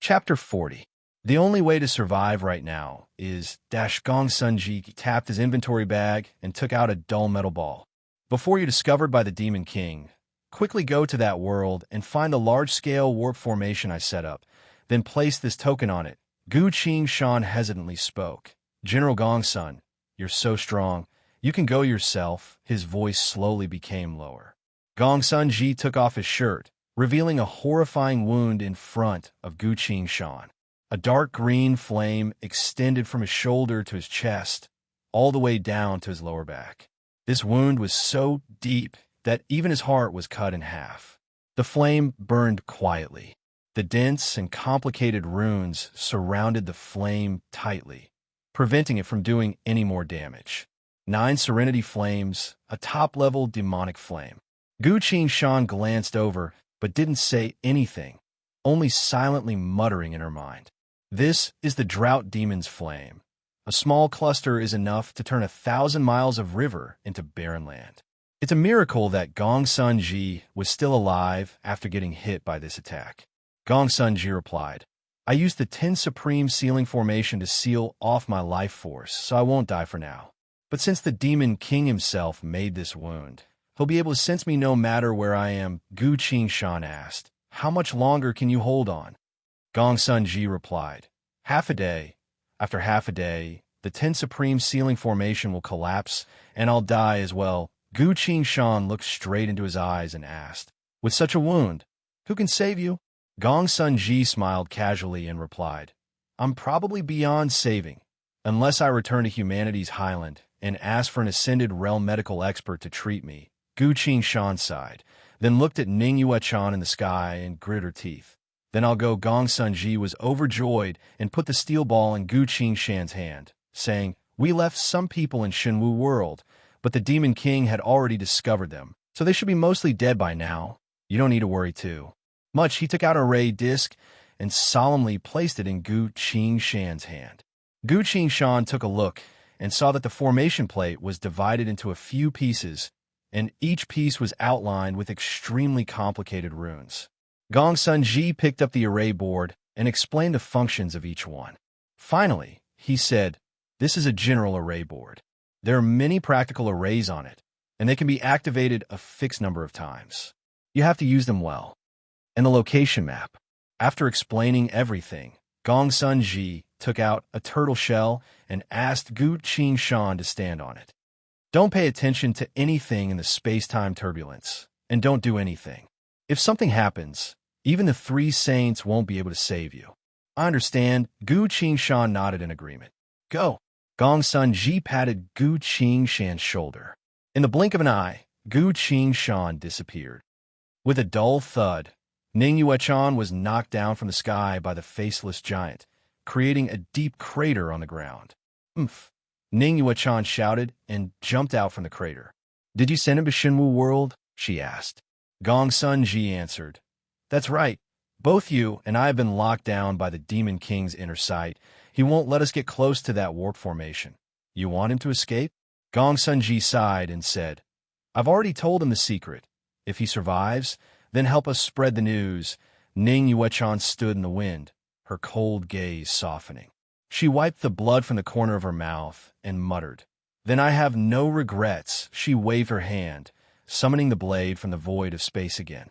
Chapter 40. The only way to survive right now is Gong Sun-ji tapped his inventory bag and took out a dull metal ball. Before you're discovered by the Demon King, quickly go to that world and find the large-scale warp formation I set up. Then place this token on it. Gu Qing-shan hesitantly spoke. General Gongsun, you're so strong. You can go yourself. His voice slowly became lower. Gongsun-ji took off his shirt, revealing a horrifying wound in front of Gu Qing-shan. A dark green flame extended from his shoulder to his chest, all the way down to his lower back. This wound was so deep that even his heart was cut in half. The flame burned quietly. The dense and complicated runes surrounded the flame tightly, preventing it from doing any more damage. 9 serenity flames, a top-level demonic flame. Gu Qing-shan glanced over, but didn't say anything, only silently muttering in her mind. This is the drought demon's flame. A small cluster is enough to turn 1,000 miles of river into barren land. It's a miracle that Gongsun-ji was still alive after getting hit by this attack. Gongsun-ji replied, I used the 10 Supreme Sealing Formation to seal off my life force, so I won't die for now. But since the Demon King himself made this wound, he'll be able to sense me no matter where I am. Gu Qing-shan asked, How much longer can you hold on? Gongsun-ji replied, Half a day. After half a day, the 10 Supreme Sealing Formation will collapse, and I'll die as well. Gu Qing-shan looked straight into his eyes and asked, With such a wound, who can save you? Gongsun-ji smiled casually and replied, I'm probably beyond saving, unless I return to humanity's highland and ask for an ascended realm medical expert to treat me. Gu Qing-shan sighed, then looked at Ning Yue-chan in the sky and gritted her teeth. Then I'll go. Gongsun-ji was overjoyed and put the steel ball in Gu Qing-shan's hand, saying, We left some people in Shenwu world, but the Demon King had already discovered them, so they should be mostly dead by now. You don't need to worry too much. He took out a ray disc and solemnly placed it in Gu Qing-shan's hand. Gu Qing-shan took a look and saw that the formation plate was divided into a few pieces, and each piece was outlined with extremely complicated runes. Gongsun-ji picked up the array board and explained the functions of each one. Finally, he said, This is a general array board. There are many practical arrays on it, and they can be activated a fixed number of times. You have to use them well. And the location map. After explaining everything, Gongsun-ji took out a turtle shell and asked Gu Qing-shan to stand on it. Don't pay attention to anything in the space-time turbulence, and don't do anything. If something happens, even the 3 saints won't be able to save you. I understand. Gu Qing-shan nodded in agreement. Go. Gongsun-ji patted Gu Qing-shan's shoulder. In the blink of an eye, Gu Qing-shan disappeared. With a dull thud, Ning Yue-chan was knocked down from the sky by the faceless giant, creating a deep crater on the ground. Oomph! Ning Yue-chan shouted and jumped out from the crater. Did you send him to Shenwu world? She asked. Gongsun-ji answered. That's right. Both you and I have been locked down by the Demon King's inner sight. He won't let us get close to that warp formation. You want him to escape? Gongsun-ji sighed and said, I've already told him the secret. If he survives, then help us spread the news. Ning Yue-chan stood in the wind, her cold gaze softening. She wiped the blood from the corner of her mouth and muttered, Then I have no regrets. She waved her hand, summoning the blade from the void of space again.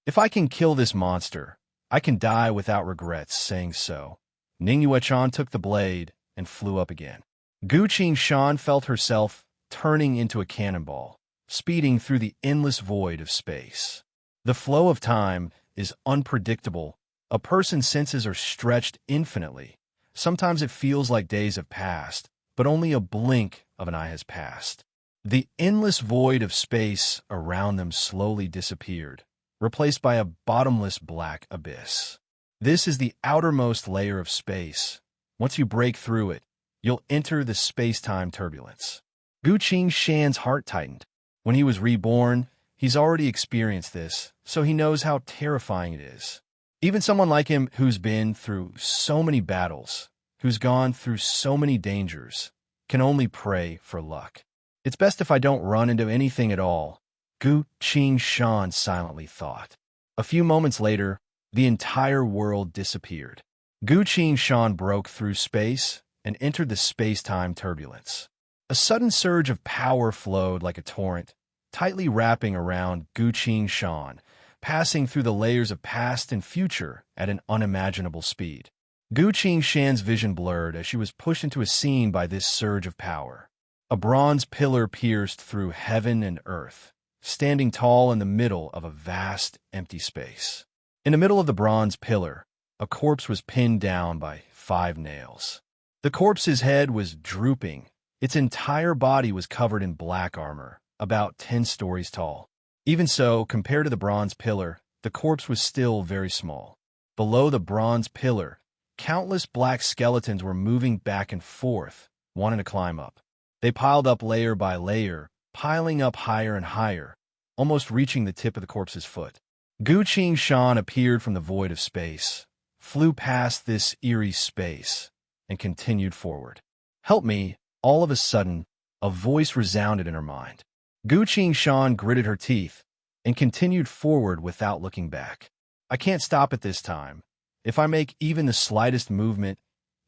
If I can kill this monster, I can die without regrets. Saying so, Ning Yue-chan took the blade and flew up again. Gu Qing-shan felt herself turning into a cannonball, speeding through the endless void of space. The flow of time is unpredictable. A person's senses are stretched infinitely. Sometimes it feels like days have passed, but only a blink of an eye has passed. The endless void of space around them slowly disappeared, replaced by a bottomless black abyss. This is the outermost layer of space. Once you break through it, you'll enter the space-time turbulence. Gu Qing-shan's heart tightened. When he was reborn, he's already experienced this, so he knows how terrifying it is. Even someone like him who's been through so many battles, who's gone through so many dangers, can only pray for luck. It's best if I don't run into anything at all, Gu Qing-shan silently thought. A few moments later, the entire world disappeared. Gu Shan broke through space and entered the space-time turbulence. A sudden surge of power flowed like a torrent, tightly wrapping around Gu Shan, passing through the layers of past and future at an unimaginable speed. Gu Shan's vision blurred as she was pushed into a scene by this surge of power. A bronze pillar pierced through heaven and earth, standing tall in the middle of a vast, empty space. In the middle of the bronze pillar, a corpse was pinned down by 5 nails. The corpse's head was drooping. Its entire body was covered in black armor, about 10 stories tall. Even so, compared to the bronze pillar, the corpse was still very small. Below the bronze pillar, countless black skeletons were moving back and forth, wanting to climb up. They piled up layer by layer, piling up higher and higher, almost reaching the tip of the corpse's foot. Gu Shan appeared from the void of space, flew past this eerie space, and continued forward. "Help me!" All of a sudden, a voice resounded in her mind. Gu Shan gritted her teeth and continued forward without looking back. "I can't stop at this time. If I make even the slightest movement,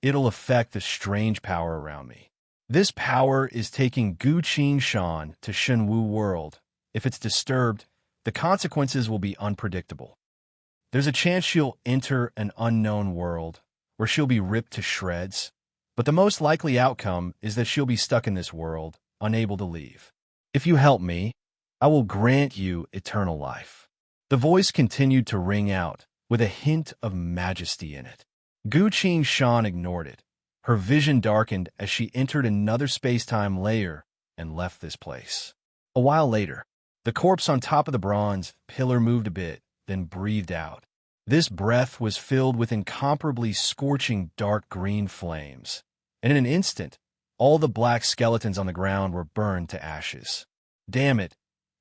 it'll affect the strange power around me. This power is taking Gu Shan to Shenwu World. If it's disturbed, the consequences will be unpredictable. There's a chance she'll enter an unknown world, where she'll be ripped to shreds. But the most likely outcome is that she'll be stuck in this world, unable to leave. If you help me, I will grant you eternal life." The voice continued to ring out, with a hint of majesty in it. Gu Shan ignored it. Her vision darkened as she entered another space-time layer and left this place. A while later, the corpse on top of the bronze pillar moved a bit, then breathed out. This breath was filled with incomparably scorching dark green flames, and in an instant, all the black skeletons on the ground were burned to ashes. Damn it,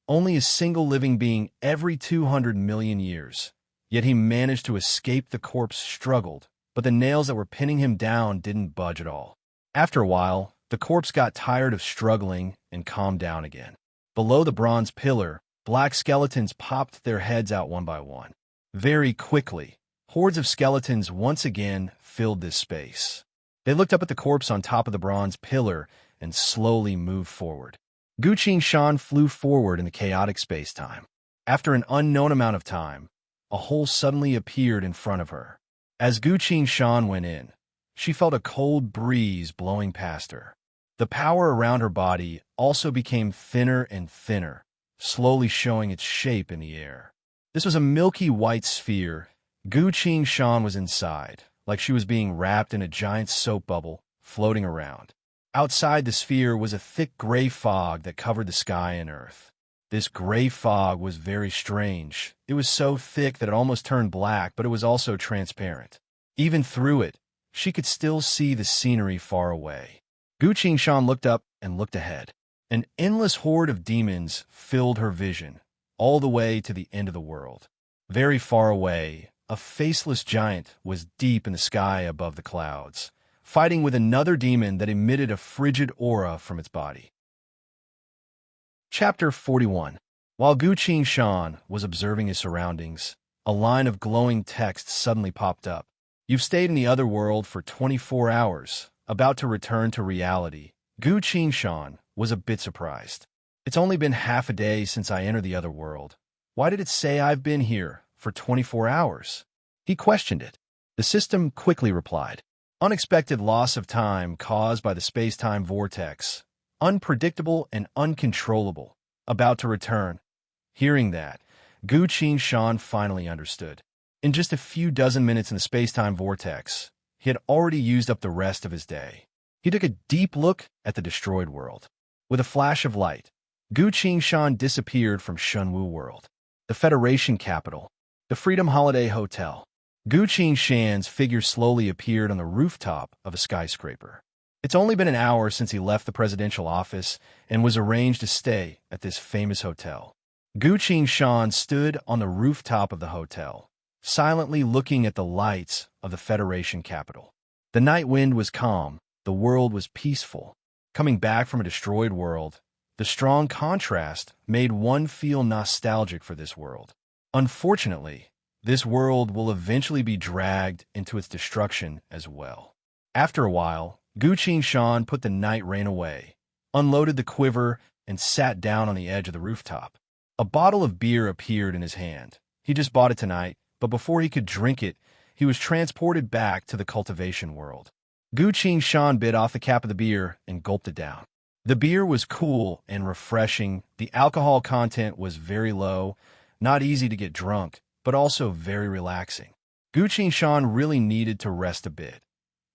only a single living being every 200 million years. Yet he managed to escape. The corpse struggled, but the nails that were pinning him down didn't budge at all. After a while, the corpse got tired of struggling and calmed down again. Below the bronze pillar, black skeletons popped their heads out one by one. Very quickly, hordes of skeletons once again filled this space. They looked up at the corpse on top of the bronze pillar and slowly moved forward. Gu Shan flew forward in the chaotic space-time. After an unknown amount of time, a hole suddenly appeared in front of her. As Gu Shan went in, she felt a cold breeze blowing past her. The power around her body also became thinner and thinner, slowly showing its shape in the air. This was a milky white sphere. Gu Shan was inside, like she was being wrapped in a giant soap bubble, floating around. Outside the sphere was a thick gray fog that covered the sky and earth. This gray fog was very strange. It was so thick that it almost turned black, but it was also transparent. Even through it, she could still see the scenery far away. Gu Shan looked up and looked ahead. An endless horde of demons filled her vision, all the way to the end of the world. Very far away, a faceless giant was deep in the sky above the clouds, fighting with another demon that emitted a frigid aura from its body. Chapter 41. While Gu Shan was observing his surroundings, a line of glowing text suddenly popped up. "You've stayed in the other world for 24 hours, about to return to reality." Gu Shan was a bit surprised. "It's only been half a day since I entered the other world. Why did it say I've been here for 24 hours? He questioned it. The system quickly replied, "Unexpected loss of time caused by the space-time vortex. Unpredictable and uncontrollable. About to return." Hearing that, Gu Shan finally understood. In just a few dozen minutes in the space-time vortex, he had already used up the rest of his day. He took a deep look at the destroyed world. With a flash of light, Gu Shan disappeared from Shenwu World, the Federation capital, the Freedom Holiday Hotel. Gu Shan's figure slowly appeared on the rooftop of a skyscraper. It's only been an hour since he left the presidential office and was arranged to stay at this famous hotel. Gu Shan stood on the rooftop of the hotel, silently looking at the lights of the Federation capital. The night wind was calm, the world was peaceful. Coming back from a destroyed world, the strong contrast made one feel nostalgic for this world. Unfortunately, This world will eventually be dragged into its destruction as well. After a while, Gu Shan put the night rain away, unloaded the quiver, and sat down on the edge of the rooftop. A bottle of beer appeared in his hand. He just bought it tonight, but before he could drink it, he was transported back to the cultivation world. Gu Shan bit off the cap of the beer and gulped it down. The beer was cool and refreshing. The alcohol content was very low, not easy to get drunk, but also very relaxing. Gu Shan really needed to rest a bit.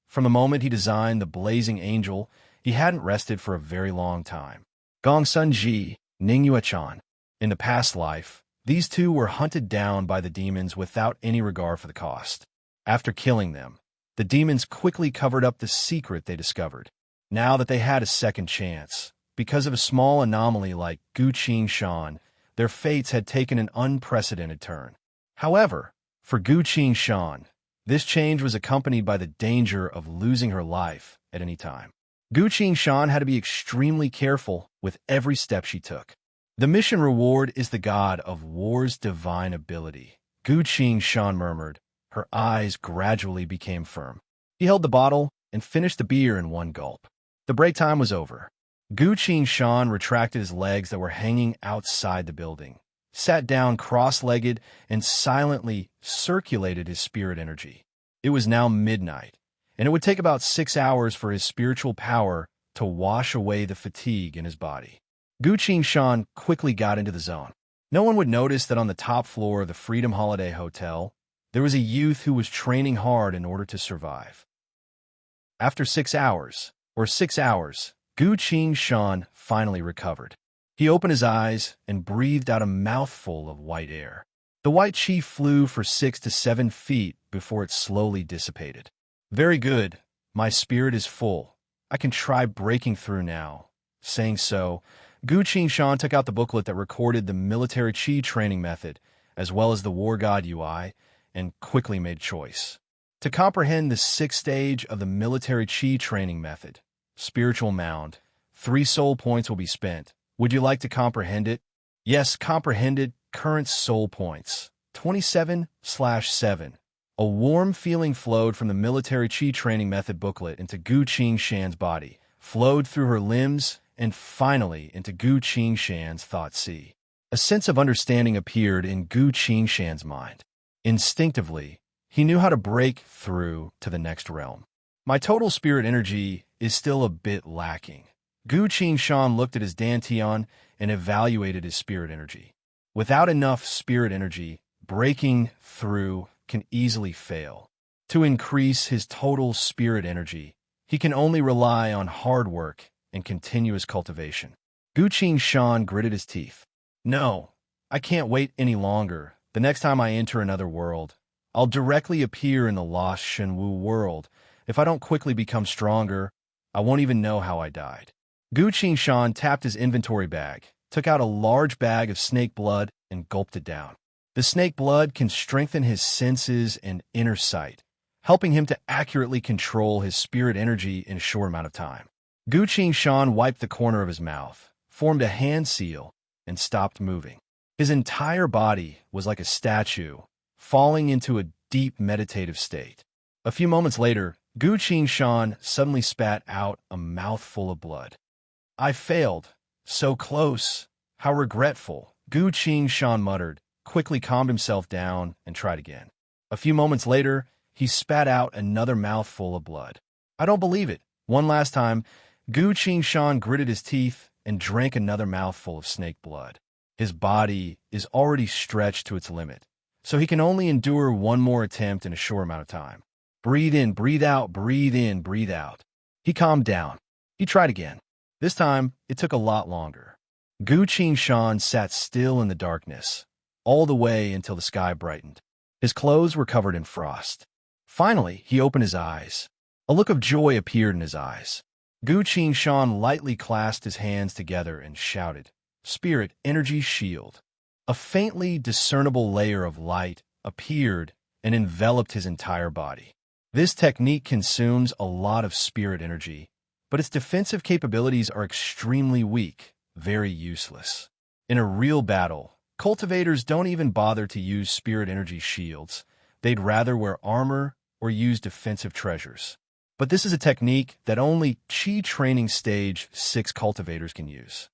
From the moment he designed the blazing angel, he hadn't rested for a very long time. Gong Sun Ji, Ning Yuechan. In the past life, these two were hunted down by the demons without any regard for the cost. After killing them, the demons quickly covered up the secret they discovered. Now that they had a second chance, because of a small anomaly like Gu Shan, their fates had taken an unprecedented turn. However, for Gu Shan, this change was accompanied by the danger of losing her life at any time. Gu Shan had to be extremely careful with every step she took. The mission reward is the god of war's divine ability. Gu Shan murmured. Her eyes gradually became firm. He held the bottle and finished the beer in one gulp. The break time was over. Gu Shan retracted his legs that were hanging outside the building, sat down cross-legged, and silently circulated his spirit energy. It was now midnight, and it would take about 6 hours for his spiritual power to wash away the fatigue in his body. Gu Shan quickly got into the zone. No one would notice that on the top floor of the Freedom Holiday Hotel, there was a youth who was training hard in order to survive. After 6 hours, Gu Shan finally recovered. He opened his eyes and breathed out a mouthful of white air. The white chi flew for 6 to 7 feet before it slowly dissipated. Very good. My spirit is full. I can try breaking through now. Saying so, Gu Shan took out the booklet that recorded the military chi training method, as well as the war god UI, and quickly made choice. To comprehend the 6th stage of the military chi training method, spiritual mound, 3 soul points will be spent. Would you like to comprehend it? Yes, comprehended. Current soul points, 27/7. A warm feeling flowed from the military chi training method booklet into Gu Shan's body, flowed through her limbs, and finally into Gu Shan's thought sea. A sense of understanding appeared in Gu Shan's mind. Instinctively, he knew how to break through to the next realm. My total spirit energy is still a bit lacking. Gu Shan looked at his dantian and evaluated his spirit energy. Without enough spirit energy, breaking through can easily fail. To increase his total spirit energy, he can only rely on hard work and continuous cultivation. Gu Shan gritted his teeth. No, I can't wait any longer. The next time I enter another world, I'll directly appear in the lost Shenwu world. If I don't quickly become stronger, I won't even know how I died. Gu Shan tapped his inventory bag, took out a large bag of snake blood, and gulped it down. The snake blood can strengthen his senses and inner sight, helping him to accurately control his spirit energy in a short amount of time. Gu Shan wiped the corner of his mouth, formed a hand seal, and stopped moving. His entire body was like a statue, falling into a deep meditative state. A few moments later, Gu Shan suddenly spat out a mouthful of blood. I failed. So close. How regretful. Gu Shan muttered, quickly calmed himself down, and tried again. A few moments later, he spat out another mouthful of blood. I don't believe it. One last time, Gu Shan gritted his teeth and drank another mouthful of snake blood. His body is already stretched to its limit, so he can only endure one more attempt in a short amount of time. Breathe in, breathe out, breathe in, breathe out. He calmed down. He tried again. This time, it took a lot longer. Gu Shan sat still in the darkness, all the way until the sky brightened. His clothes were covered in frost. Finally, he opened his eyes. A look of joy appeared in his eyes. Gu Shan lightly clasped his hands together and shouted, Spirit Energy Shield. A faintly discernible layer of light appeared and enveloped his entire body. This technique consumes a lot of spirit energy, but its defensive capabilities are extremely weak, very useless. In a real battle, Cultivators don't even bother to use spirit energy shields. They'd rather wear armor or use defensive treasures. But this is a technique that only Chi Training Stage 6 cultivators can use.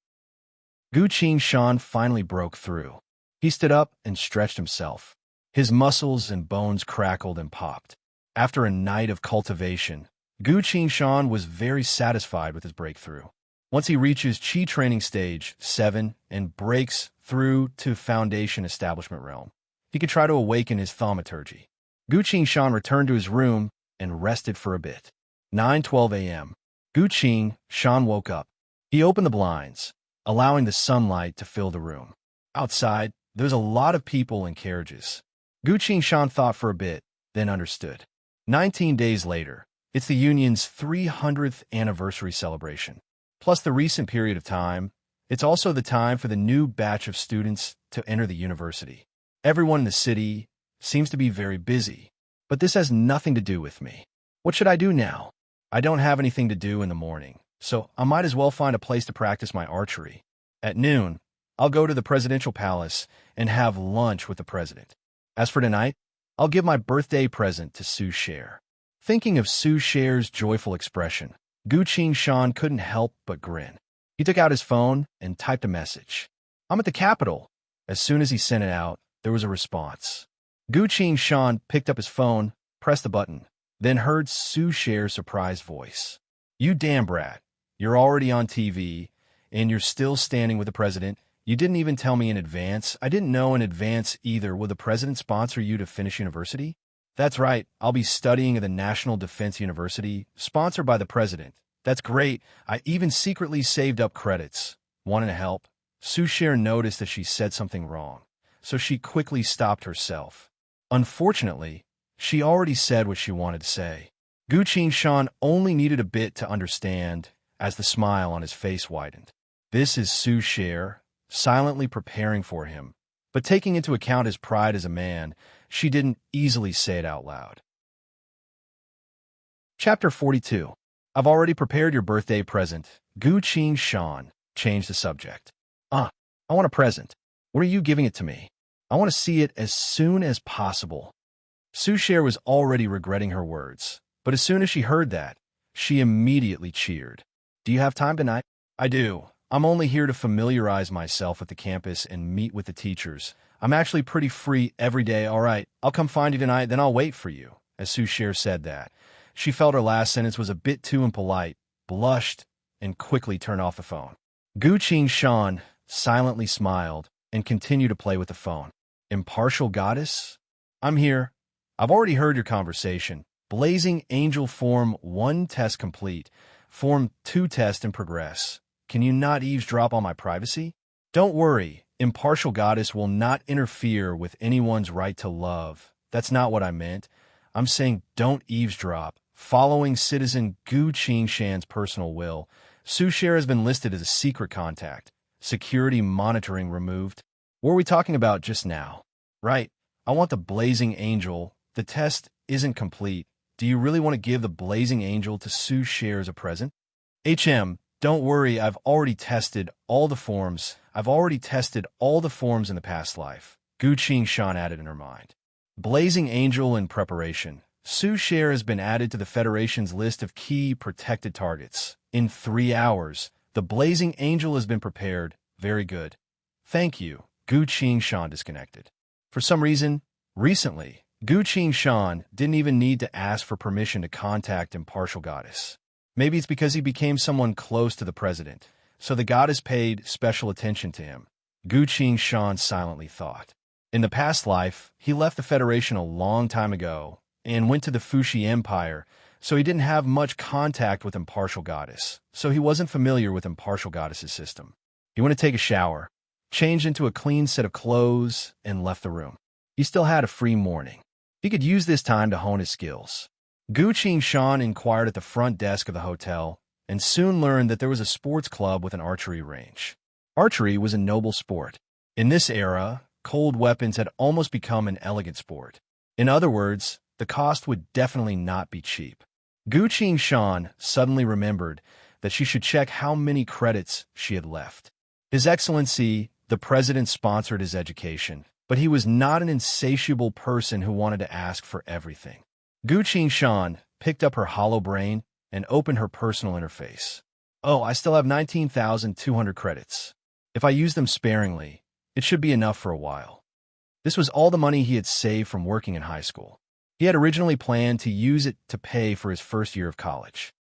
Gu Qingshan finally broke through. He stood up and stretched himself. His muscles and bones crackled and popped. After a night of cultivation, Gu Qingshan was very satisfied with his breakthrough. Once he reaches Chi Training Stage 7 and breaks through to Foundation Establishment Realm, he could try to awaken his thaumaturgy. Gu Qingshan returned to his room and rested for a bit. 9:12 a.m. Gu Qingshan woke up. He opened the blinds, allowing the sunlight to fill the room. Outside, there's a lot of people and carriages. Gu Qingshan thought for a bit, then understood. 19 days later, it's the Union's 300th anniversary celebration. Plus the recent period of time, it's also the time for the new batch of students to enter the university. Everyone in the city seems to be very busy, but this has nothing to do with me. What should I do now? I don't have anything to do in the morning, so I might as well find a place to practice my archery. At noon, I'll go to the presidential palace and have lunch with the president. As for tonight, I'll give my birthday present to Su Cher. Thinking of Su Cher's joyful expression, Gu Qingshan couldn't help but grin. He took out his phone and typed a message. "I'm at the Capitol." As soon as he sent it out, there was a response. Gu Qingshan picked up his phone, pressed the button, then heard Su Cher's surprised voice. "You damn brat. You're already on TV, and you're still standing with the president. You didn't even tell me in advance. I didn't know in advance either. Will the president sponsor you to finish university?" "That's right. I'll be studying at the National Defense University, sponsored by the president." "That's great. I even secretly saved up credits." "Want to help?" Su Cher noticed that she said something wrong, so she quickly stopped herself. Unfortunately, she already said what she wanted to say. Gu Qingshan only needed a bit to understand as the smile on his face widened. This is Su Cher, silently preparing for him, but taking into account his pride as a man, she didn't easily say it out loud. Chapter 42. I've already prepared your birthday present. Gu Qingshan changed the subject. I want a present. When are you giving it to me? I want to see it as soon as possible." Su Cher was already regretting her words, but as soon as she heard that, she immediately cheered. "Do you have time tonight?" "I do. I'm only here to familiarize myself with the campus and meet with the teachers. I'm actually pretty free every day. All right, I'll come find you tonight, then I'll wait for you." As Su Cher said that, she felt her last sentence was a bit too impolite, blushed, and quickly turned off the phone. Gu Qingshan silently smiled and continued to play with the phone. "Impartial goddess? I'm here. I've already heard your conversation. Blazing Angel Form 1 test complete. Form 2 test in progress. Can you not eavesdrop on my privacy?" "Don't worry. Impartial goddess will not interfere with anyone's right to love. That's not what I meant. I'm saying don't eavesdrop. Following citizen Gu Qingshan's personal will, Su Cher has been listed as a secret contact. Security monitoring removed." "What were we talking about just now?" "Right. I want the Blazing Angel. The test isn't complete. Do you really want to give the Blazing Angel to Su Cher as a present?" Don't worry. I've already tested all the forms. In the past life," Gu Qingshan added in her mind. Blazing Angel in preparation. Su Cher has been added to the Federation's list of key protected targets. In 3 hours, the Blazing Angel has been prepared. Very good. Thank you. Gu Qingshan disconnected. For some reason, recently, Gu Qingshan didn't even need to ask for permission to contact Impartial Goddess. Maybe it's because he became someone close to the president, so the goddess paid special attention to him. Gu Qingshan silently thought. In the past life, he left the Federation a long time ago and went to the Fuxi Empire, so he didn't have much contact with Impartial Goddess, so he wasn't familiar with Impartial Goddess's system. He went to take a shower, changed into a clean set of clothes, and left the room. He still had a free morning. He could use this time to hone his skills. Gu Qingshan inquired at the front desk of the hotel and soon learned that there was a sports club with an archery range. Archery was a noble sport. In this era, cold weapons had almost become an elegant sport. In other words, the cost would definitely not be cheap. Gu Qingshan suddenly remembered that she should check how many credits she had left. His Excellency, The president sponsored his education, but he was not an insatiable person who wanted to ask for everything. Gu Qingshan picked up her hollow brain and opened her personal interface. Oh, I still have 19,200 credits. If I use them sparingly, it should be enough for a while. This was all the money he had saved from working in high school. He had originally planned to use it to pay for his first year of college.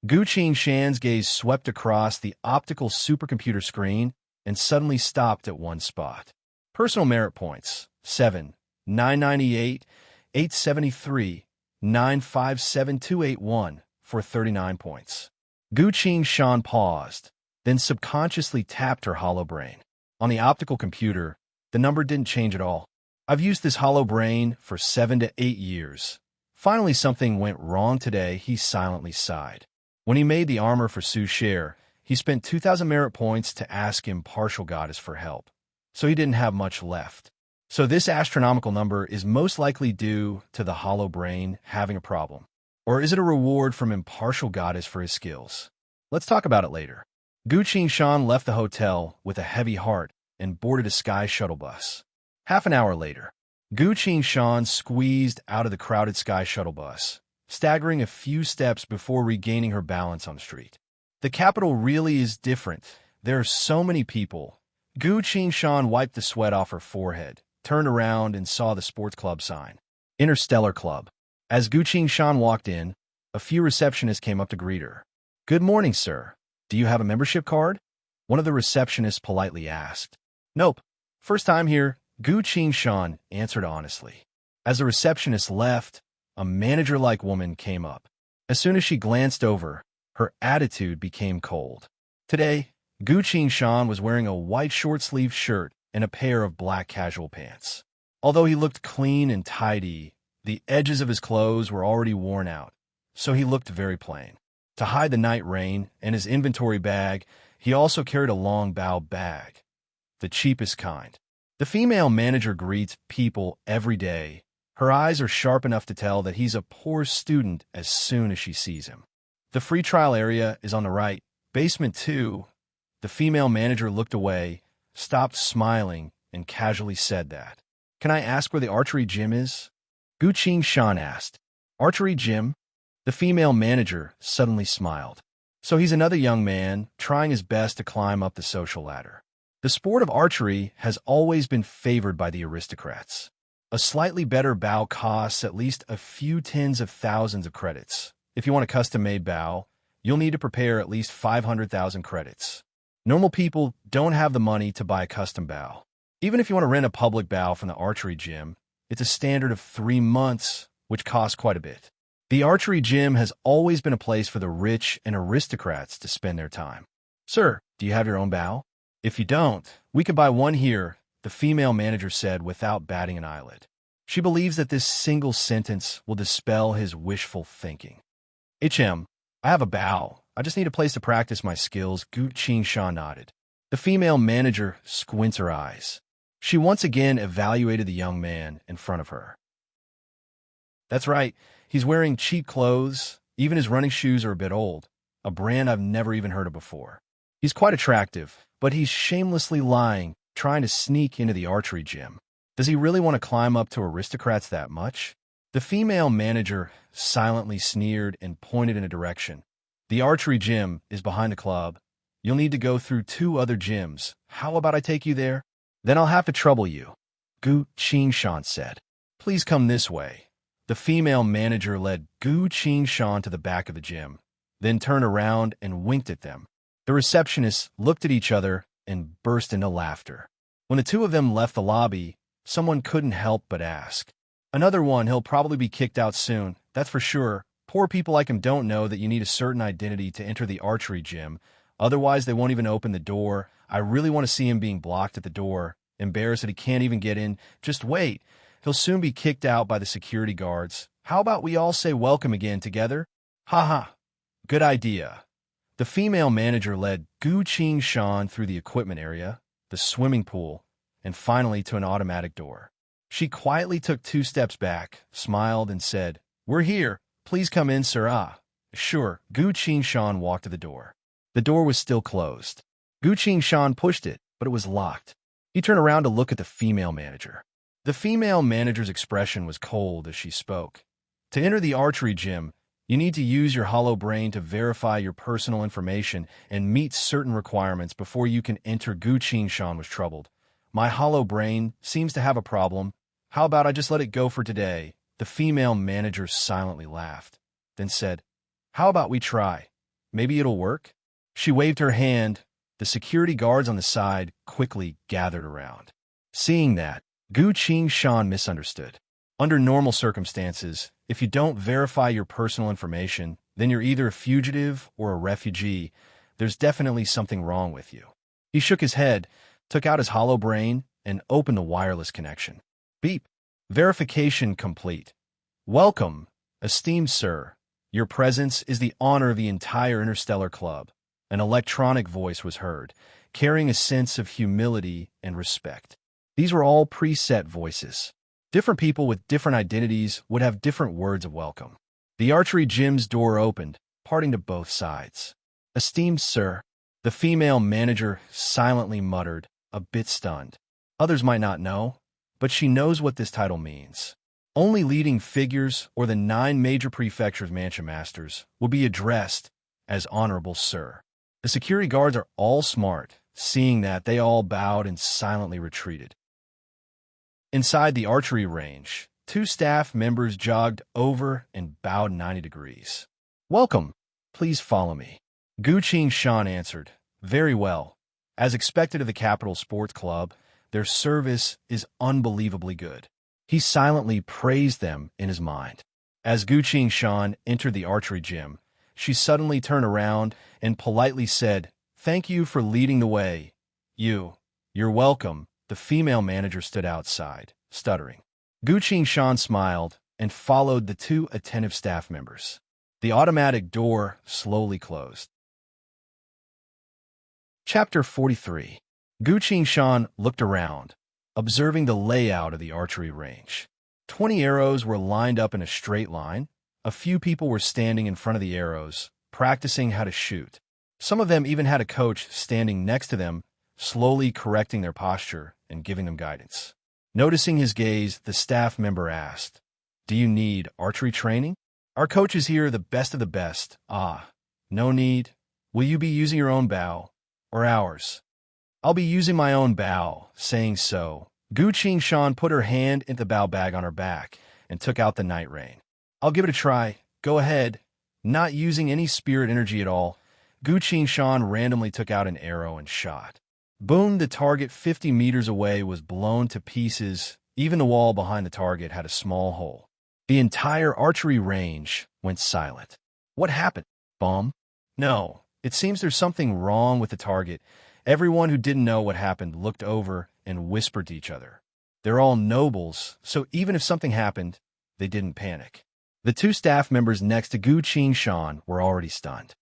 Gu Qingshan's gaze swept across the optical supercomputer screen and suddenly stopped at one spot. Personal merit points, 7, 998, 873, 957281 for 39 points. Gu Qingshan paused, then subconsciously tapped her hollow brain. On the optical computer, the number didn't change at all. I've used this hollow brain for 7 to 8 years. Finally, something went wrong today, he silently sighed. When he made the armor for Su Cher, he spent 2,000 merit points to ask Impartial Goddess for help, so he didn't have much left. So this astronomical number is most likely due to the hollow brain having a problem. Or is it a reward from Impartial Goddess for his skills? Let's talk about it later. Gu Qingshan left the hotel with a heavy heart and boarded a sky shuttle bus. Half an hour later, Gu Qingshan squeezed out of the crowded sky shuttle bus, staggering a few steps before regaining her balance on the street. The capital really is different. There are so many people. Gu Qingshan wiped the sweat off her forehead, turned around, and saw the sports club sign. Interstellar Club. As Gu Qingshan walked in, a few receptionists came up to greet her. "Good morning, sir. Do you have a membership card?" One of the receptionists politely asked. "Nope. First time here," Gu Qingshan answered honestly. As the receptionist left, a manager-like woman came up. As soon as she glanced over, her attitude became cold. Today, Gu Qingshan was wearing a white short-sleeved shirt and a pair of black casual pants. Although he looked clean and tidy, the edges of his clothes were already worn out, so he looked very plain. To hide the night rain and his inventory bag, he also carried a long bow bag, the cheapest kind. The female manager greets people every day. Her eyes are sharp enough to tell that he's a poor student as soon as she sees him. The free trial area is on the right, basement 2. The female manager looked away, stopped smiling, and casually said that. "Can I ask where the archery gym is?" Gu Qingshan asked. "Archery gym?" The female manager suddenly smiled. So he's another young man trying his best to climb up the social ladder. The sport of archery has always been favored by the aristocrats. A slightly better bow costs at least a few tens of thousands of credits. If you want a custom-made bow, you'll need to prepare at least 500,000 credits. Normal people don't have the money to buy a custom bow. Even if you want to rent a public bow from the archery gym, it's a standard of 3 months, which costs quite a bit. The archery gym has always been a place for the rich and aristocrats to spend their time. "Sir, do you have your own bow?" "If you don't, we could buy one here," the female manager said without batting an eyelid. She believes that this single sentence will dispel his wishful thinking. "HM, I have a bow. I just need a place to practice my skills," Gu Qingshan nodded. The female manager squints her eyes. She once again evaluated the young man in front of her. That's right, he's wearing cheap clothes. Even his running shoes are a bit old, a brand I've never even heard of before. He's quite attractive, but he's shamelessly lying, trying to sneak into the archery gym. Does he really want to climb up to aristocrats that much? The female manager silently sneered and pointed in a direction. "The archery gym is behind the club. You'll need to go through 2 other gyms. How about I take you there? Then I'll have to trouble you," Gu Qingshan said. "Please come this way." The female manager led Gu Qingshan to the back of the gym, then turned around and winked at them. The receptionists looked at each other and burst into laughter. When the 2 of them left the lobby, someone couldn't help but ask. "Another one, he'll probably be kicked out soon, that's for sure. Poor people like him don't know that you need a certain identity to enter the archery gym. Otherwise, they won't even open the door. I really want to see him being blocked at the door, embarrassed that he can't even get in. Just wait. He'll soon be kicked out by the security guards. How about we all say welcome again together?" "Haha, good idea." The female manager led Gu Qingshan through the equipment area, the swimming pool, and finally to an automatic door. She quietly took 2 steps back, smiled, and said, "We're here. Please come in, sir." "Ah, sure." Gu Qingshan walked to the door. The door was still closed. Gu Qingshan pushed it, but it was locked. He turned around to look at the female manager. The female manager's expression was cold as she spoke. To enter the archery gym, you need to use your hollow brain to verify your personal information and meet certain requirements before you can enter. Gu Qingshan was troubled. My hollow brain seems to have a problem. How about I just let it go for today? The female manager silently laughed, then said, how about we try? Maybe it'll work? She waved her hand. The security guards on the side quickly gathered around. Seeing that, Gu Qingshan misunderstood. Under normal circumstances, if you don't verify your personal information, then you're either a fugitive or a refugee. There's definitely something wrong with you. He shook his head, took out his hollow brain, and opened the wireless connection. Beep. Verification complete. Welcome, esteemed sir. Your presence is the honor of the entire Interstellar Club. An electronic voice was heard, carrying a sense of humility and respect. These were all preset voices. Different people with different identities would have different words of welcome. The archery gym's door opened, parting to both sides. Esteemed sir, the female manager silently muttered, a bit stunned. Others might not know, but she knows what this title means. Only leading figures or the 9 major prefectures' mansion masters will be addressed as honorable sir. The security guards are all smart. Seeing that, they all bowed and silently retreated. Inside the archery range, 2 staff members jogged over and bowed 90 degrees. Welcome. Please follow me. Gu Qingshan answered, very well. As expected of the Capital Sports Club, their service is unbelievably good. He silently praised them in his mind. As Gu Qingshan entered the archery gym, she suddenly turned around and politely said, thank you for leading the way. You're welcome. The female manager stood outside, stuttering. Gu Qingshan smiled and followed the 2 attentive staff members. The automatic door slowly closed. Chapter 43. Gu Qingshan looked around, observing the layout of the archery range. 20 arrows were lined up in a straight line. A few people were standing in front of the arrows, practicing how to shoot. Some of them even had a coach standing next to them, slowly correcting their posture and giving them guidance. Noticing his gaze, the staff member asked, do you need archery training? Our coaches here are the best of the best. Ah, no need. Will you be using your own bow or ours? I'll be using my own bow. Saying so, Gu Qingshan put her hand in the bow bag on her back and took out the night rain. I'll give it a try. Go ahead. Not using any spirit energy at all, Gu Qingshan randomly took out an arrow and shot. Boom, the target 50 meters away was blown to pieces. Even the wall behind the target had a small hole. The entire archery range went silent. What happened? Bomb? No, it seems there's something wrong with the target. Everyone who didn't know what happened looked over and whispered to each other. They're all nobles, so even if something happened, they didn't panic. The 2 staff members next to Gu Qingshan were already stunned.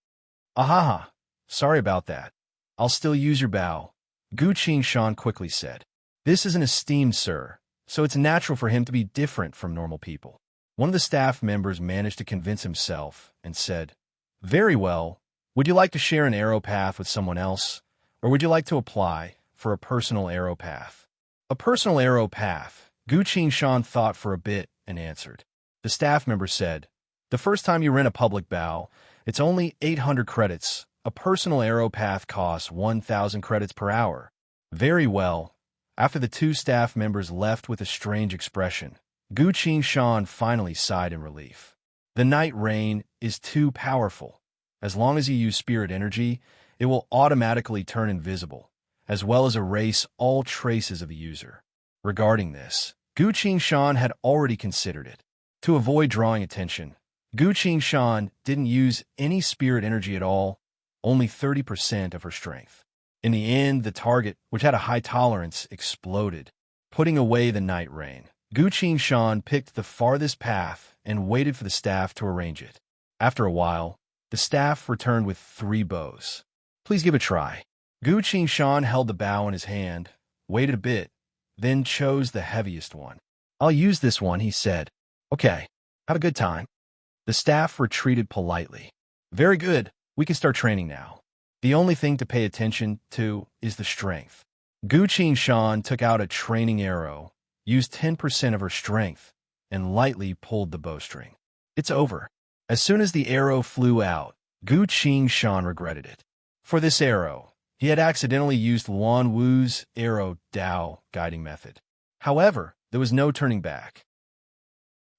Ahaha, sorry about that. I'll still use your bow, Gu Qingshan quickly said. This is an esteemed sir, so it's natural for him to be different from normal people. One of the staff members managed to convince himself and said, very well. Would you like to share an arrow path with someone else, or would you like to apply for a personal arrow path? A personal arrow path, Gu Qingshan thought for a bit and answered. The staff member said, the first time you rent a public bow, it's only 800 credits. A personal arrow path costs 1,000 credits per hour. Very well. After the 2 staff members left with a strange expression, Gu Qingshan finally sighed in relief. The night rain is too powerful. As long as you use spirit energy, it will automatically turn invisible, as well as erase all traces of the user. Regarding this, Gu Qingshan had already considered it. To avoid drawing attention, Gu Qingshan didn't use any spirit energy at all, only 30% of her strength. In the end, the target, which had a high tolerance, exploded. Putting away the night rain, Gu Qingshan picked the farthest path and waited for the staff to arrange it. After a while, the staff returned with 3 bows. Please give it a try. Gu Qingshan held the bow in his hand, waited a bit, then chose the heaviest one. I'll use this one, he said. Okay, have a good time. The staff retreated politely. Very good, we can start training now. The only thing to pay attention to is the strength. Gu Shan took out a training arrow, used 10% of her strength, and lightly pulled the bowstring. It's over. As soon as the arrow flew out, Gu Shan regretted it. For this arrow, he had accidentally used Luan Wu's arrow Dao guiding method. However, there was no turning back.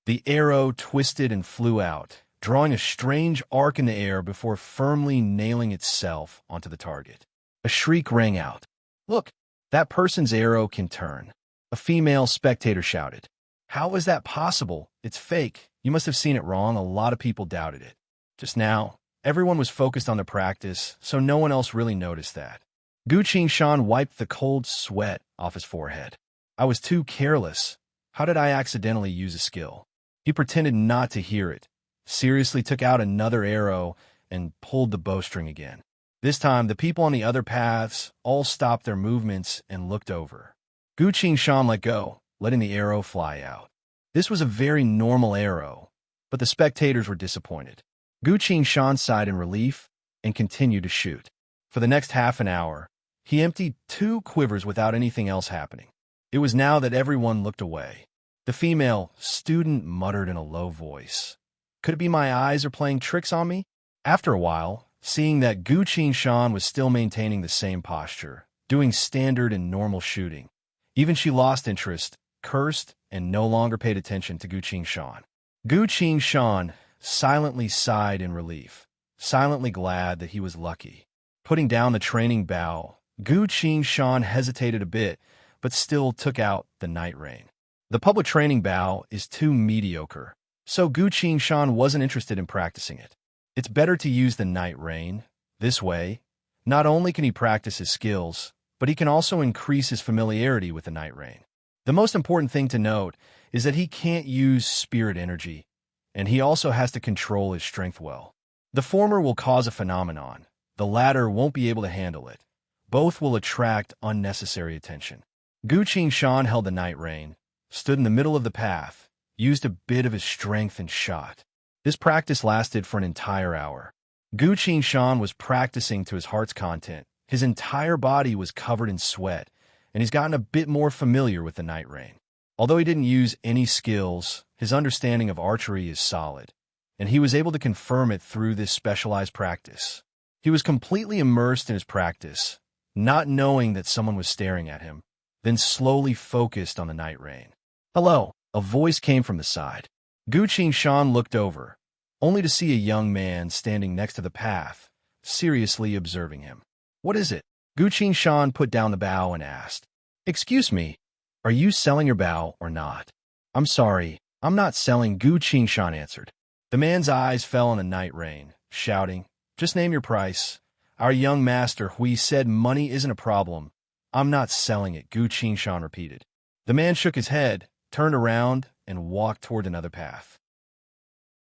The arrow twisted and flew out, drawing a strange arc in the air before firmly nailing itself onto the target. A shriek rang out. "Look, that person's arrow can turn," a female spectator shouted. "How is that possible? It's fake. You must have seen it wrong." A lot of people doubted it. Just now, everyone was focused on the practice, so no one else really noticed that. Gu Shan wiped the cold sweat off his forehead. "I was too careless. How did I accidentally use a skill?" He pretended not to hear it, seriously took out another arrow, and pulled the bowstring again. This time, the people on the other paths all stopped their movements and looked over. Gu Shan let go, letting the arrow fly out. This was a very normal arrow, but the spectators were disappointed. Gu Shan sighed in relief and continued to shoot. For the next half an hour, he emptied 2 quivers without anything else happening. It was now that everyone looked away. The female student muttered in a low voice, "Could it be my eyes are playing tricks on me?" After a while, seeing that Gu Shan was still maintaining the same posture, doing standard and normal shooting, even she lost interest, cursed, and no longer paid attention to Gu Shan. Gu Shan silently sighed in relief, silently glad that he was lucky. Putting down the training bow, Gu Shan hesitated a bit, but still took out the night rain. The public training bow is too mediocre, so Gu Shan wasn't interested in practicing it. It's better to use the night rain. This way, not only can he practice his skills, but he can also increase his familiarity with the night rain. The most important thing to note is that he can't use spirit energy, and he also has to control his strength well. The former will cause a phenomenon. The latter won't be able to handle it. Both will attract unnecessary attention. Gu Shan held the night rain, stood in the middle of the path, used a bit of his strength and shot. This practice lasted for an entire hour. Gu Shan was practicing to his heart's content. His entire body was covered in sweat, and he's gotten a bit more familiar with the night rain. Although he didn't use any skills, his understanding of archery is solid, and he was able to confirm it through this specialized practice. He was completely immersed in his practice, not knowing that someone was staring at him, then slowly focused on the night rain. "Hello," a voice came from the side. Gu Shan looked over, only to see a young man standing next to the path, seriously observing him. "What is it?" Gu Shan put down the bow and asked. "Excuse me, are you selling your bow or not?" "I'm sorry, I'm not selling," Gu Shan answered. The man's eyes fell on the night rain, shouting, "Just name your price. Our young master Hui said money isn't a problem. I'm not selling it," Gu Shan repeated. The man shook his head, turned around, and walked toward another path.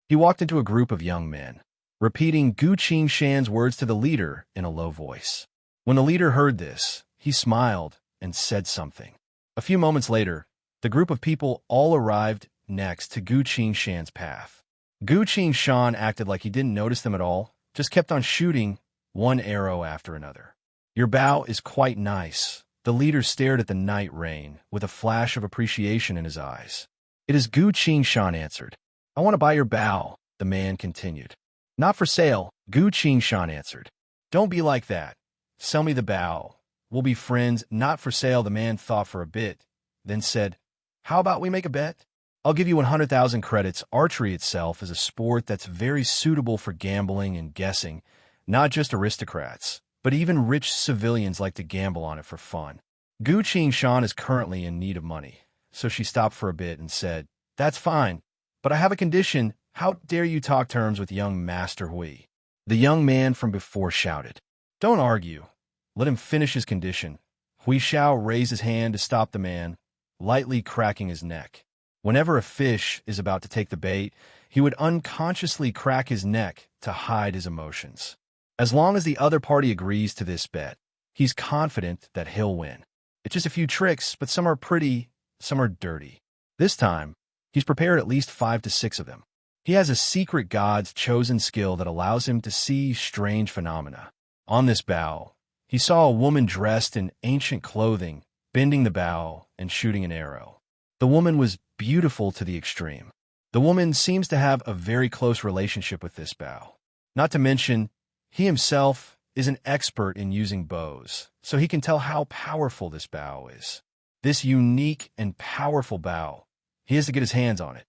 He walked into a group of young men, repeating Gu Shan's words to the leader in a low voice. When the leader heard this, he smiled and said something. A few moments later, the group of people all arrived next to Gu Shan's path. Gu Shan acted like he didn't notice them at all, just kept on shooting one arrow after another. "Your bow is quite nice." The leader stared at the night rain with a flash of appreciation in his eyes. "It is," Gu Shan answered. "I want to buy your bow," the man continued. "Not for sale," Gu Shan answered. "Don't be like that. Sell me the bow. We'll be friends." "Not for sale," the man thought for a bit, then said, "How about we make a bet? I'll give you 100,000 credits." Archery itself is a sport that's very suitable for gambling and guessing. Not just aristocrats, but even rich civilians like to gamble on it for fun. Gu Shan is currently in need of money, so she stopped for a bit and said, "That's fine, but I have a condition. How dare you talk terms with young Master Hui?" The young man from before shouted, "Don't argue. Let him finish his condition." Hui Xiao raised his hand to stop the man, lightly cracking his neck. Whenever a fish is about to take the bait, he would unconsciously crack his neck to hide his emotions. As long as the other party agrees to this bet, he's confident that he'll win. It's just a few tricks, but some are pretty, some are dirty. This time, he's prepared at least 5 to 6 of them. He has a secret god's chosen skill that allows him to see strange phenomena. On this bow, He saw a woman dressed in ancient clothing, bending the bow and shooting an arrow. The woman was beautiful to the extreme. The woman seems to have a very close relationship with this bow. Not to mention, he himself is an expert in using bows, so he can tell how powerful this bow is. This unique and powerful bow, he has to get his hands on it.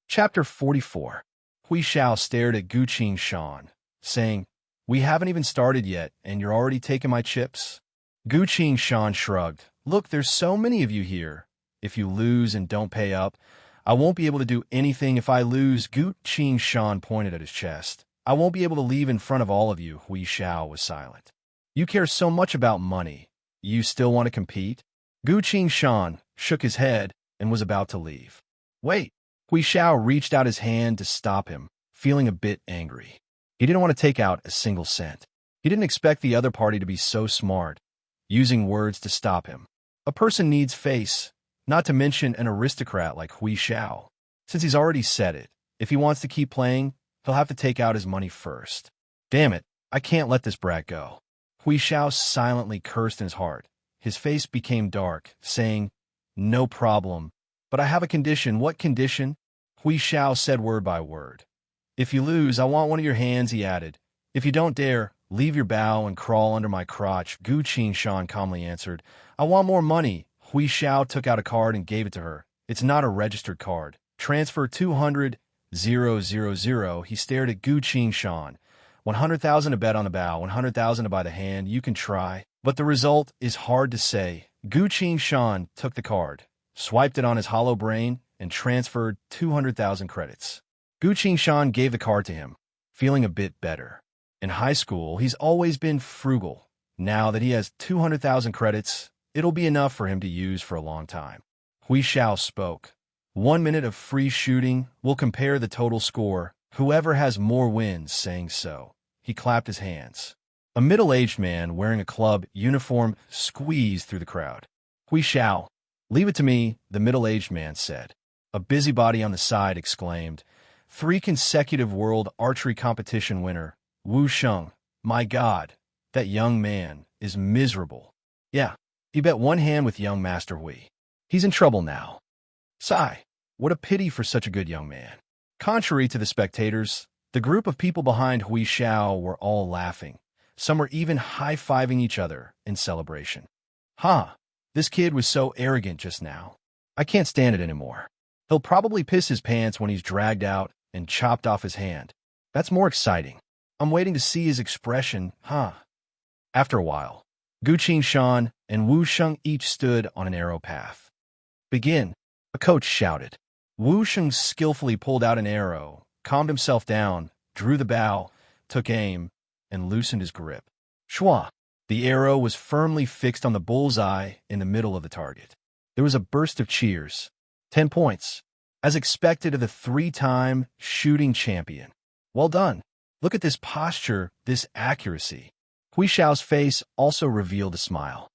Chapter 44. Hui Xiao stared at Gu Qingshan, saying, "We haven't even started yet, and you're already taking my chips?" Gu Qingshan shrugged. "Look, there's so many of you here. If you lose and don't pay up, I won't be able to do anything if I lose." Gu Qingshan pointed at his chest. "I won't be able to leave in front of all of you." Hui Xiao was silent. "You care so much about money. You still want to compete?" Gu Qingshan shook his head and was about to leave. "Wait." Hui Xiao reached out his hand to stop him, feeling a bit angry. He didn't want to take out a single cent. He didn't expect the other party to be so smart, using words to stop him. A person needs face, not to mention an aristocrat like Hui Xiao. Since he's already said it, if he wants to keep playing, he'll have to take out his money first. Damn it, I can't let this brat go. Hui Xiao silently cursed in his heart. His face became dark, saying, "No problem. But I have a condition." "What condition?" Hui Xiao said word by word. "If you lose, I want one of your hands," he added. "If you don't dare, leave your bow and crawl under my crotch." Gu Qingshan calmly answered, "I want more money." Hui Xiao took out a card and gave it to her. "It's not a registered card. Transfer 200,000. He stared at Gu Qingshan. 100,000 to bet on the bow, 100,000 to buy the hand. You can try, but the result is hard to say." Gu Qingshan took the card, swiped it on his hollow brain, and transferred 200,000 credits. Gu Qingshan gave the card to him, feeling a bit better. In high school, he's always been frugal. Now that he has 200,000 credits, it'll be enough for him to use for a long time. Hui Xiao spoke. 1 minute of free shooting will compare the total score. Whoever has more wins. Saying so, he clapped his hands. A middle-aged man wearing a club uniform squeezed through the crowd. "Hui Xiao, leave it to me," the middle-aged man said. A busybody on the side exclaimed, "3 consecutive world archery competition winner, Wu Sheng. My God, that young man is miserable." "Yeah, he bet one hand with young Master Hui. He's in trouble now." Sigh, what a pity for such a good young man. Contrary to the spectators, the group of people behind Hui Xiao were all laughing. Some were even high-fiving each other in celebration. "Huh, this kid was so arrogant just now. I can't stand it anymore. He'll probably piss his pants when he's dragged out and chopped off his hand. That's more exciting. I'm waiting to see his expression, huh?" After a while, Gu Qingshan and Wu Sheng each stood on an arrow path. "Begin," a coach shouted. Wu Sheng skillfully pulled out an arrow, calmed himself down, drew the bow, took aim, and loosened his grip. Shwa! The arrow was firmly fixed on the bullseye in the middle of the target. There was a burst of cheers. 10 points. As expected of the 3-time shooting champion. Well done. Look at this posture, this accuracy. Hui Xiao's face also revealed a smile.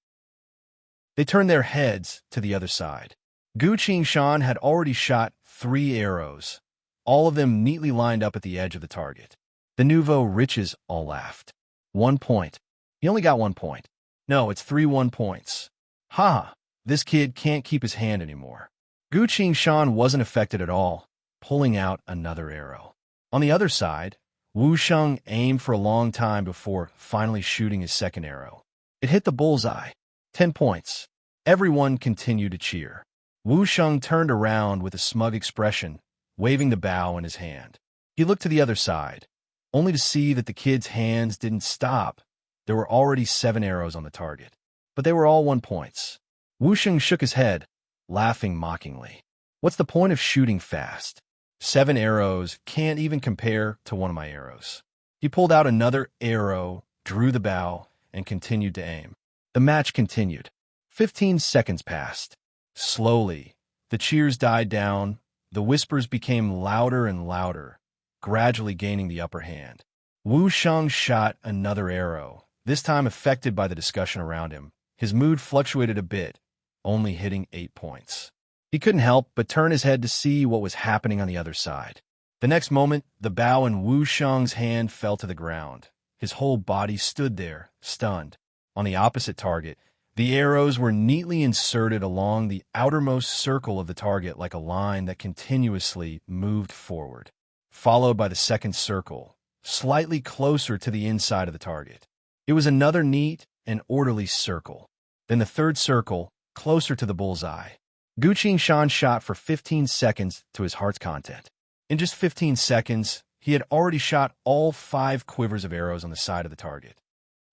They turned their heads to the other side. Gu Qingshan had already shot 3 arrows, all of them neatly lined up at the edge of the target. The nouveau riches all laughed. 1 point. He only got 1 point. No, it's 3 1 points. Ha! This kid can't keep his hand anymore. Gu Qingshan wasn't affected at all, pulling out another arrow. On the other side, Wu Sheng aimed for a long time before finally shooting his second arrow. It hit the bullseye. 10 points. Everyone continued to cheer. Wu Sheng turned around with a smug expression, waving the bow in his hand. He looked to the other side, only to see that the kid's hands didn't stop. There were already 7 arrows on the target, but they were all 1 points. Wu Sheng shook his head, laughing mockingly. What's the point of shooting fast? 7 arrows can't even compare to one of my arrows. He pulled out another arrow, drew the bow, and continued to aim. The match continued. 15 seconds passed. Slowly, the cheers died down. The whispers became louder and louder, gradually gaining the upper hand. Wu Sheng shot another arrow, this time affected by the discussion around him. His mood fluctuated a bit, only hitting 8 points. He couldn't help but turn his head to see what was happening on the other side. The next moment, the bow in Wu Sheng's hand fell to the ground. His whole body stood there, stunned. On the opposite target, the arrows were neatly inserted along the outermost circle of the target like a line that continuously moved forward, followed by the second circle, slightly closer to the inside of the target. It was another neat and orderly circle. Then the third circle, closer to the bullseye. Gu Qingshan shot for 15 seconds to his heart's content. In just 15 seconds, he had already shot all 5 quivers of arrows on the side of the target.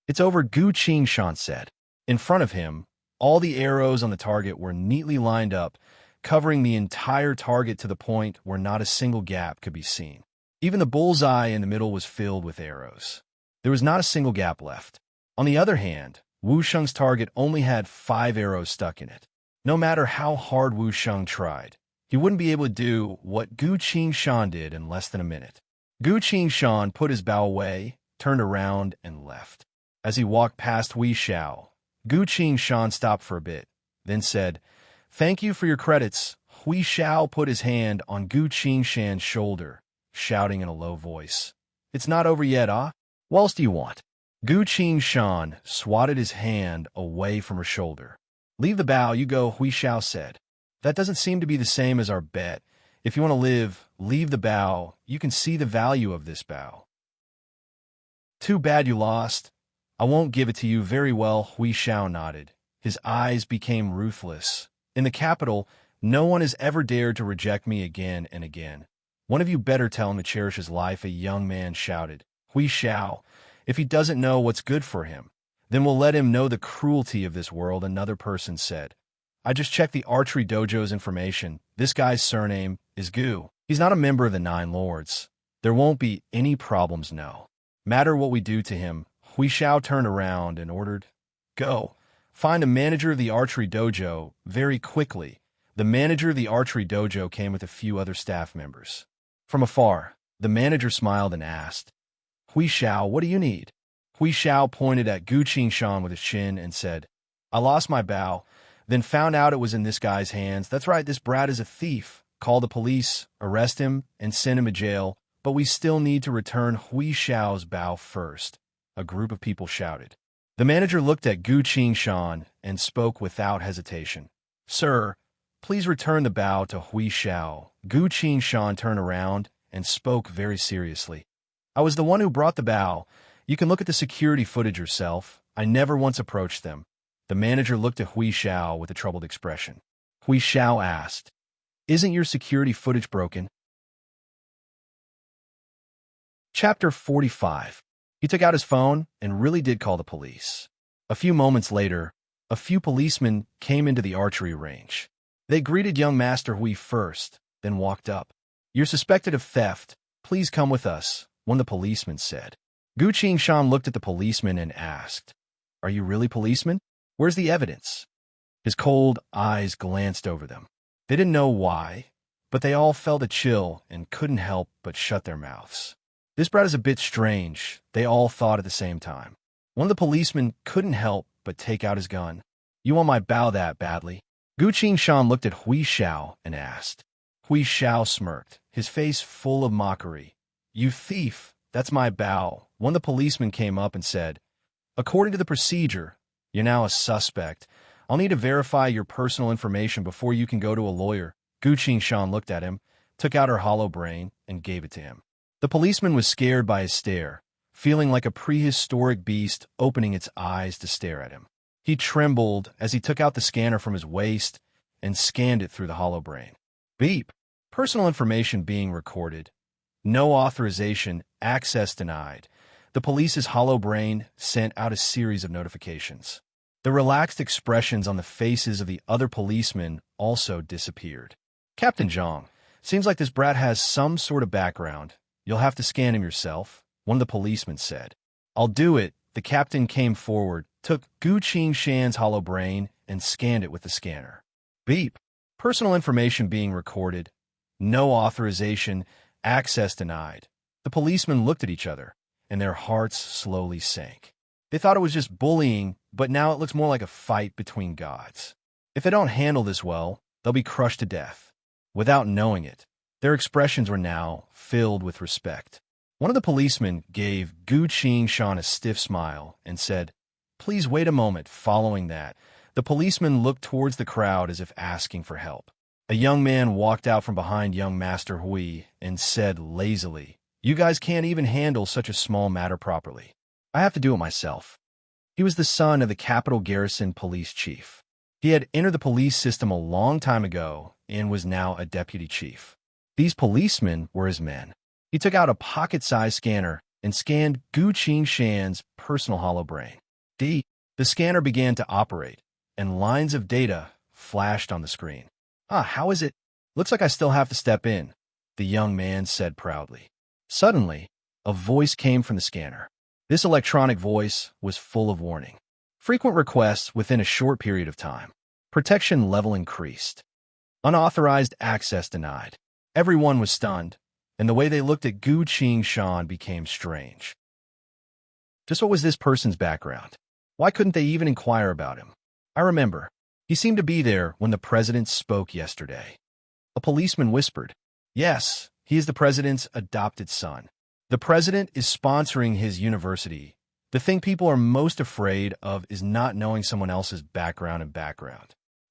"It's over," Gu Qingshan said. In front of him, all the arrows on the target were neatly lined up, covering the entire target to the point where not a single gap could be seen. Even the bullseye in the middle was filled with arrows. There was not a single gap left. On the other hand, Wu Sheng's target only had 5 arrows stuck in it. No matter how hard Wu Sheng tried, he wouldn't be able to do what Gu Qingshan did in less than a minute. Gu Qingshan put his bow away, turned around, and left. As he walked past Hui Xiao, Gu Qingshan stopped for a bit, then said, "Thank you for your credits." Hui Xiao put his hand on Gu Qingshan's shoulder, shouting in a low voice, "It's not over yet, ah? What else do you want?" Gu Qingshan swatted his hand away from her shoulder. "Leave the bow, you go," Hui Xiao said. "That doesn't seem to be the same as our bet. If you want to live, leave the bow. You can see the value of this bow." "Too bad you lost. I won't give it to you." "Very well," Hui Xiao nodded. His eyes became ruthless. "In the capital, no one has ever dared to reject me again and again. One of you better tell him to cherish his life," a young man shouted. "Hui Xiao, if he doesn't know what's good for him, then we'll let him know the cruelty of this world," another person said. "I just checked the archery dojo's information. This guy's surname is Gu. He's not a member of the 9 Lords. There won't be any problems, no matter what we do to him." Hui Xiao turned around and ordered, "Go, find a manager of the archery dojo very quickly." The manager of the archery dojo came with a few other staff members. From afar, the manager smiled and asked, "Hui Xiao, what do you need?" Hui Xiao pointed at Gu Qingshan with his chin and said, "I lost my bow, then found out it was in this guy's hands. That's right, this brat is a thief. Call the police, arrest him, and send him to jail, but we still need to return Hui Xiao's bow first." A group of people shouted. The manager looked at Gu Qingshan and spoke without hesitation. "Sir, please return the bow to Hui Xiao." Gu Qingshan turned around and spoke very seriously. "I was the one who brought the bow. You can look at the security footage yourself. I never once approached them." The manager looked at Hui Xiao with a troubled expression. Hui Xiao asked, "Isn't your security footage broken?" Chapter 45. He took out his phone and really did call the police. A few moments later, a few policemen came into the archery range. They greeted young Master Hui first, then walked up. "You're suspected of theft. Please come with us," one of the policemen said. Gu Qingshan looked at the policeman and asked, "Are you really policemen? Where's the evidence?" His cold eyes glanced over them. They didn't know why, but they all felt a chill and couldn't help but shut their mouths. "This brat is a bit strange," they all thought at the same time. One of the policemen couldn't help but take out his gun. "You want my bow that badly?" Gu Qingshan looked at Hui Xiao and asked. Hui Xiao smirked, his face full of mockery. "You thief, that's my bow." One of the policemen came up and said, "According to the procedure, you're now a suspect. I'll need to verify your personal information before you can go to a lawyer." Gu Qingshan looked at him, took out her hollow brain, and gave it to him. The policeman was scared by his stare, feeling like a prehistoric beast opening its eyes to stare at him. He trembled as he took out the scanner from his waist and scanned it through the hollow brain. Beep. Personal information being recorded. No authorization. Access denied. The police's hollow brain sent out a series of notifications. The relaxed expressions on the faces of the other policemen also disappeared. "Captain Zhang, seems like this brat has some sort of background. You'll have to scan him yourself," one of the policemen said. "I'll do it." The captain came forward, took Gu Qingshan's hollow brain, and scanned it with the scanner. Beep. Personal information being recorded. No authorization. Access denied. The policemen looked at each other, and their hearts slowly sank. They thought it was just bullying, but now it looks more like a fight between gods. If they don't handle this well, they'll be crushed to death. Without knowing it, their expressions were now filled with respect. One of the policemen gave Gu Qing Shan a stiff smile and said, "Please wait a moment." Following that, the policeman looked towards the crowd as if asking for help. A young man walked out from behind young Master Hui and said lazily, "You guys can't even handle such a small matter properly. I have to do it myself." He was the son of the capital garrison police chief. He had entered the police system a long time ago and was now a deputy chief. These policemen were his men. He took out a pocket-sized scanner and scanned Gu Qing Shan's personal hollow brain. The scanner began to operate, and lines of data flashed on the screen. How is it? Looks like I still have to step in," the young man said proudly. Suddenly, a voice came from the scanner. This electronic voice was full of warning. Frequent requests within a short period of time. Protection level increased. Unauthorized access denied. Everyone was stunned, and the way they looked at Gu Qing Shan became strange. Just what was this person's background? Why couldn't they even inquire about him? I remember. He seemed to be there when the president spoke yesterday. A policeman whispered, "Yes, he is the president's adopted son. The president is sponsoring his university. The thing people are most afraid of is not knowing someone else's background.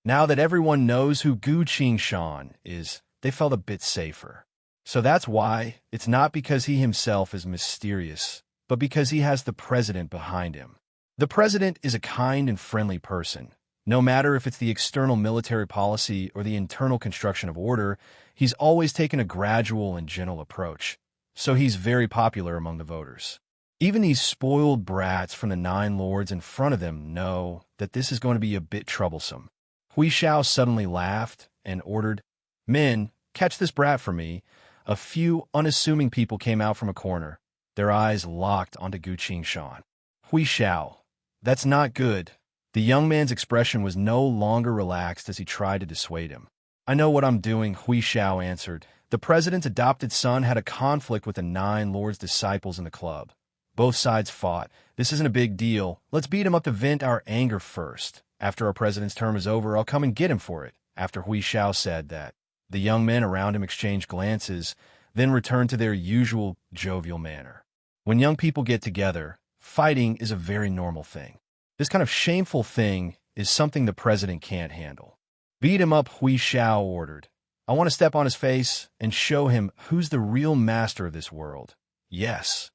Now that everyone knows who Gu Qing Shan is, they felt a bit safer. So that's why it's not because he himself is mysterious, but because he has the president behind him. The president is a kind and friendly person. No matter if it's the external military policy or the internal construction of order, he's always taken a gradual and gentle approach. So he's very popular among the voters. Even these spoiled brats from the 9 lords in front of them know that this is going to be a bit troublesome." Hui Xiao suddenly laughed and ordered, "Men, catch this brat for me." A few unassuming people came out from a corner, their eyes locked onto Gu Qing Shan. "Hui Xiao, that's not good." The young man's expression was no longer relaxed as he tried to dissuade him. "I know what I'm doing," Hui Xiao answered. "The president's adopted son had a conflict with the 9 lords' disciples in the club. Both sides fought. This isn't a big deal. Let's beat him up to vent our anger first. After our president's term is over, I'll come and get him for it." After Hui Xiao said that, the young men around him exchanged glances, then returned to their usual jovial manner. When young people get together, fighting is a very normal thing. This kind of shameful thing is something the president can't handle. "Beat him up," Hui Xiao ordered. "I want to step on his face and show him who's the real master of this world." "Yes."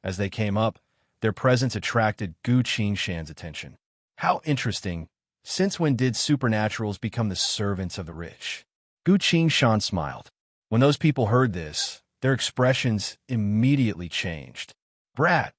As they came up, their presence attracted Gu Qing Shan's attention. "How interesting. Since when did supernaturals become the servants of the rich?" Gu Qing Shan smiled. When those people heard this, their expressions immediately changed. "Brat,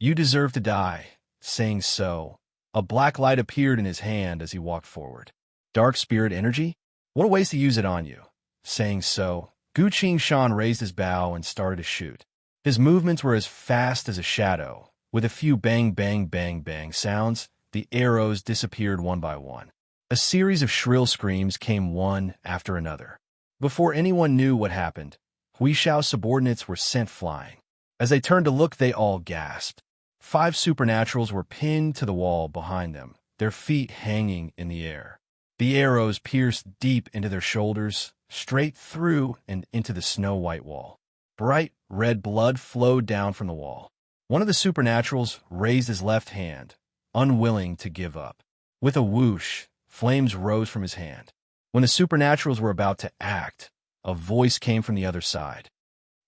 you deserve to die." Saying so, a black light appeared in his hand as he walked forward. "Dark spirit energy? What a waste to use it on you." Saying so, Gu Qing Shan raised his bow and started to shoot. His movements were as fast as a shadow. With a few bang, bang, bang, bang sounds, the arrows disappeared one by one. A series of shrill screams came one after another. Before anyone knew what happened, Hui Xiao's subordinates were sent flying. As they turned to look, they all gasped. 5 supernaturals were pinned to the wall behind them, their feet hanging in the air. The arrows pierced deep into their shoulders, straight through and into the snow-white wall. Bright red blood flowed down from the wall. One of the supernaturals raised his left hand, unwilling to give up. With a whoosh, flames rose from his hand. When the supernaturals were about to act, a voice came from the other side.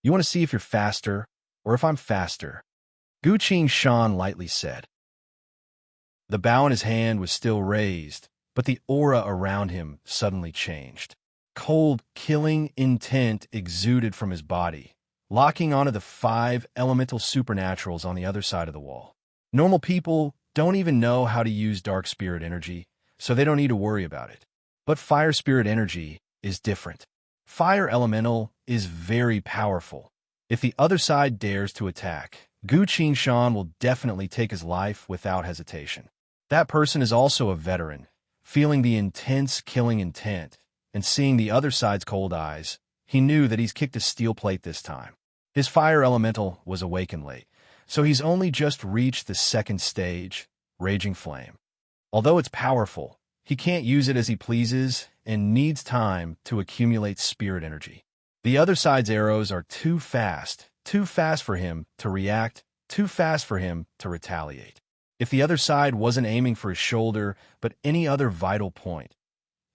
"You want to see if you're faster, or if I'm faster?" Gu Qing Shan lightly said. The bow in his hand was still raised, but the aura around him suddenly changed. Cold, killing intent exuded from his body, locking onto the 5 elemental supernaturals on the other side of the wall. Normal people don't even know how to use dark spirit energy, so they don't need to worry about it. But fire spirit energy is different. Fire elemental is very powerful. If the other side dares to attack, Gu Qing Shan will definitely take his life without hesitation. That person is also a veteran, feeling the intense killing intent, and seeing the other side's cold eyes, he knew that he's kicked a steel plate this time. His fire elemental was awakened late, so he's only just reached the 2nd stage, Raging Flame. Although it's powerful, he can't use it as he pleases and needs time to accumulate spirit energy. The other side's arrows are too fast, too fast for him to react, too fast for him to retaliate. If the other side wasn't aiming for his shoulder, but any other vital point,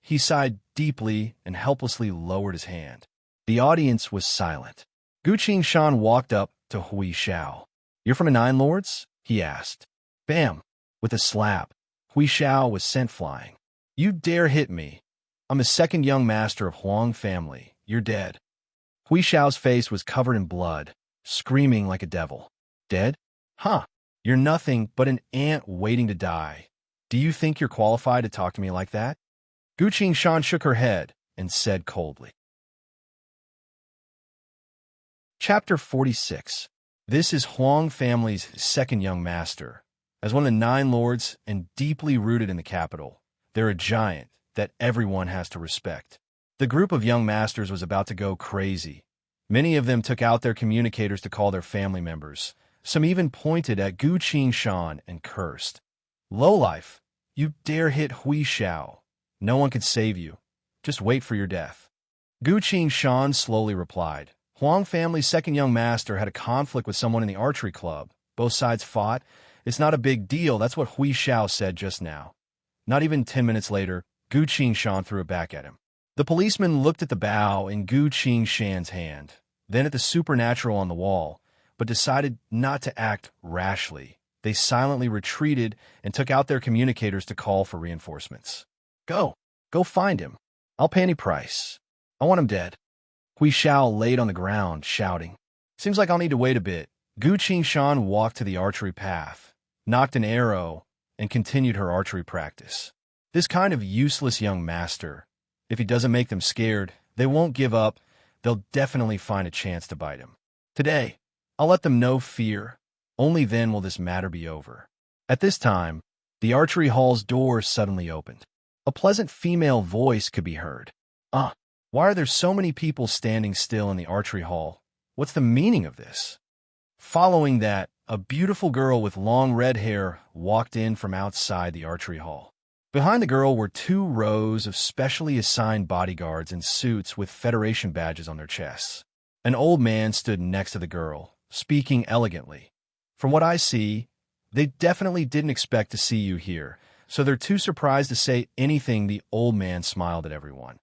he sighed deeply and helplessly lowered his hand. The audience was silent. Gu Qingshan walked up to Hui Xiao. "You're from the Nine Lords?" he asked. Bam! With a slap, Hui Xiao was sent flying. "You dare hit me? I'm the second young master of Huang family. You're dead." Hui Xiao's face was covered in blood, screaming like a devil. "Dead? Huh. You're nothing but an ant waiting to die. Do you think you're qualified to talk to me like that?" Gu Qingshan shook her head and said coldly. Chapter 46. This is Huang family's second young master. As one of the Nine Lords and deeply rooted in the capital, they're a giant that everyone has to respect. The group of young masters was about to go crazy. Many of them took out their communicators to call their family members. Some even pointed at Gu Qingshan and cursed. "Lowlife, you dare hit Hui Xiao. No one can save you. Just wait for your death." Gu Qingshan slowly replied. Huang family's second young master had a conflict with someone in the archery club. Both sides fought. "It's not a big deal." That's what Hui Xiao said just now. Not even 10 minutes later, Gu Qingshan threw it back at him. The policeman looked at the bow in Gu Qingshan's hand, then at the supernatural on the wall, but decided not to act rashly. They silently retreated and took out their communicators to call for reinforcements. Go find him. I'll pay any price. I want him dead." Hui Xiao laid on the ground, shouting. "Seems like I'll need to wait a bit." Gu Qingshan walked to the archery path, knocked an arrow, and continued her archery practice. This kind of useless young master, if he doesn't make them scared, they won't give up. They'll definitely find a chance to bite him. Today, I'll let them know fear. Only then will this matter be over. At this time, the archery hall's door suddenly opened. A pleasant female voice could be heard. Why are there so many people standing still in the archery hall? What's the meaning of this?" Following that, a beautiful girl with long red hair walked in from outside the archery hall. Behind the girl were 2 rows of specially assigned bodyguards in suits with Federation badges on their chests. An old man stood next to the girl, speaking elegantly. "From what I see, they definitely didn't expect to see you here, so they're too surprised to say anything." The old man smiled at everyone.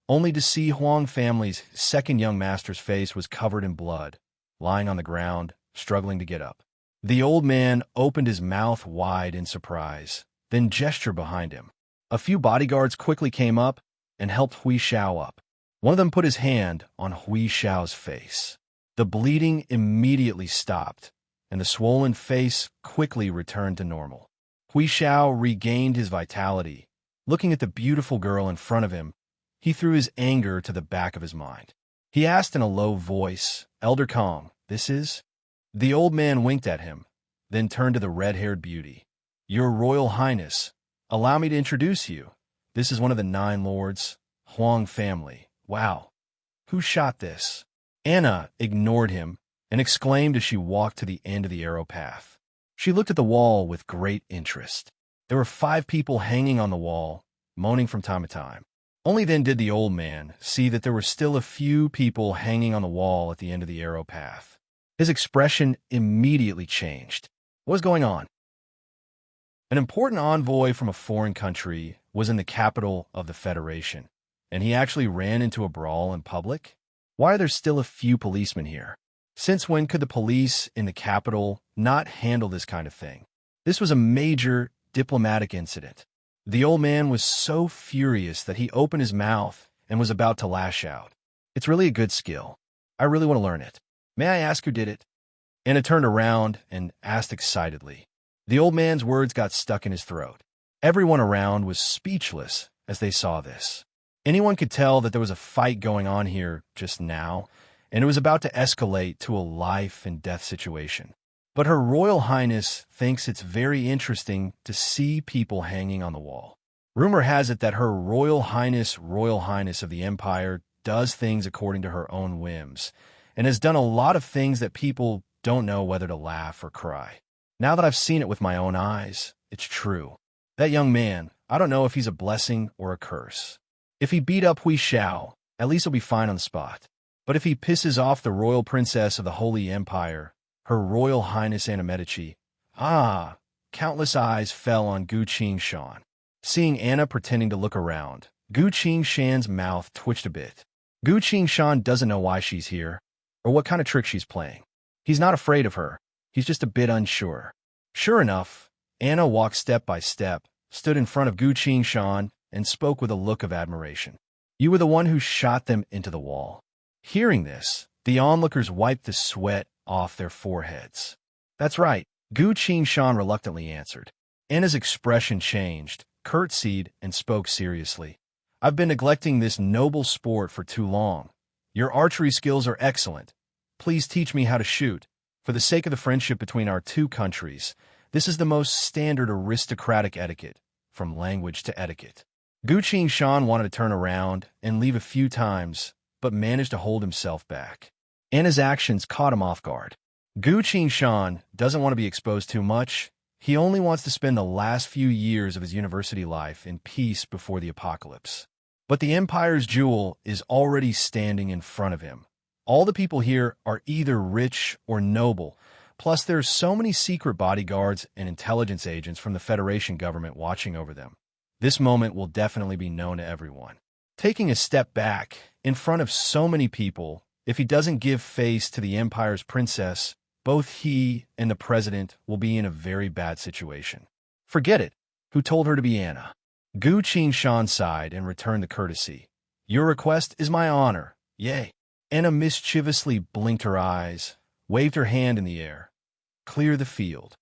Only to see Huang family's second young master's face was covered in blood, lying on the ground, struggling to get up. The old man opened his mouth wide in surprise, then gestured behind him. A few bodyguards quickly came up and helped Hui Xiao up. One of them put his hand on Hui Xiao's face. The bleeding immediately stopped, and the swollen face quickly returned to normal. Hui Xiao regained his vitality. Looking at the beautiful girl in front of him, he threw his anger to the back of his mind. He asked in a low voice, "Elder Kong, this is?" The old man winked at him, then turned to the red-haired beauty. "Your Royal Highness, allow me to introduce you. This is one of the Nine Lords, Huang family." "Wow, who shot this?" Anna ignored him and exclaimed as she walked to the end of the arrow path. She looked at the wall with great interest. There were 5 people hanging on the wall, moaning from time to time. Only then did the old man see that there were still a few people hanging on the wall at the end of the arrow path. His expression immediately changed. What was going on? An important envoy from a foreign country was in the capital of the Federation, and he actually ran into a brawl in public? Why are there still a few policemen here? Since when could the police in the capital not handle this kind of thing? This was a major diplomatic incident. The old man was so furious that he opened his mouth and was about to lash out. "It's really a good skill. I really want to learn it. May I ask who did it?" Anna turned around and asked excitedly. The old man's words got stuck in his throat. Everyone around was speechless as they saw this. Anyone could tell that there was a fight going on here just now, and it was about to escalate to a life-and-death situation. But Her Royal Highness thinks it's very interesting to see people hanging on the wall. Rumor has it that Her Royal Highness of the Empire, does things according to her own whims, and has done a lot of things that people don't know whether to laugh or cry. Now that I've seen it with my own eyes, it's true. That young man, I don't know if he's a blessing or a curse. If he beat up Hui Xiao, at least he'll be fine on the spot. But if he pisses off the royal princess of the Holy Empire, Her Royal Highness Anna Medici, countless eyes fell on Gu Qingshan. Seeing Anna pretending to look around, Gu Qingshan's mouth twitched a bit. Gu Qingshan doesn't know why she's here, or what kind of trick she's playing. He's not afraid of her. He's just a bit unsure. Sure enough, Anna walked step by step, stood in front of Gu Qingshan, and spoke with a look of admiration. You were the one who shot them into the wall. Hearing this, the onlookers wiped the sweat off their foreheads. That's right, Gu Qingshan reluctantly answered. Anna's expression changed, curtsied, and spoke seriously. I've been neglecting this noble sport for too long. Your archery skills are excellent. Please teach me how to shoot. For the sake of the friendship between our two countries, this is the most standard aristocratic etiquette, from language to etiquette. Gu Qingshan wanted to turn around and leave a few times, but managed to hold himself back. Anna's actions caught him off guard. Gu Qingshan doesn't want to be exposed too much. He only wants to spend the last few years of his university life in peace before the apocalypse. But the Empire's jewel is already standing in front of him. All the people here are either rich or noble, plus there's so many secret bodyguards and intelligence agents from the Federation government watching over them. This moment will definitely be known to everyone. Taking a step back, in front of so many people, if he doesn't give face to the Empire's princess, both he and the president will be in a very bad situation. Forget it. Who told her to be Anna? Gu Qingshan sighed and returned the courtesy. Your request is my honor. Yay. Anna mischievously blinked her eyes, waved her hand in the air. Clear the field.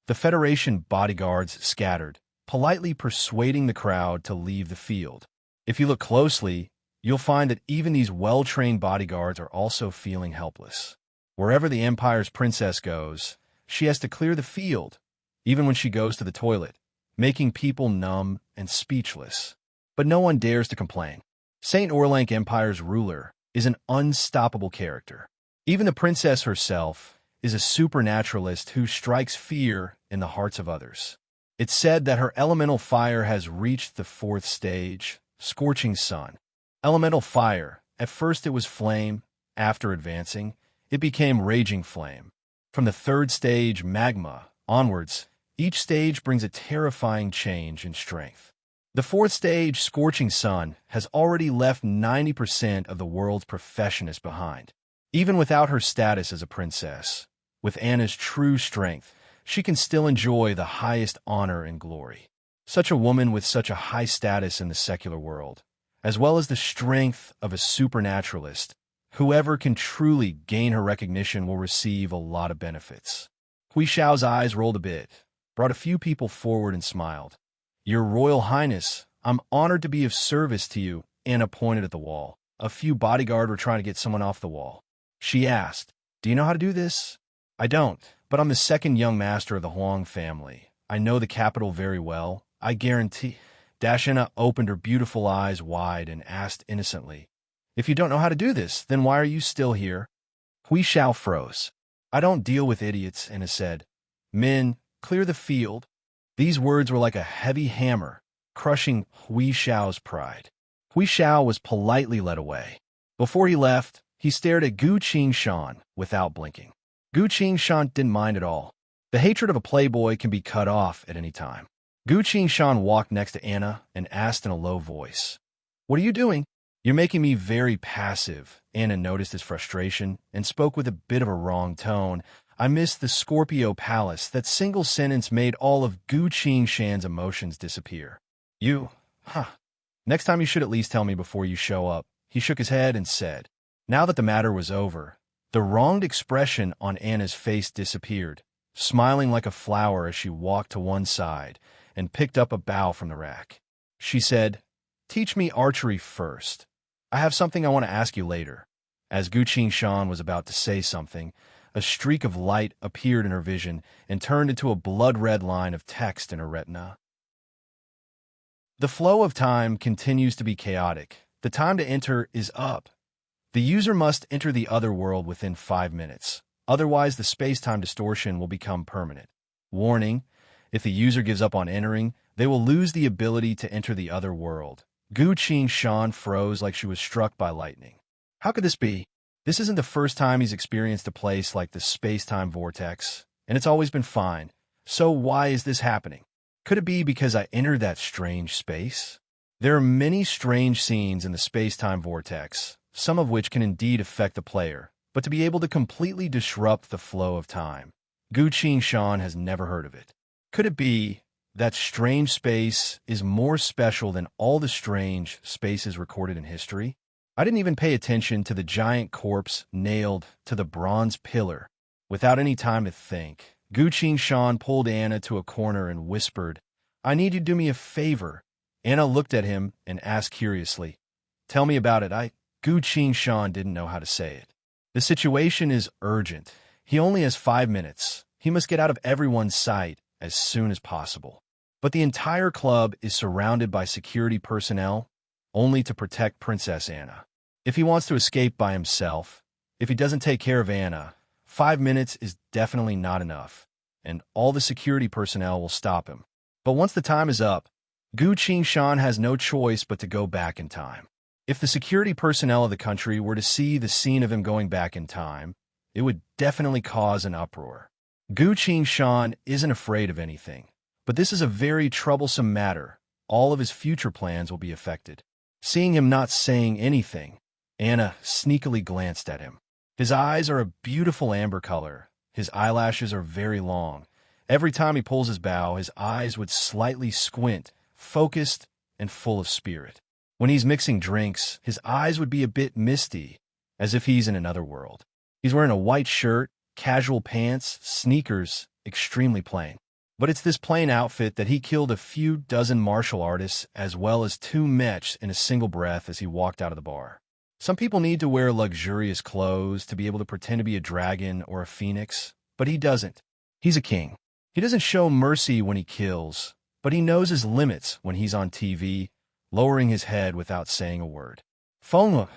The Federation bodyguards scattered, politely persuading the crowd to leave the field. If you look closely, you'll find that even these well-trained bodyguards are also feeling helpless. Wherever the Empire's princess goes, she has to clear the field, even when she goes to the toilet, making people numb and speechless. But no one dares to complain. St. Orlank Empire's ruler is an unstoppable character. Even the princess herself is a supernaturalist who strikes fear in the hearts of others. It's said that her elemental fire has reached the 4th stage, scorching sun. Elemental fire, at first it was flame, after advancing, it became raging flame. From the 3rd stage, magma, onwards, each stage brings a terrifying change in strength. The 4th stage, scorching sun, has already left 90% of the world's professionists behind. Even without her status as a princess, with Anna's true strength, she can still enjoy the highest honor and glory. Such a woman with such a high status in the secular world, as well as the strength of a supernaturalist, whoever can truly gain her recognition will receive a lot of benefits. Hui Xiao's eyes rolled a bit, brought a few people forward and smiled. Your Royal Highness, I'm honored to be of service to you. Anna pointed at the wall. A few bodyguards were trying to get someone off the wall. She asked, do you know how to do this? I don't, but I'm the 2nd young master of the Huang family. I know the capital very well. I guarantee. Anna opened her beautiful eyes wide and asked innocently, if you don't know how to do this, then why are you still here? Hui Xiao froze. I don't deal with idiots, Anna said. Men, clear the field. These words were like a heavy hammer, crushing Hui Xiao's pride. Hui Xiao was politely led away. Before he left, he stared at Gu Qingshan without blinking. Gu Qingshan didn't mind at all. The hatred of a playboy can be cut off at any time. Gu Qingshan walked next to Anna and asked in a low voice, what are you doing? You're making me very passive. Anna noticed his frustration and spoke with a bit of a wrong tone. I miss the Scorpio Palace. That single sentence made all of Gu Qingshan's emotions disappear. Next time you should at least tell me before you show up. He shook his head and said. Now that the matter was over, the wronged expression on Anna's face disappeared, smiling like a flower as she walked to one side and picked up a bow from the rack. She said, teach me archery first. I have something I want to ask you later. As Gu Qingshan was about to say something, a streak of light appeared in her vision and turned into a blood-red line of text in her retina. The flow of time continues to be chaotic. The time to enter is up. The user must enter the other world within 5 minutes. Otherwise, the space-time distortion will become permanent. Warning, if the user gives up on entering, they will lose the ability to enter the other world. Gu Qingshan froze like she was struck by lightning. How could this be? This isn't the first time he's experienced a place like the space-time vortex, and it's always been fine. So why is this happening? Could it be because I entered that strange space? There are many strange scenes in the space-time vortex, some of which can indeed affect the player, but to be able to completely disrupt the flow of time, Gu Shan has never heard of it. Could it be that strange space is more special than all the strange spaces recorded in history? I didn't even pay attention to the giant corpse nailed to the bronze pillar. Without any time to think, Gu Shan pulled Anna to a corner and whispered, "I need you to do me a favor." Anna looked at him and asked curiously, "Tell me about it." Gu Shan didn't know how to say it. The situation is urgent. He only has 5 minutes. He must get out of everyone's sight as soon as possible. But the entire club is surrounded by security personnel, only to protect Princess Anna. If he wants to escape by himself, if he doesn't take care of Anna, 5 minutes is definitely not enough, and all the security personnel will stop him. But once the time is up, Gu Shan has no choice but to go back in time. If the security personnel of the country were to see the scene of him going back in time, it would definitely cause an uproar. Gu Shan isn't afraid of anything, but this is a very troublesome matter. All of his future plans will be affected. Seeing him not saying anything, Anna sneakily glanced at him. His eyes are a beautiful amber color. His eyelashes are very long. Every time he pulls his bow, his eyes would slightly squint, focused and full of spirit. When he's mixing drinks, his eyes would be a bit misty, as if he's in another world. He's wearing a white shirt, casual pants, sneakers, extremely plain. But it's this plain outfit that he killed a few dozen martial artists as well as 2 mechs in a single breath as he walked out of the bar. Some people need to wear luxurious clothes to be able to pretend to be a dragon or a phoenix, but he doesn't. He's a king. He doesn't show mercy when he kills, but he knows his limits when he's on TV, lowering his head without saying a word. Feng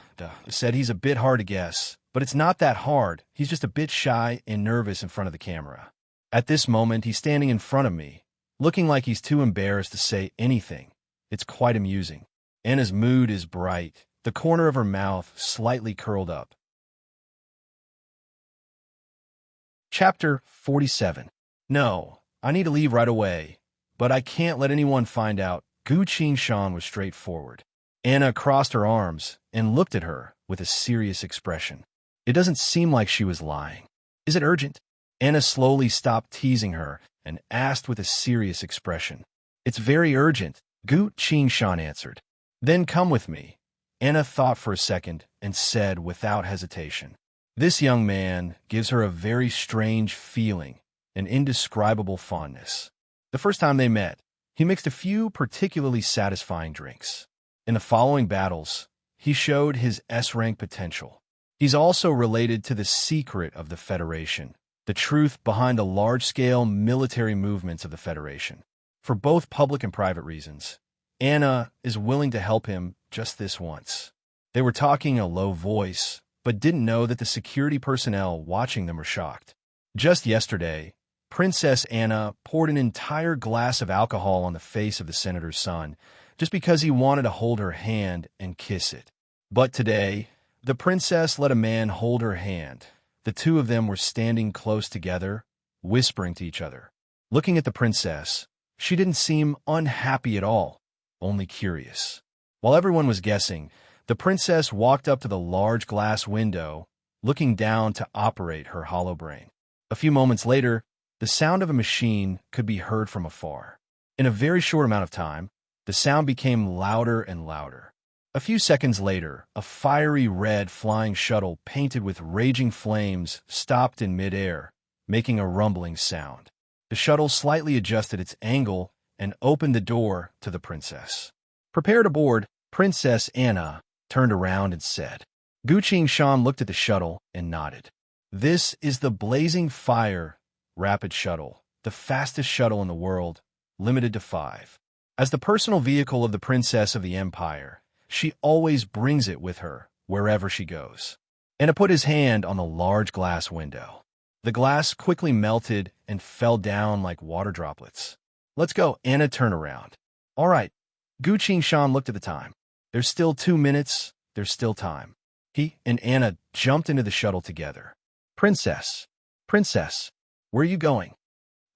said he's a bit hard to guess, but it's not that hard. He's just a bit shy and nervous in front of the camera. At this moment, he's standing in front of me, looking like he's too embarrassed to say anything. It's quite amusing. Anna's mood is bright, the corner of her mouth slightly curled up. Chapter 47. No, I need to leave right away, but I can't let anyone find out. Gu Shan was straightforward. Anna crossed her arms and looked at her with a serious expression. It doesn't seem like she was lying. Is it urgent? Anna slowly stopped teasing her and asked with a serious expression. It's very urgent, Gu Shan answered. Then come with me. Anna thought for a second and said without hesitation. This young man gives her a very strange feeling, an indescribable fondness. The first time they met, he mixed a few particularly satisfying drinks. In the following battles, he showed his S-rank potential. He's also related to the secret of the Federation, the truth behind the large-scale military movements of the Federation. For both public and private reasons, Anna is willing to help him just this once. They were talking in a low voice, but didn't know that the security personnel watching them were shocked. Just yesterday, Princess Anna poured an entire glass of alcohol on the face of the senator's son, just because he wanted to hold her hand and kiss it. But today, the princess let a man hold her hand. The two of them were standing close together, whispering to each other. Looking at the princess, she didn't seem unhappy at all, only curious. While everyone was guessing, the princess walked up to the large glass window, looking down to operate her hollow brain. A few moments later, the sound of a machine could be heard from afar. In a very short amount of time, the sound became louder and louder. A few seconds later, a fiery red flying shuttle painted with raging flames stopped in midair, making a rumbling sound. The shuttle slightly adjusted its angle and opened the door to the princess. Prepare to board, Princess Anna turned around and said. Gu Shan looked at the shuttle and nodded. This is the Blazing Fire Rapid Shuttle, the fastest shuttle in the world, limited to 5. As the personal vehicle of the Princess of the Empire, she always brings it with her wherever she goes. Anna put his hand on the large glass window. The glass quickly melted and fell down like water droplets. Let's go. Anna turned around. All right. Gu Shan looked at the time. There's still 2 minutes. There's still time. He and Anna jumped into the shuttle together. Princess, Princess, where are you going?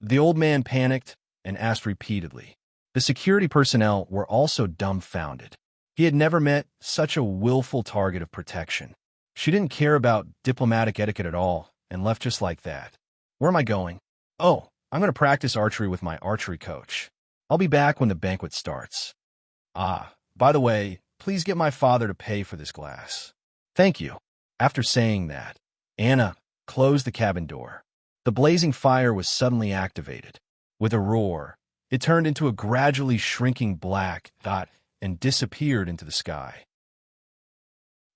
The old man panicked and asked repeatedly. The security personnel were also dumbfounded. He had never met such a willful target of protection. She didn't care about diplomatic etiquette at all and left just like that. Where am I going? Oh, I'm going to practice archery with my archery coach. I'll be back when the banquet starts. Ah, by the way, please get my father to pay for this glass. Thank you. After saying that, Anna closed the cabin door. The blazing fire was suddenly activated. With a roar, it turned into a gradually shrinking black dot and disappeared into the sky.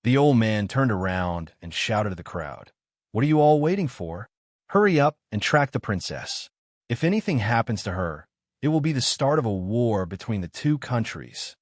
The old man turned around and shouted at the crowd, "What are you all waiting for? Hurry up and track the princess. If anything happens to her, it will be the start of a war between the two countries."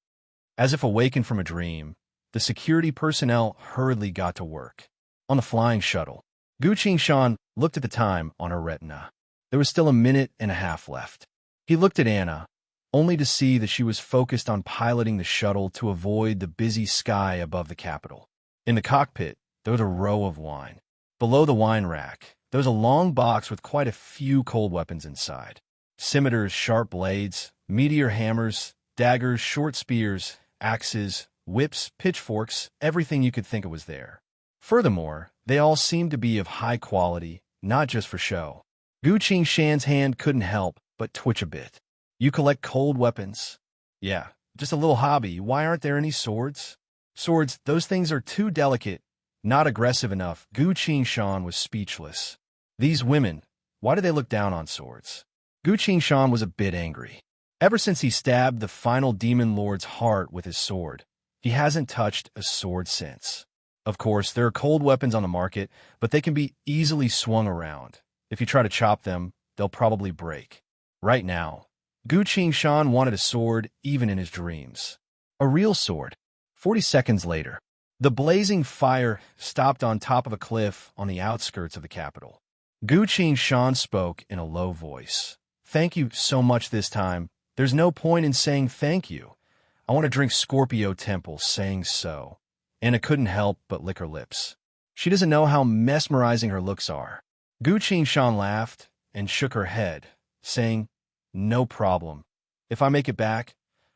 As if awakened from a dream, the security personnel hurriedly got to work. On the flying shuttle, Gu Qingshan looked at the time on her retina. There was still a minute and a half left. He looked at Anna, only to see that she was focused on piloting the shuttle to avoid the busy sky above the capital. In the cockpit, there was a row of wine. Below the wine rack, there was a long box with quite a few cold weapons inside. Scimitars, sharp blades, meteor hammers, daggers, short spears, axes, whips, pitchforks, everything you could think of was there. Furthermore, they all seemed to be of high quality, not just for show. Gu Qingshan's hand couldn't help but twitch a bit. You collect cold weapons? Yeah, just a little hobby. Why aren't there any swords? Swords, those things are too delicate, not aggressive enough. Gu Qingshan was speechless. These women, why do they look down on swords? Gu Qingshan was a bit angry. Ever since he stabbed the final demon lord's heart with his sword, he hasn't touched a sword since. Of course, there are cold weapons on the market, but they can be easily swung around. If you try to chop them, they'll probably break. Right now, Gu Qingshan wanted a sword even in his dreams. A real sword. 40 seconds later, the blazing fire stopped on top of a cliff on the outskirts of the capital. Gu Qingshan spoke in a low voice. "Thank you so much this time. There's no point in saying thank you. I want to drink Scorpio Temple saying so." Anna couldn't help but lick her lips. She doesn't know how mesmerizing her looks are. Gu Qingshan laughed and shook her head, saying, "No problem. If I make it back,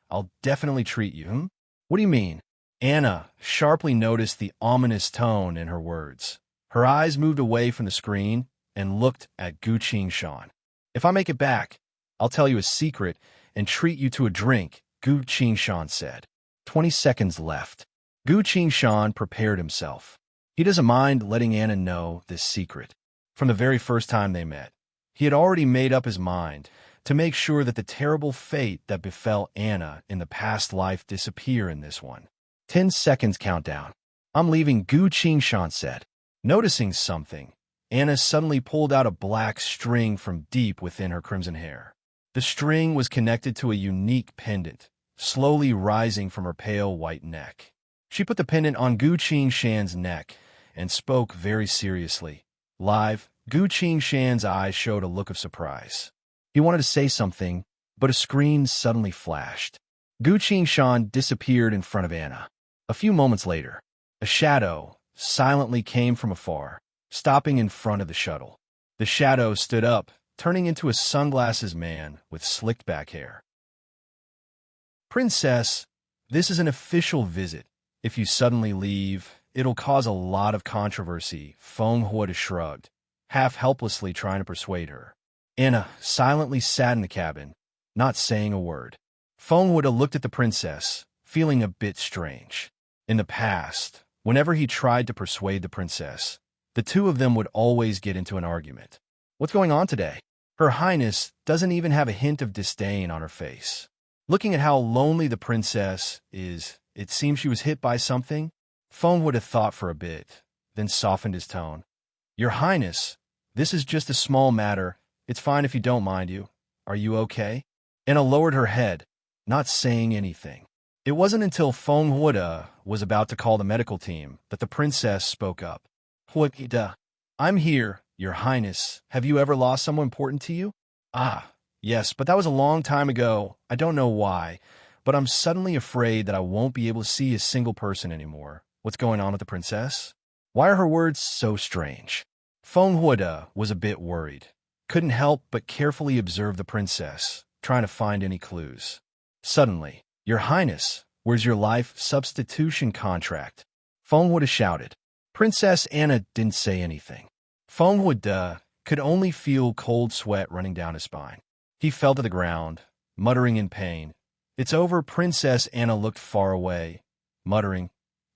I'll definitely treat you." What do you mean? Anna sharply noticed the ominous tone in her words. Her eyes moved away from the screen and looked at Gu Qingshan. "If I make it back, I'll tell you a secret and treat you to a drink," Gu Qingshan said. 20 seconds left. Gu Qingshan prepared himself. He doesn't mind letting Anna know this secret. From the very first time they met, he had already made up his mind to make sure that the terrible fate that befell Anna in the past life disappear in this one. 10 seconds countdown. "I'm leaving," Gu Qingshan said. Noticing something, Anna suddenly pulled out a black string from deep within her crimson hair. The string was connected to a unique pendant, slowly rising from her pale white neck. She put the pendant on Gu Qingshan's neck and spoke very seriously. Live, Gu Qingshan's eyes showed a look of surprise. He wanted to say something, but a screen suddenly flashed. Gu Qingshan disappeared in front of Anna. A few moments later, a shadow silently came from afar, stopping in front of the shuttle. The shadow stood up, turning into a sunglasses man with slicked back hair. "Princess, this is an official visit. If you suddenly leave, it'll cause a lot of controversy," Feng Huo shrugged, half helplessly trying to persuade her. Anna silently sat in the cabin, not saying a word. Feng Huo looked at the princess, feeling a bit strange. In the past, whenever he tried to persuade the princess, the two of them would always get into an argument. What's going on today? Her Highness doesn't even have a hint of disdain on her face. Looking at how lonely the princess is, it seems she was hit by something. Feng would have thought for a bit, then softened his tone. "Your Highness, this is just a small matter. It's fine if you don't mind you. Are you okay?" Anna lowered her head, not saying anything. It wasn't until Feng Huo was about to call the medical team that the princess spoke up. "Huida, I'm here, Your Highness. Have you ever lost someone important to you?" "Ah, yes, but that was a long time ago. I don't know why, but I'm suddenly afraid that I won't be able to see a single person anymore. What's going on with the princess? Why are her words so strange? Feng Huada was a bit worried. Couldn't help but carefully observe the princess, trying to find any clues. Suddenly, "Your Highness, where's your life substitution contract?" Feng Huada shouted. Princess Anna didn't say anything. Feng Huada could only feel cold sweat running down his spine. He fell to the ground, muttering in pain. "It's over." Princess Anna looked far away, muttering,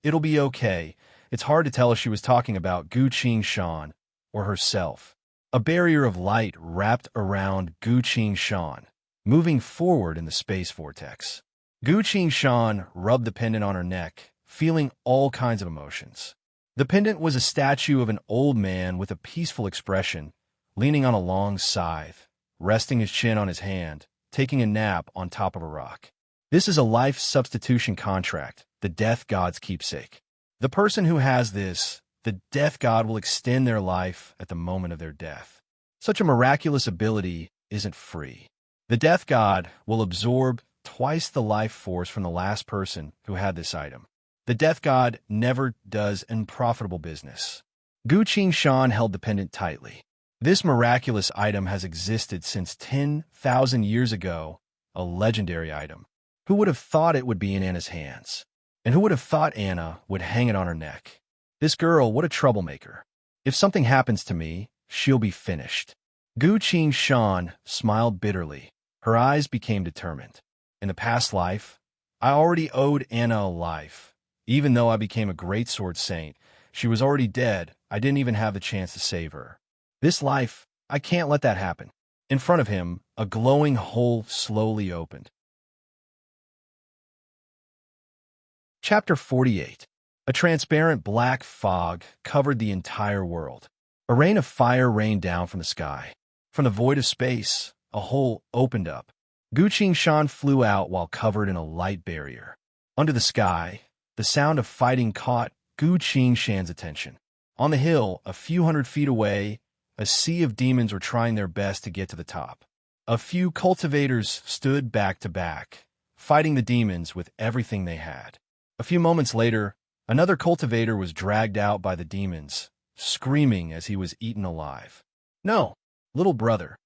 "It'll be okay." It's hard to tell if she was talking about Gu Qingshan or herself. A barrier of light wrapped around Gu Qingshan, moving forward in the space vortex. Gu Qingshan rubbed the pendant on her neck, feeling all kinds of emotions. The pendant was a statue of an old man with a peaceful expression, leaning on a long scythe, resting his chin on his hand, taking a nap on top of a rock. This is a life substitution contract, the death god's keepsake. The person who has this, the death god will extend their life at the moment of their death. Such a miraculous ability isn't free. The death god will absorb twice the life force from the last person who had this item. The death god never does unprofitable business. Gu Qingshan held the pendant tightly. This miraculous item has existed since 10,000 years ago, a legendary item. Who would have thought it would be in Anna's hands? And who would have thought Anna would hang it on her neck? This girl, what a troublemaker. If something happens to me, she'll be finished. Gu Qingshan smiled bitterly. Her eyes became determined. In the past life, I already owed Anna a life. Even though I became a great sword saint, she was already dead. I didn't even have the chance to save her. This life, I can't let that happen. In front of him, a glowing hole slowly opened. Chapter 48. A transparent black fog covered the entire world. A rain of fire rained down from the sky. From the void of space, a hole opened up. Gu Qingshan flew out while covered in a light barrier. Under the sky, the sound of fighting caught Gu Qingshan's attention. On the hill, a few hundred feet away, a sea of demons were trying their best to get to the top. A few cultivators stood back to back, fighting the demons with everything they had. A few moments later, another cultivator was dragged out by the demons, screaming as he was eaten alive. "No, little brother."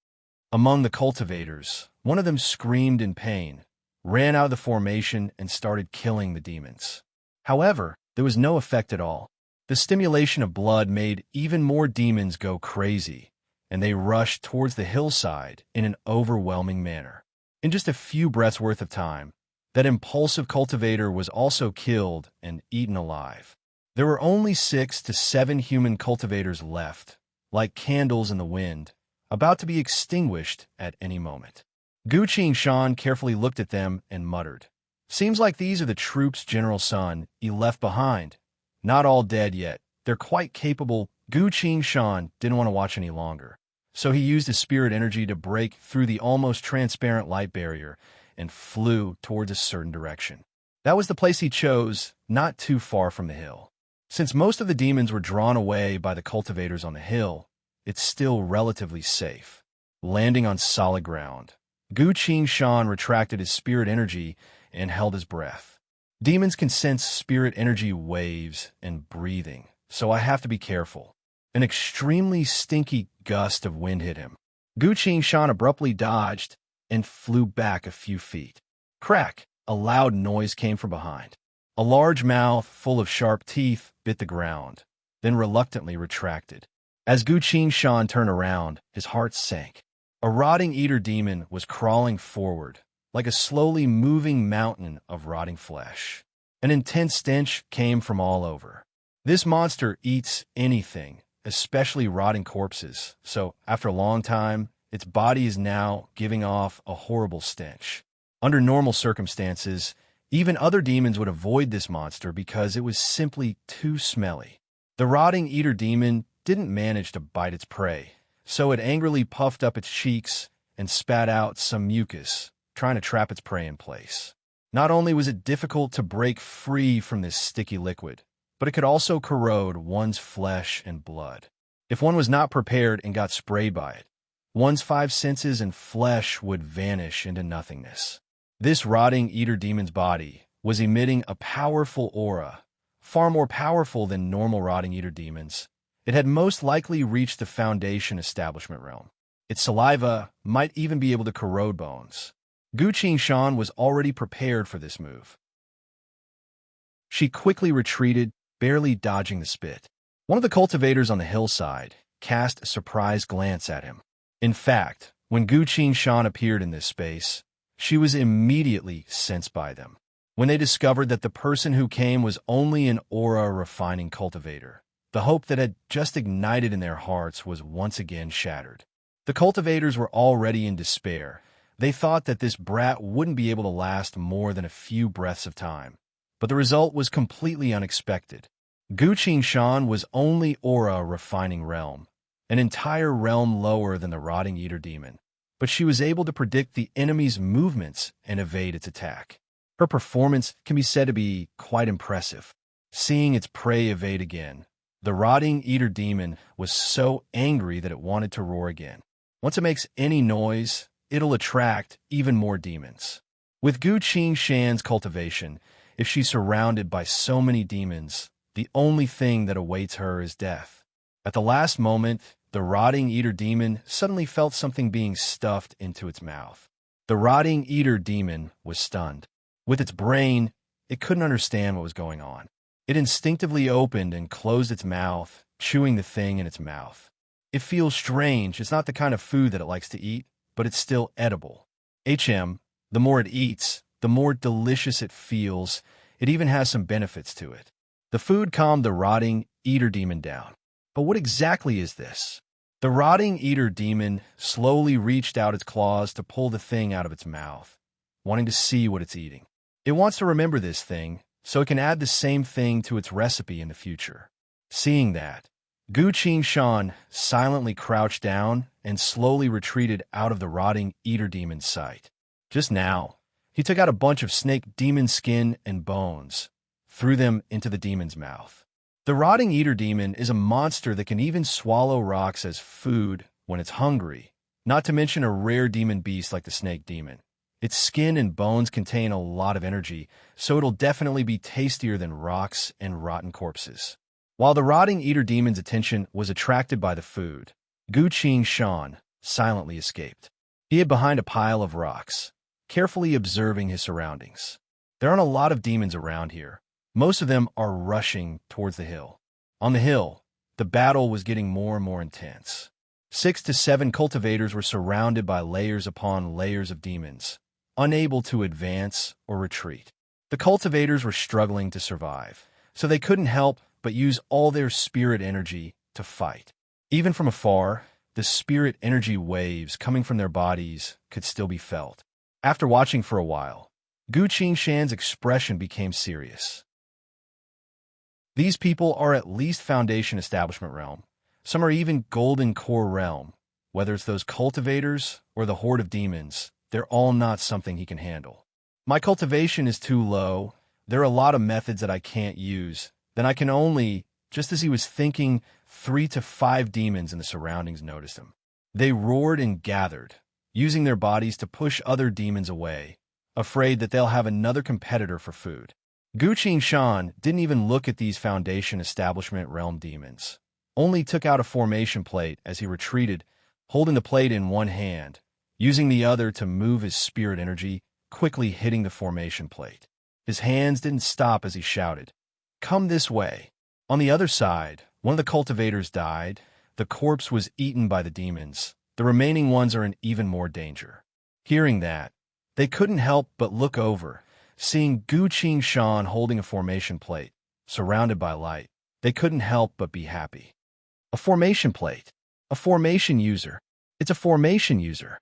Among the cultivators, one of them screamed in pain, ran out of the formation, and started killing the demons. However, there was no effect at all. The stimulation of blood made even more demons go crazy, and they rushed towards the hillside in an overwhelming manner. In just a few breaths' worth of time, that impulsive cultivator was also killed and eaten alive. There were only 6 to 7 human cultivators left, like candles in the wind, about to be extinguished at any moment. Gu Qingshan carefully looked at them and muttered, "Seems like these are the troops General Sun left behind. Not all dead yet. They're quite capable." Gu Qingshan didn't want to watch any longer, so he used his spirit energy to break through the almost transparent light barrier and flew towards a certain direction. That was the place he chose, not too far from the hill. Since most of the demons were drawn away by the cultivators on the hill, it's still relatively safe. Landing on solid ground, Gu Qingshan retracted his spirit energy and held his breath. Demons can sense spirit energy waves and breathing, so I have to be careful. An extremely stinky gust of wind hit him. Gu Qingshan abruptly dodged and flew back a few feet. Crack! A loud noise came from behind. A large mouth full of sharp teeth bit the ground, then reluctantly retracted. As Gu Qingshan turned around, his heart sank. A rotting eater demon was crawling forward, like a slowly moving mountain of rotting flesh. An intense stench came from all over. This monster eats anything, especially rotting corpses, so after a long time, its body is now giving off a horrible stench. Under normal circumstances, even other demons would avoid this monster because it was simply too smelly. The rotting eater demon didn't manage to bite its prey, so it angrily puffed up its cheeks and spat out some mucus, trying to trap its prey in place. Not only was it difficult to break free from this sticky liquid, but it could also corrode one's flesh and blood. If one was not prepared and got sprayed by it, one's 5 senses and flesh would vanish into nothingness. This rotting eater demon's body was emitting a powerful aura, far more powerful than normal rotting eater demons. It had most likely reached the Foundation establishment realm. Its saliva might even be able to corrode bones. Gu Qingshan was already prepared for this move. She quickly retreated, barely dodging the spit. One of the cultivators on the hillside cast a surprised glance at him. In fact, when Gu Qingshan appeared in this space, she was immediately sensed by them. When they discovered that the person who came was only an aura-refining cultivator, the hope that had just ignited in their hearts was once again shattered. The cultivators were already in despair. They thought that this brat wouldn't be able to last more than a few breaths of time. But the result was completely unexpected. Gu Qingshan was only aura-refining realm, an entire realm lower than the rotting eater demon. But she was able to predict the enemy's movements and evade its attack. Her performance can be said to be quite impressive. Seeing its prey evade again, the rotting eater demon was so angry that it wanted to roar again. Once it makes any noise, it'll attract even more demons. With Gu Qingshan's cultivation, if she's surrounded by so many demons, the only thing that awaits her is death. At the last moment, the rotting eater demon suddenly felt something being stuffed into its mouth. The rotting eater demon was stunned. With its brain, it couldn't understand what was going on. It instinctively opened and closed its mouth, chewing the thing in its mouth. It feels strange. It's not the kind of food that it likes to eat, but it's still edible. The more it eats, the more delicious it feels. It even has some benefits to it. The food calmed the rotting eater demon down. But what exactly is this? The rotting eater demon slowly reached out its claws to pull the thing out of its mouth, wanting to see what it's eating. It wants to remember this thing, so it can add the same thing to its recipe in the future. Seeing that, Gu Qingshan silently crouched down and slowly retreated out of the rotting eater demon's sight. Just now, he took out a bunch of snake demon skin and bones, threw them into the demon's mouth. The rotting eater demon is a monster that can even swallow rocks as food when it's hungry, not to mention a rare demon beast like the snake demon. Its skin and bones contain a lot of energy, so it'll definitely be tastier than rocks and rotten corpses. While the rotting eater demon's attention was attracted by the food, Gu Qingshan silently escaped. He hid behind a pile of rocks, carefully observing his surroundings. There aren't a lot of demons around here. Most of them are rushing towards the hill. On the hill, the battle was getting more and more intense. 6 to 7 cultivators were surrounded by layers upon layers of demons, unable to advance or retreat. The cultivators were struggling to survive, so they couldn't help but use all their spirit energy to fight. Even from afar, the spirit energy waves coming from their bodies could still be felt. After watching for a while, Gu Qingshan's expression became serious. These people are at least Foundation Establishment Realm. Some are even Golden Core Realm. Whether it's those cultivators or the horde of demons, they're all not something he can handle. My cultivation is too low. There are a lot of methods that I can't use. Then I can only, just as he was thinking, 3 to 5 demons in the surroundings noticed him. They roared and gathered, using their bodies to push other demons away, afraid that they'll have another competitor for food. Gu Qingshan didn't even look at these Foundation Establishment Realm demons, only took out a formation plate as he retreated, holding the plate in one hand, using the other to move his spirit energy, quickly hitting the formation plate. His hands didn't stop as he shouted, "Come this way." On the other side, one of the cultivators died. The corpse was eaten by the demons. The remaining ones are in even more danger. Hearing that, they couldn't help but look over. Seeing Gu Qingshan holding a formation plate, surrounded by light, they couldn't help but be happy. A formation plate. A formation user. It's a formation user.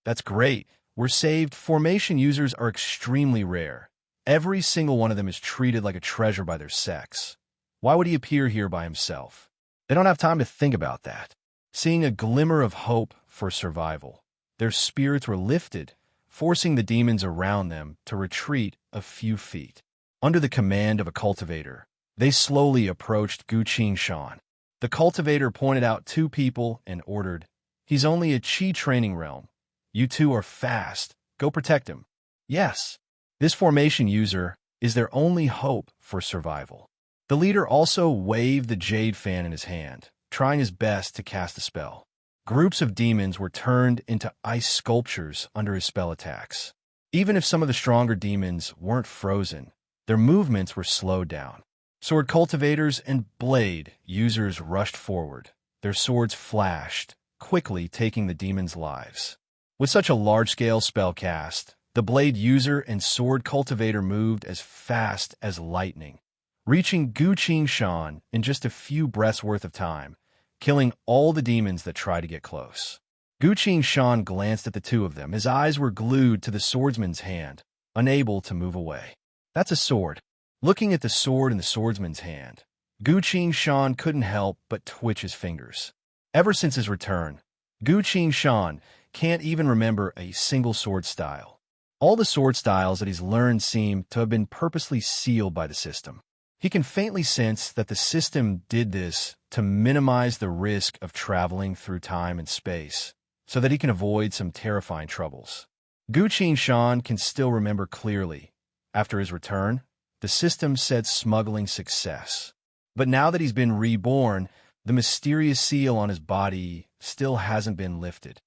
That's great. We're saved. Formation users are extremely rare. Every single one of them is treated like a treasure by their sex. Why would he appear here by himself? They don't have time to think about that. Seeing a glimmer of hope for survival, their spirits were lifted, forcing the demons around them to retreat a few feet. Under the command of a cultivator, they slowly approached Gu Qingshan. The cultivator pointed out 2 people and ordered, "He's only a chi training realm. You 2 are fast. Go protect him." Yes, this formation user is their only hope for survival. The leader also waved the jade fan in his hand, trying his best to cast a spell. Groups of demons were turned into ice sculptures under his spell attacks. Even if some of the stronger demons weren't frozen, their movements were slowed down. Sword cultivators and blade users rushed forward. Their swords flashed, quickly taking the demons' lives. With such a large-scale spell cast, the blade user and sword cultivator moved as fast as lightning, reaching Gu Shan in just a few breaths' worth of time, killing all the demons that tried to get close. Gu Shan glanced at the two of them. His eyes were glued to the swordsman's hand, unable to move away. That's a sword. Looking at the sword in the swordsman's hand, Gu Shan couldn't help but twitch his fingers. Ever since his return, Gu Shan can't even remember a single sword style. All the sword styles that he's learned seem to have been purposely sealed by the system. He can faintly sense that the system did this to minimize the risk of traveling through time and space, so that he can avoid some terrifying troubles. Gu Shan can still remember clearly. After his return, the system said smuggling success. But now that he's been reborn, the mysterious seal on his body still hasn't been lifted.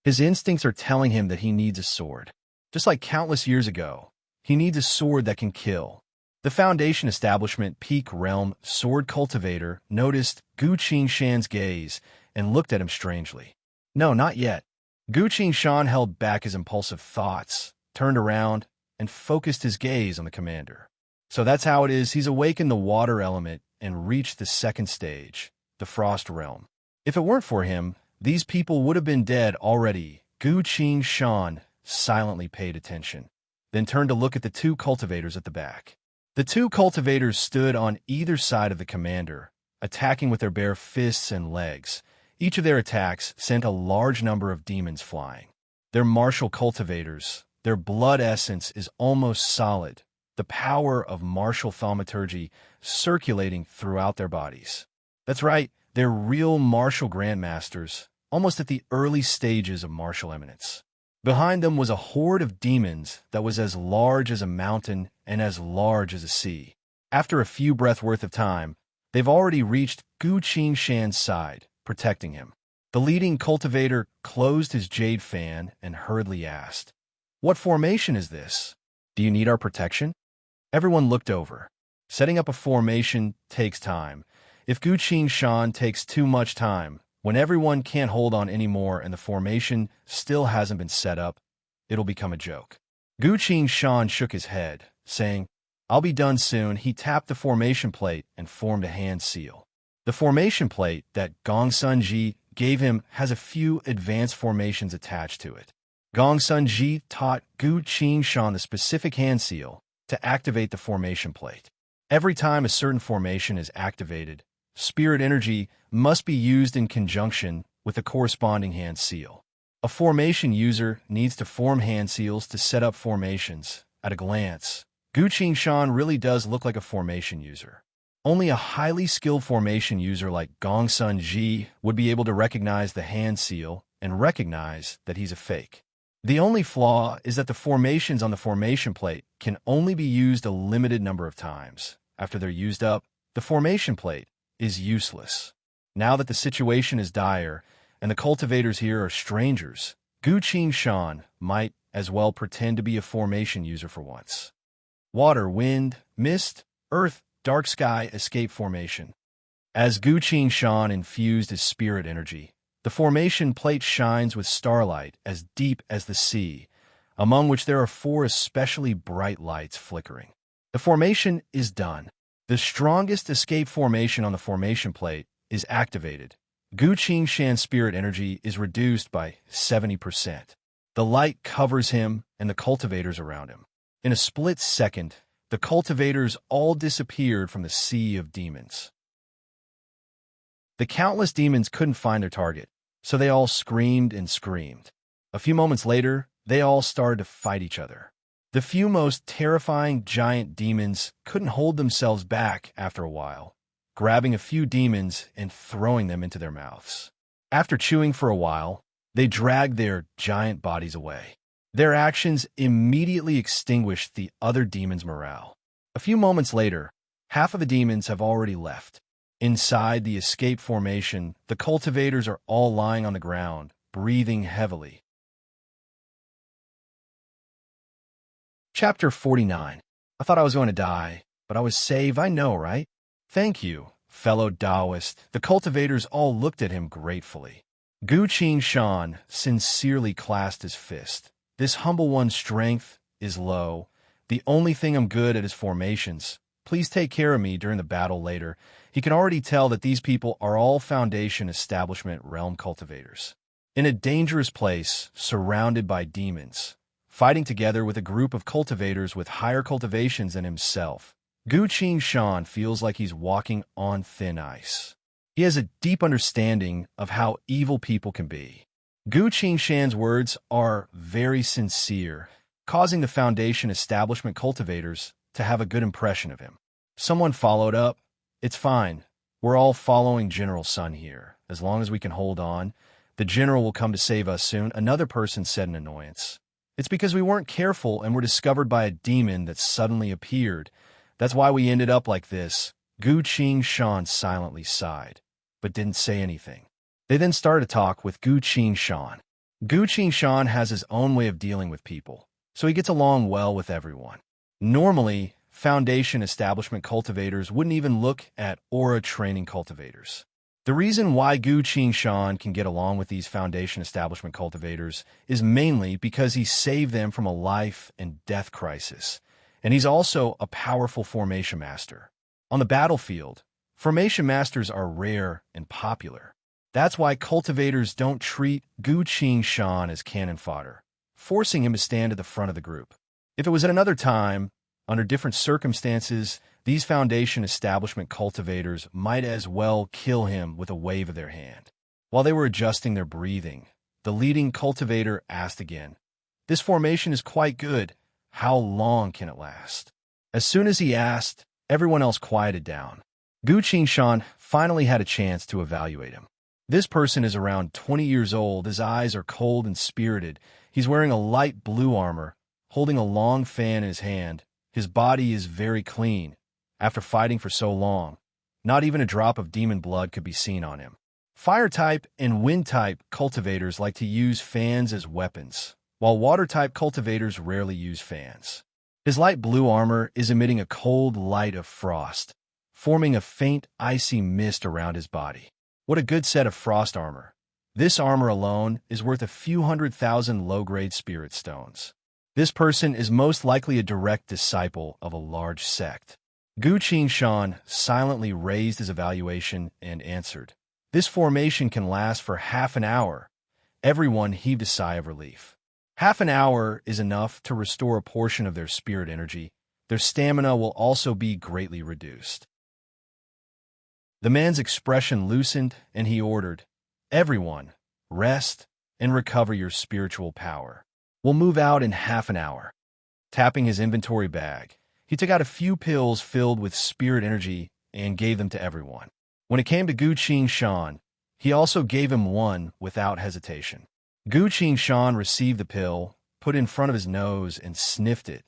His instincts are telling him that he needs a sword. Just like countless years ago, he needs a sword that can kill. The Foundation Establishment Peak Realm Sword Cultivator noticed Gu Shan's gaze and looked at him strangely. No, not yet. Gu Shan held back his impulsive thoughts, turned around, and focused his gaze on the commander. So that's how it is. He's awakened the water element and reached the second stage, the Frost Realm. If it weren't for him, these people would have been dead already. Gu Shan silently paid attention, then turned to look at the two cultivators at the back. The two cultivators stood on either side of the commander, attacking with their bare fists and legs. Each of their attacks sent a large number of demons flying. They're martial cultivators. Their blood essence is almost solid, the power of martial thaumaturgy circulating throughout their bodies. That's right, they're real martial grandmasters, almost at the early stages of martial eminence. Behind them was a horde of demons that was as large as a mountain and as large as a sea. After a few breaths worth of time, they've already reached Gu Shan's side, protecting him. The leading cultivator closed his jade fan and hurriedly asked, "What formation is this? Do you need our protection?" Everyone looked over. Setting up a formation takes time. If Gu Shan takes too much time, when everyone can't hold on anymore and the formation still hasn't been set up, it'll become a joke. Gu Shan shook his head, saying, "I'll be done soon." He tapped the formation plate and formed a hand seal. The formation plate that Gongsun Ji gave him has a few advanced formations attached to it. Gongsun Ji taught Gu Shan the specific hand seal to activate the formation plate. Every time a certain formation is activated, spirit energy must be used in conjunction with the corresponding hand seal. A formation user needs to form hand seals to set up formations. At a glance, Gu Shan really does look like a formation user. Only a highly skilled formation user like Gongsun Ji would be able to recognize the hand seal and recognize that he's a fake. The only flaw is that the formations on the formation plate can only be used a limited number of times. After they're used up, the formation plate is useless. Now that the situation is dire and the cultivators here are strangers, Gu Shan might as well pretend to be a formation user for once. Water, wind, mist, earth, dark sky, escape formation. As Gu Shan infused his spirit energy, the formation plate shines with starlight as deep as the sea, among which there are 4 especially bright lights flickering. The formation is done. The strongest escape formation on the formation plate is activated. Gu Shan's spirit energy is reduced by 70%. The light covers him and the cultivators around him. In a split second, the cultivators all disappeared from the sea of demons. The countless demons couldn't find their target, so they all screamed and screamed. A few moments later, they all started to fight each other. The few most terrifying giant demons couldn't hold themselves back after a while, grabbing a few demons and throwing them into their mouths. After chewing for a while, they dragged their giant bodies away. Their actions immediately extinguished the other demons' morale. A few moments later, Half of the demons have already left. Inside the escape formation, the cultivators are all lying on the ground, breathing heavily. Chapter 49. I thought I was going to die, but I was saved, I know, right? Thank you, fellow Taoist. The cultivators all looked at him gratefully. Gu Qin Shan sincerely clasped his fist. This humble one's strength is low. The only thing I'm good at is formations. Please take care of me during the battle later. He can already tell that these people are all Foundation Establishment realm cultivators. In a dangerous place, surrounded by demons, fighting together with a group of cultivators with higher cultivations than himself, Gu Qin Shan feels like he's walking on thin ice. He has a deep understanding of how evil people can be. Gu Qin Shan's words are very sincere, causing the Foundation Establishment cultivators to have a good impression of him. Someone followed up, "It's fine. We're all following General Sun here. As long as we can hold on, the General will come to save us soon," another person said in annoyance. "It's because we weren't careful and were discovered by a demon that suddenly appeared. That's why we ended up like this." Gu Qin Shan silently sighed, but didn't say anything. They then started to talk with Gu Qin Shan. Gu Qin Shan has his own way of dealing with people, so he gets along well with everyone. Normally, Foundation Establishment cultivators wouldn't even look at aura training cultivators. The reason why Gu Qin Shan can get along with these Foundation Establishment cultivators is mainly because he saved them from a life and death crisis, and he's also a powerful formation master. On the battlefield, formation masters are rare and popular. That's why cultivators don't treat Gu Qin Shan as cannon fodder, forcing him to stand at the front of the group. If it was at another time, under different circumstances, these Foundation Establishment cultivators might as well kill him with a wave of their hand. While they were adjusting their breathing, the leading cultivator asked again, "This formation is quite good. How long can it last?" As soon as he asked, everyone else quieted down. Gu Qin Shan finally had a chance to evaluate him. This person is around 20 years old. His eyes are cold and spirited. He's wearing a light blue armor, holding a long fan in his hand. His body is very clean. After fighting for so long, not even a drop of demon blood could be seen on him. Fire-type and wind-type cultivators like to use fans as weapons, while water-type cultivators rarely use fans. His light blue armor is emitting a cold light of frost, forming a faint icy mist around his body. What a good set of frost armor. This armor alone is worth a few 100,000 low-grade spirit stones. This person is most likely a direct disciple of a large sect. Gu Qin Shan silently raised his evaluation and answered, "This formation can last for half an hour." Everyone heaved a sigh of relief. Half an hour is enough to restore a portion of their spirit energy. Their stamina will also be greatly reduced. The man's expression loosened, and he ordered, "Everyone, rest and recover your spiritual power. We'll move out in half an hour." Tapping his inventory bag, he took out a few pills filled with spirit energy and gave them to everyone. When it came to Gu Qin Shan, he also gave him one without hesitation. Gu Qin Shan received the pill, put it in front of his nose, and sniffed it,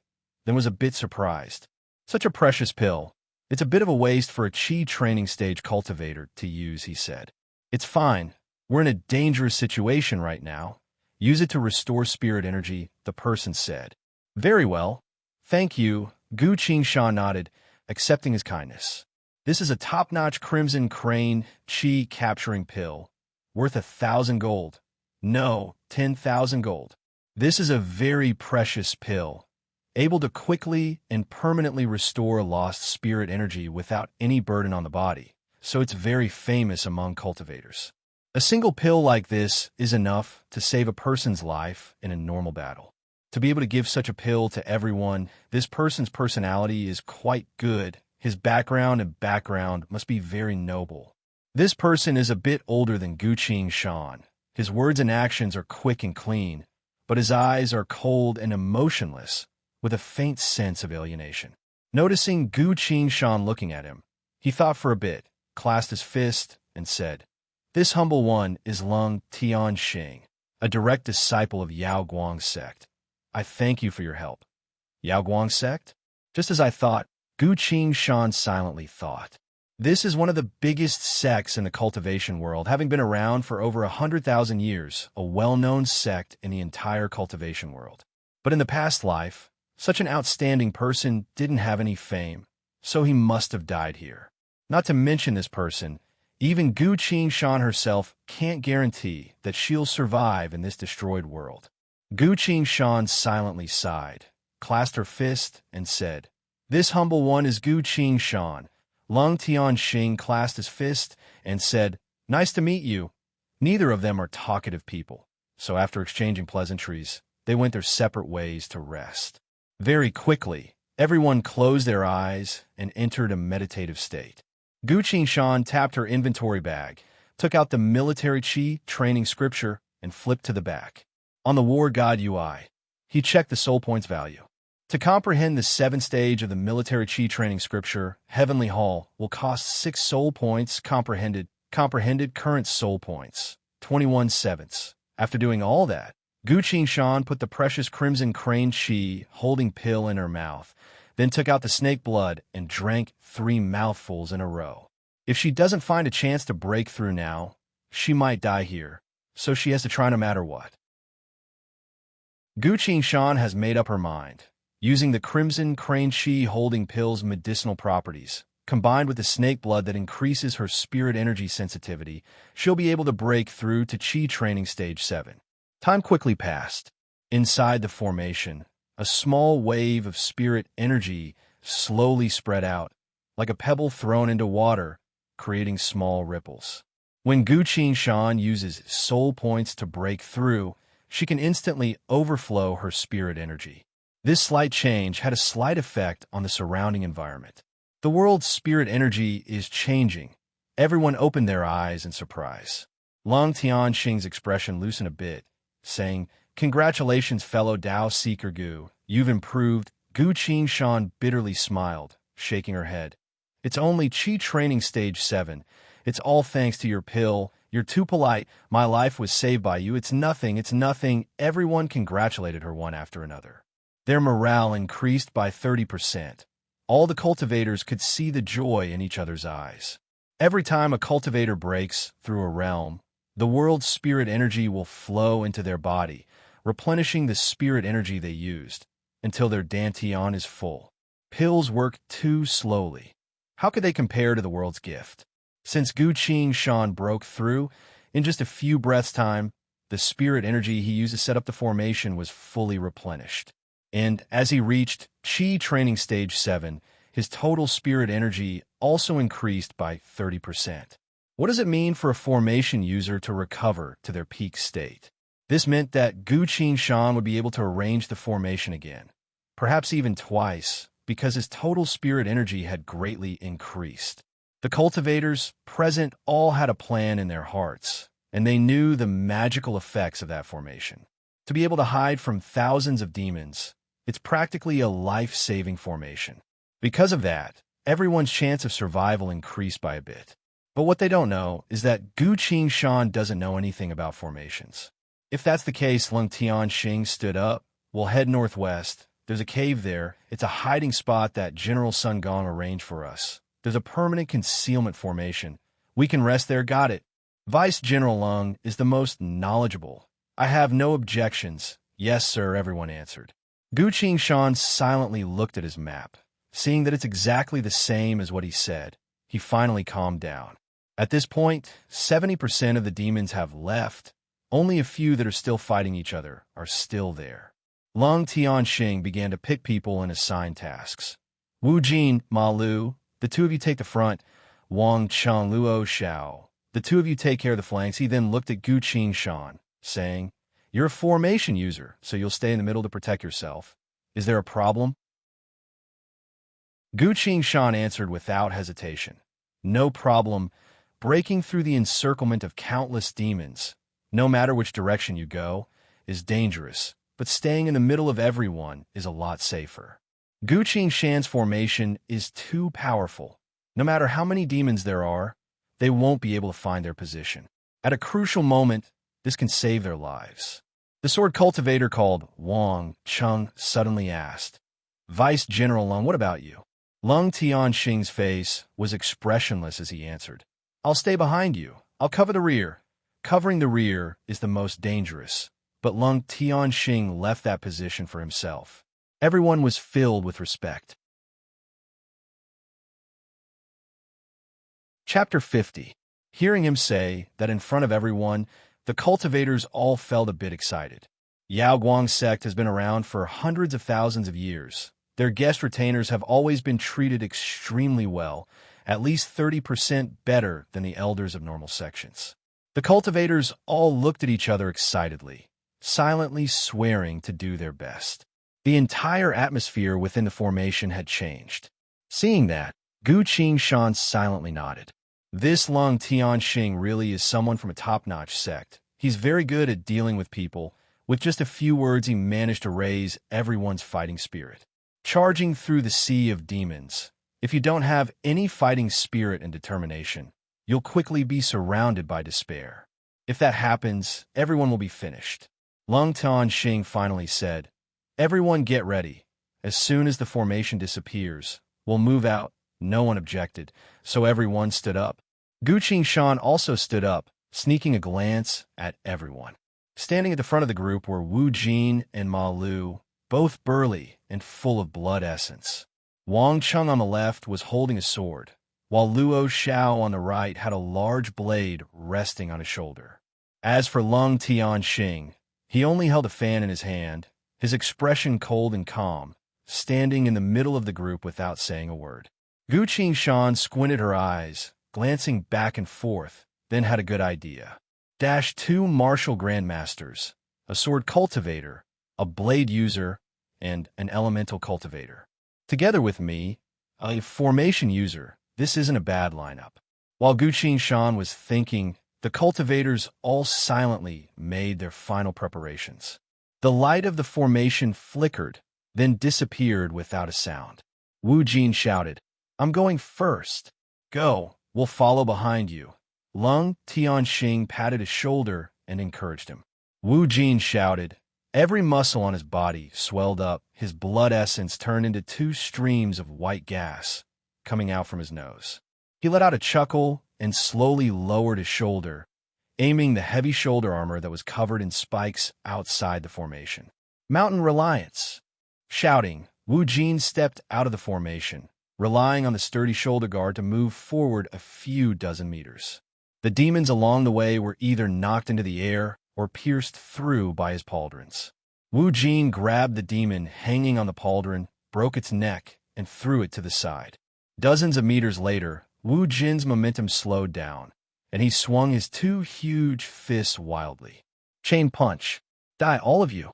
then was a bit surprised. "Such a precious pill. It's a bit of a waste for a Qi training stage cultivator to use," he said. "It's fine. We're in a dangerous situation right now. Use it to restore spirit energy," the person said. "Very well. Thank you." Gu Qin Shan nodded, accepting his kindness. "This is a top-notch Crimson Crane Qi capturing pill, worth 1,000 gold. No, 10,000 gold. This is a very precious pill, able to quickly and permanently restore lost spirit energy without any burden on the body, so it's very famous among cultivators. A single pill like this is enough to save a person's life in a normal battle. To be able to give such a pill to everyone, this person's personality is quite good. His background must be very noble. This person is a bit older than Gu Qin Shan. His words and actions are quick and clean, but his eyes are cold and emotionless, with a faint sense of alienation. Noticing Gu Qin Shan looking at him, he thought for a bit, clasped his fist, and said, "This humble one is Lung Tianxing, a direct disciple of Yao Guang's sect. I thank you for your help." "Yao Guang sect?" "Just as I thought." Gu Shan silently thought. This is one of the biggest sects in the cultivation world, having been around for over 100,000 years, a well-known sect in the entire cultivation world. But in the past life, such an outstanding person didn't have any fame, so he must have died here. Not to mention this person, even Gu Shan herself can't guarantee that she'll survive in this destroyed world. Gu Shan silently sighed, clasped her fist, and said, "This humble one is Gu Shan." Lung Tianxing clasped his fist and said, "Nice to meet you." Neither of them are talkative people, so after exchanging pleasantries, they went their separate ways to rest. Very quickly, everyone closed their eyes and entered a meditative state. Gu Shan tapped her inventory bag, took out the military chi training scripture, and flipped to the back. On the War God UI, he checked the soul points value. To comprehend the 7th stage of the military chi training scripture, Heavenly Hall will cost 6 soul points comprehended current soul points, 21/7. After doing all that, Gu Shan put the precious crimson crane chi holding pill in her mouth, then took out the snake blood and drank 3 mouthfuls in a row. If she doesn't find a chance to break through now, she might die here, so she has to try no matter what. Gu Shan has made up her mind. Using the Crimson Crane Chi holding pill's medicinal properties, combined with the snake blood that increases her spirit energy sensitivity, she'll be able to break through to Chi Training Stage 7. Time quickly passed. Inside the formation, a small wave of spirit energy slowly spread out, like a pebble thrown into water, creating small ripples. When Gu Shan uses soul points to break through, she can instantly overflow her spirit energy. This slight change had a slight effect on the surrounding environment. The world's spirit energy is changing. Everyone opened their eyes in surprise. Lung Tianxing's expression loosened a bit, saying, "Congratulations, fellow Dao Seeker Gu. You've improved." Gu Shan bitterly smiled, shaking her head. "It's only Chi Training Stage 7. It's all thanks to your pill. You're too polite. My life was saved by you. It's nothing. Everyone congratulated her one after another. Their morale increased by 30%. All the cultivators could see the joy in each other's eyes. Every time a cultivator breaks through a realm, the world's spirit energy will flow into their body, replenishing the spirit energy they used, until their dantian is full. Pills work too slowly. How could they compare to the world's gift? Since Gu Shan broke through, in just a few breaths' time, the spirit energy he used to set up the formation was fully replenished. And as he reached Chi Training Stage 7, his total spirit energy also increased by 30%. What does it mean for a formation user to recover to their peak state? This meant that Gu Shan would be able to arrange the formation again, perhaps even twice, because his total spirit energy had greatly increased. The cultivators present all had a plan in their hearts, and they knew the magical effects of that formation. To be able to hide from thousands of demons, it's practically a life-saving formation. Because of that, everyone's chance of survival increased by a bit. But what they don't know is that Gu Shan doesn't know anything about formations. If that's the case, Lung Tianxing stood up. "We'll head northwest. There's a cave there. It's a hiding spot that General Sun Gong arranged for us. There's a permanent concealment formation. We can rest there." "Got it." Vice General Lung is the most knowledgeable. "I have no objections." "Yes, sir," everyone answered. Gu Shan silently looked at his map. Seeing that it's exactly the same as what he said, he finally calmed down. At this point, 70% of the demons have left. Only a few that are still fighting each other are still there. Lung Tianxing began to pick people and assign tasks. "Wu Jin, Ma Lu, the two of you take the front. Wang Cheng, Luo Xiao, the two of you take care of the flanks." He then looked at Gu Shan, saying, "You're a formation user, so you'll stay in the middle to protect yourself. Is there a problem?" Gu Shan answered without hesitation. "No problem. Breaking through the encirclement of countless demons, no matter which direction you go, is dangerous, but staying in the middle of everyone is a lot safer. Gu Shan's formation is too powerful. No matter how many demons there are, they won't be able to find their position. At a crucial moment, this can save their lives." The sword cultivator called Wang Cheng suddenly asked, "Vice General Lung, what about you?" Lung Tianxing's face was expressionless as he answered. I'll stay behind you. I'll cover the rear. Covering the rear is the most dangerous, but Lung Tianxing left that position for himself. Everyone was filled with respect. Chapter 50. Hearing him say that in front of everyone, the cultivators all felt a bit excited. Yao Guang's sect has been around for hundreds of thousands of years. Their guest retainers have always been treated extremely well, at least 30% better than the elders of normal sections. The cultivators all looked at each other excitedly, silently swearing to do their best. The entire atmosphere within the formation had changed. Seeing that, Gu Qingshan silently nodded. This Lung Tianxing really is someone from a top-notch sect. He's very good at dealing with people. With just a few words, he managed to raise everyone's fighting spirit. Charging through the sea of demons. If you don't have any fighting spirit and determination, you'll quickly be surrounded by despair. If that happens, everyone will be finished. Lung Tianxing finally said, Everyone get ready. As soon as the formation disappears, we'll move out. No one objected, so everyone stood up. Gu Qingshan also stood up, sneaking a glance at everyone. Standing at the front of the group were Wu Jin and Ma Lu, both burly and full of blood essence. Wang Cheng on the left was holding a sword, while Luo Xiao on the right had a large blade resting on his shoulder. As for Lung Tianxing, he only held a fan in his hand, his expression cold and calm, standing in the middle of the group without saying a word. Gu Qingshan squinted her eyes, glancing back and forth, then had a good idea. Two martial grandmasters, a sword cultivator, a blade user, and an elemental cultivator. Together with me, a formation user. This isn't a bad lineup. While Gu Qingshan was thinking, the cultivators all silently made their final preparations. The light of the formation flickered, then disappeared without a sound. Wu Jin shouted, I'm going first. Go, we'll follow behind you. Lung Tianxing patted his shoulder and encouraged him. Wu Jin shouted. Every muscle on his body swelled up, his blood essence turned into 2 streams of white gas coming out from his nose. He let out a chuckle and slowly lowered his shoulder, aiming the heavy shoulder armor that was covered in spikes outside the formation. Mountain Reliance. Shouting, Wu Jin stepped out of the formation, relying on the sturdy shoulder guard to move forward a few dozen meters. The demons along the way were either knocked into the air or pierced through by his pauldrons. Wu Jin grabbed the demon hanging on the pauldron, broke its neck, and threw it to the side. Dozens of meters later, Wu Jin's momentum slowed down, and he swung his 2 huge fists wildly. Chain punch. Die, all of you.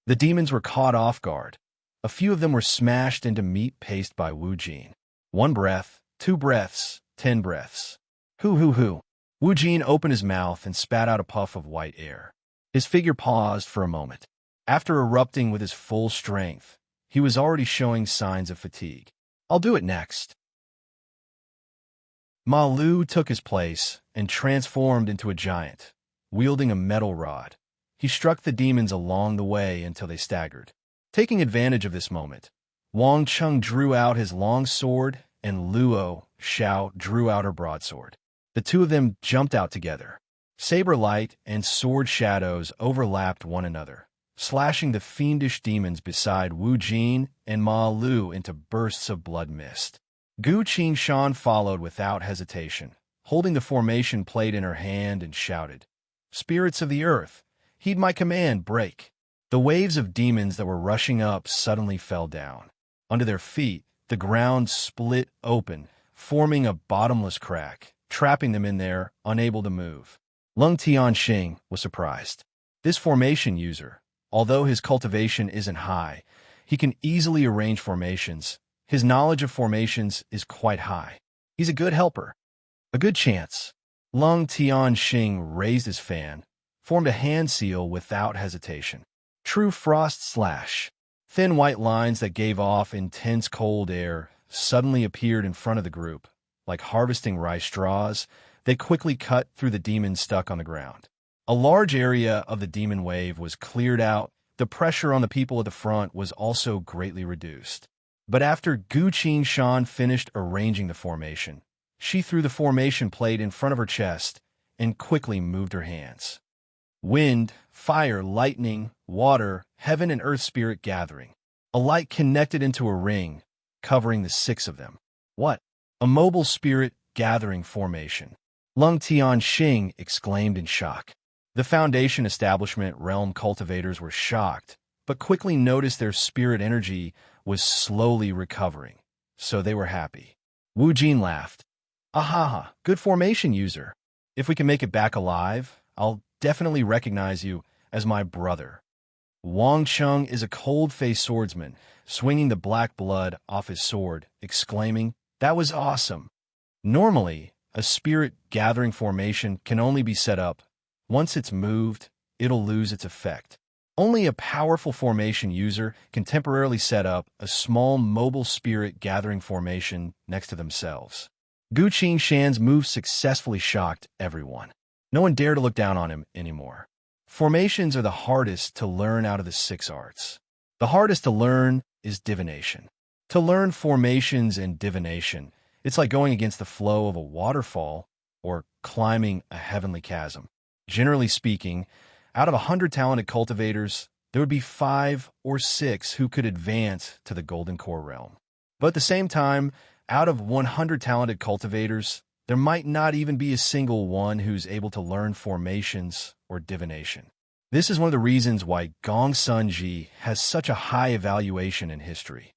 The demons were caught off guard. A few of them were smashed into meat paste by Wu Jin. 1 breath, 2 breaths, 10 breaths. Hoo. Wu Jin opened his mouth and spat out a puff of white air. His figure paused for a moment. After erupting with his full strength, he was already showing signs of fatigue. I'll do it next. Ma Lu took his place and transformed into a giant, wielding a metal rod. He struck the demons along the way until they staggered. Taking advantage of this moment, Wang Cheng drew out his long sword and Luo Xiao drew out her broadsword. The 2 of them jumped out together. Saber light and sword shadows overlapped one another, slashing the fiendish demons beside Wu Jin and Ma Lu into bursts of blood mist. Gu Qingshan followed without hesitation, holding the formation plate in her hand and shouted, Spirits of the earth, heed my command, break. The waves of demons that were rushing up suddenly fell down. Under their feet, the ground split open, forming a bottomless crack, trapping them in there, unable to move. Lung Tianxing was surprised. This formation user, although his cultivation isn't high, he can easily arrange formations. His knowledge of formations is quite high. He's a good helper. A good chance. Lung Tianxing raised his fan, formed a hand seal without hesitation. True frost slash. Thin white lines that gave off intense cold air suddenly appeared in front of the group. Like harvesting rice straws, they quickly cut through the demons stuck on the ground. A large area of the demon wave was cleared out. The pressure on the people at the front was also greatly reduced. But after Gu Shan finished arranging the formation, she threw the formation plate in front of her chest and quickly moved her hands. Wind, fire, lightning, water, heaven and earth spirit gathering. A light connected into a ring, covering the six of them. What? A mobile spirit gathering formation. Lung Tianxing exclaimed in shock. The Foundation Establishment realm cultivators were shocked, but quickly noticed their spirit energy was slowly recovering, so they were happy. Wu Jin laughed. Ahaha, good formation, user. If we can make it back alive, I'll definitely recognize you as my brother. Wang Cheng is a cold-faced swordsman, swinging the black blood off his sword, exclaiming, "That was awesome." Normally, a spirit gathering formation can only be set up. Once it's moved, it'll lose its effect. Only a powerful formation user can temporarily set up a small mobile spirit gathering formation next to themselves. Gu Shan's move successfully shocked everyone. No one dared to look down on him anymore. Formations are the hardest to learn out of the six arts. The hardest to learn is divination. To learn formations and divination, it's like going against the flow of a waterfall or climbing a heavenly chasm. Generally speaking, out of 100 talented cultivators, there would be 5 or 6 who could advance to the Golden Core realm. But at the same time, out of 100 talented cultivators, there might not even be a single one who's able to learn formations or divination. This is one of the reasons why Gongsun Ji has such a high evaluation in history.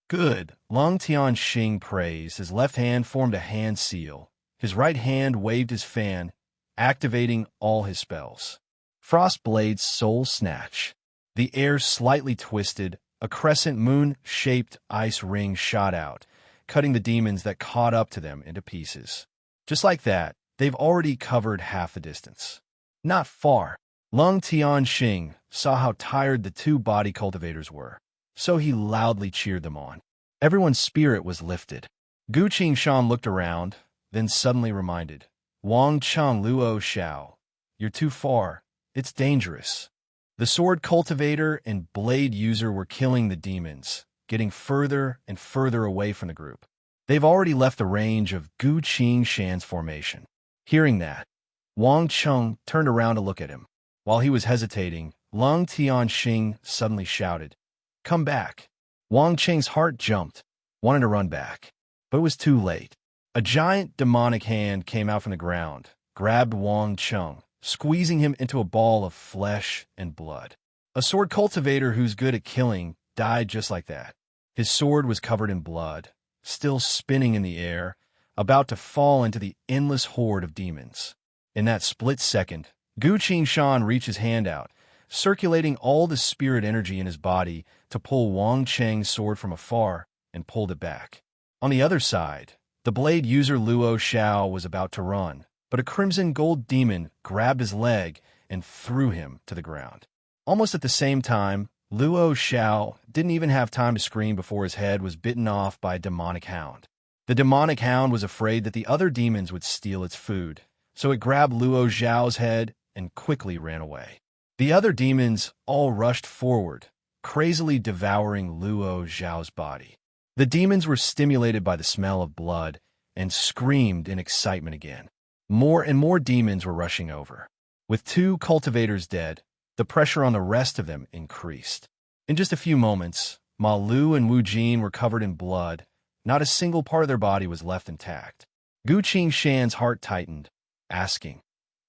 Good. Lung Tianxing praised. His left hand formed a hand seal. His right hand waved his fan, activating all his spells. Frostblade's Soul Snatch. The air slightly twisted. A crescent moon-shaped ice ring shot out, cutting the demons that caught up to them into pieces. Just like that, they've already covered half the distance. Not far. Lung Tianxing saw how tired the two body cultivators were, so he loudly cheered them on. Everyone's spirit was lifted. Gu Shan looked around, then suddenly reminded, "Wang Cheng Luo Xiao, you're too far. It's dangerous." The sword cultivator and blade user were killing the demons, getting further and further away from the group. They've already left the range of Gu Shan's formation. Hearing that, Wang Cheng turned around to look at him. While he was hesitating, Lung Tianxing suddenly shouted, "Come back." Wang Cheng's heart jumped, wanted to run back, but it was too late. A giant demonic hand came out from the ground, grabbed Wang Cheng, squeezing him into a ball of flesh and blood. A sword cultivator who's good at killing died just like that. His sword was covered in blood, still spinning in the air, about to fall into the endless horde of demons. In that split second, Gu Shan reached his hand out, circulating all the spirit energy in his body to pull Wang Cheng's sword from afar and pulled it back. On the other side, the blade user Luo Xiao was about to run, but a crimson gold demon grabbed his leg and threw him to the ground. Almost at the same time, Luo Xiao didn't even have time to scream before his head was bitten off by a demonic hound. The demonic hound was afraid that the other demons would steal its food, so it grabbed Luo Xiao's head and quickly ran away. The other demons all rushed forward, crazily devouring Luo Xiao's body. The demons were stimulated by the smell of blood and screamed in excitement again. More and more demons were rushing over. With 2 cultivators dead, the pressure on the rest of them increased. In just a few moments, Ma Lu and Wu Jin were covered in blood. Not a single part of their body was left intact. Gu Shan's heart tightened, asking,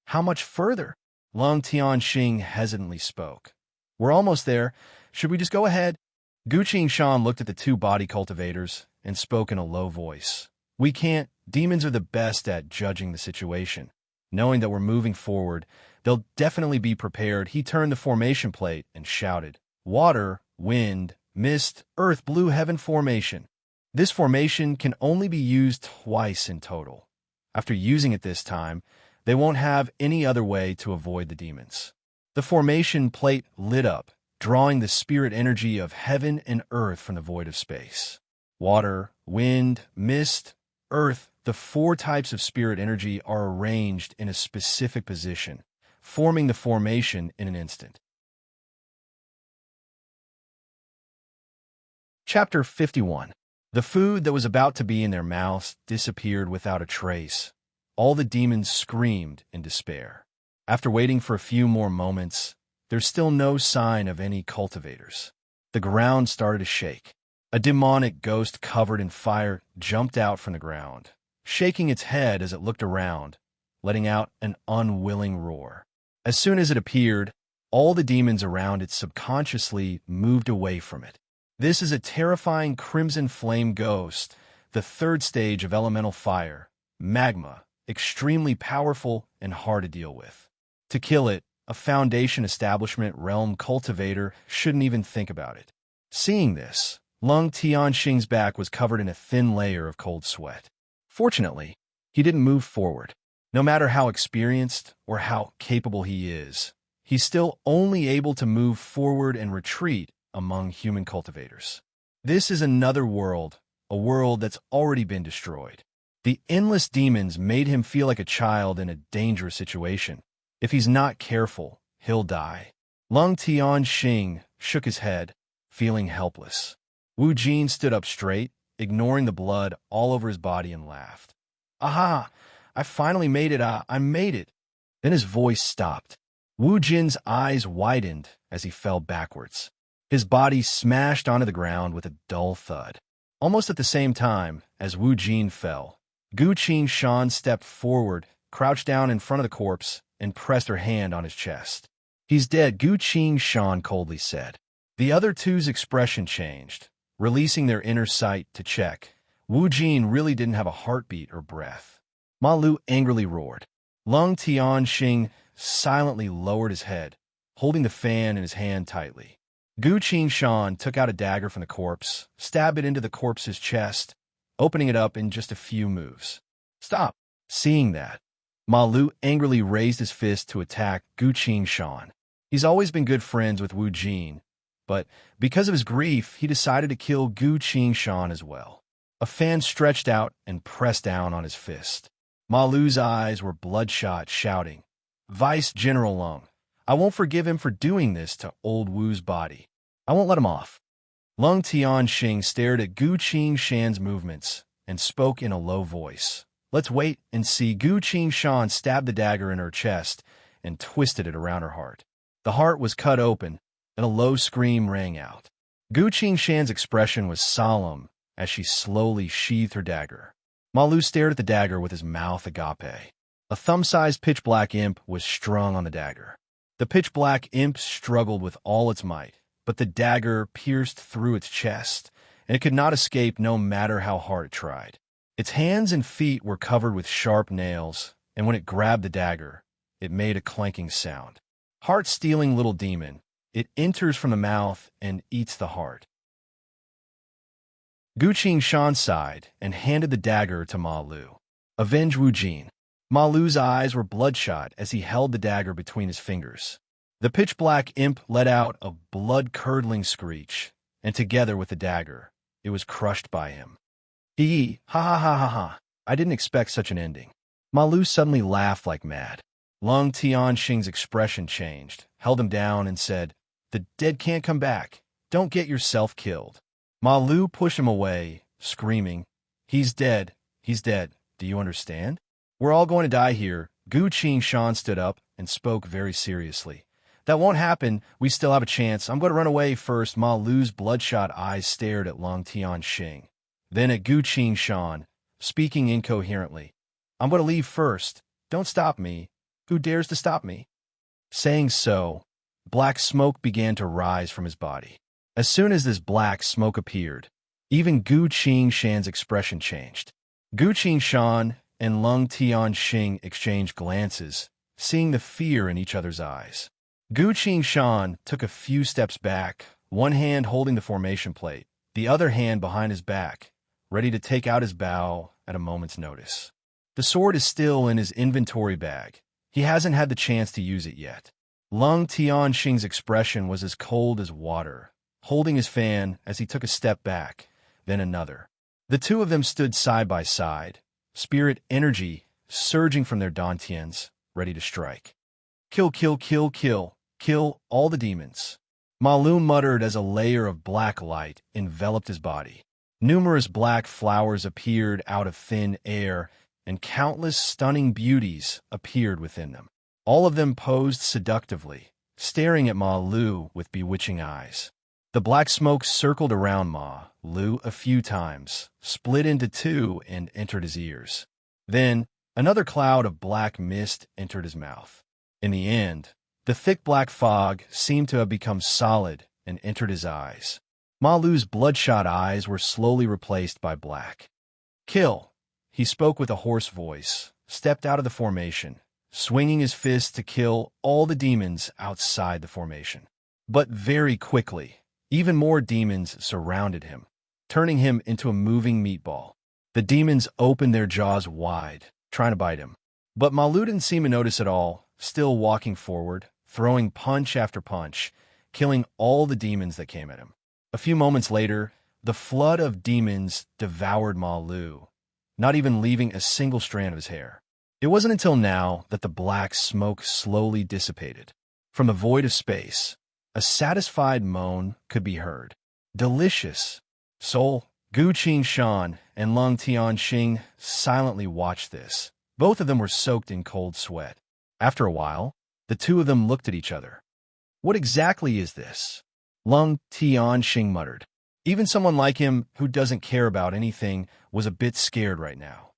"How much further?" Lung Tianxing hesitantly spoke. "We're almost there. Should we just go ahead?" Gu Shan looked at the 2 body cultivators and spoke in a low voice. "We can't. Demons are the best at judging the situation. Knowing that we're moving forward, they'll definitely be prepared." He turned the formation plate and shouted, "Water, wind, mist, earth, blue heaven formation." This formation can only be used twice in total. After using it this time, they won't have any other way to avoid the demons. The formation plate lit up, drawing the spirit energy of heaven and earth from the void of space. Water, wind, mist, earth, the 4 types of spirit energy are arranged in a specific position, forming the formation in an instant. Chapter 51. The food that was about to be in their mouths disappeared without a trace. All the demons screamed in despair. After waiting for a few more moments, there's still no sign of any cultivators. The ground started to shake. A demonic ghost covered in fire jumped out from the ground, shaking its head as it looked around, letting out an unwilling roar. As soon as it appeared, all the demons around it subconsciously moved away from it. This is a terrifying crimson flame ghost, the third stage of elemental fire, magma, extremely powerful and hard to deal with. To kill it, a Foundation Establishment realm cultivator shouldn't even think about it. Seeing this, Lung Tianxing's back was covered in a thin layer of cold sweat. Fortunately, he didn't move forward. No matter how experienced or how capable he is, he's still only able to move forward and retreat among human cultivators. This is another world, a world that's already been destroyed. The endless demons made him feel like a child in a dangerous situation. If he's not careful, he'll die. Lung Tianxing shook his head, feeling helpless. Wu Jin stood up straight, ignoring the blood all over his body, and laughed. Aha! I finally made it. I made it. Then his voice stopped. Wu Jin's eyes widened as he fell backwards. His body smashed onto the ground with a dull thud. Almost at the same time as Wu Jin fell, Gu Qingshan stepped forward, crouched down in front of the corpse, and pressed her hand on his chest. He's dead, Gu Qingshan coldly said. The other two's expression changed, releasing their inner sight to check. Wu Jin really didn't have a heartbeat or breath. Ma Lu angrily roared. Lung Tianxing silently lowered his head, holding the fan in his hand tightly. Gu Qingshan took out a dagger from the corpse, stabbed it into the corpse's chest, opening it up in just a few moves. Stop! Seeing that, Ma Lu angrily raised his fist to attack Gu Qingshan. He's always been good friends with Wu Jin, but because of his grief, he decided to kill Gu Qingshan as well. A fan stretched out and pressed down on his fist. Ma Lu's eyes were bloodshot, shouting, Vice General Lung, I won't forgive him for doing this to old Wu's body. I won't let him off. Lung Tianxing stared at Gu Qingshan's movements and spoke in a low voice. Let's wait and see. Gu Qingshan stabbed the dagger in her chest and twisted it around her heart. The heart was cut open, and a low scream rang out. Gu Qingshan's expression was solemn as she slowly sheathed her dagger. Ma Lu stared at the dagger with his mouth agape. A thumb-sized pitch-black imp was strung on the dagger. The pitch-black imp struggled with all its might, but the dagger pierced through its chest, and it could not escape no matter how hard it tried. Its hands and feet were covered with sharp nails, and when it grabbed the dagger, it made a clanking sound. Heart-stealing little demon, it enters from the mouth and eats the heart. Gu Qingshan sighed and handed the dagger to Ma Lu. Avenge Wu Jin. Ma Lu's eyes were bloodshot as he held the dagger between his fingers. The pitch-black imp let out a blood-curdling screech, and together with the dagger, it was crushed by him. Ha ha ha ha ha. I didn't expect such an ending. Ma Lu suddenly laughed like mad. Lung Tianxing's expression changed, held him down, and said, The dead can't come back. Don't get yourself killed. Ma Lu pushed him away, screaming, He's dead. He's dead. Do you understand? We're all going to die here. Gu Qingshan stood up and spoke very seriously. That won't happen. We still have a chance. I'm going to run away first. Ma Lu's bloodshot eyes stared at Lung Tianxing, then at Gu Qingshan, speaking incoherently. I'm going to leave first. Don't stop me. Who dares to stop me? Saying so, black smoke began to rise from his body. As soon as this black smoke appeared, even Gu Qingshan's expression changed. Gu Qingshan and Lung Tianxing exchanged glances, seeing the fear in each other's eyes. Gu Qingshan took a few steps back, one hand holding the formation plate, the other hand behind his back, ready to take out his bow at a moment's notice. The sword is still in his inventory bag. He hasn't had the chance to use it yet. Lung Tianxing's expression was as cold as water, holding his fan as he took a step back, then another. The two of them stood side by side, spirit energy surging from their dantians, ready to strike. Kill, kill, kill, kill, kill all the demons. Ma Lu muttered as a layer of black light enveloped his body. Numerous black flowers appeared out of thin air, and countless stunning beauties appeared within them. All of them posed seductively, staring at Ma Lu with bewitching eyes. The black smoke circled around Ma Lu a few times, split into two, and entered his ears. Then, another cloud of black mist entered his mouth. In the end, the thick black fog seemed to have become solid and entered his eyes. Ma Lu's bloodshot eyes were slowly replaced by black. "Kill!" He spoke with a hoarse voice, stepped out of the formation, swinging his fist to kill all the demons outside the formation. But very quickly, even more demons surrounded him, turning him into a moving meatball. The demons opened their jaws wide, trying to bite him. But Ma Lu didn't seem to notice at all, still walking forward, throwing punch after punch, killing all the demons that came at him. A few moments later, the flood of demons devoured Ma Lu, not even leaving a single strand of his hair. It wasn't until now that the black smoke slowly dissipated. From the void of space, a satisfied moan could be heard. Delicious! Soul, Gu Qing-shan and Lung Tian-xing silently watched this. Both of them were soaked in cold sweat. After a while, the two of them looked at each other. "What exactly is this?" Lung Tian-xing muttered. Even someone like him, who doesn't care about anything, was a bit scared right now.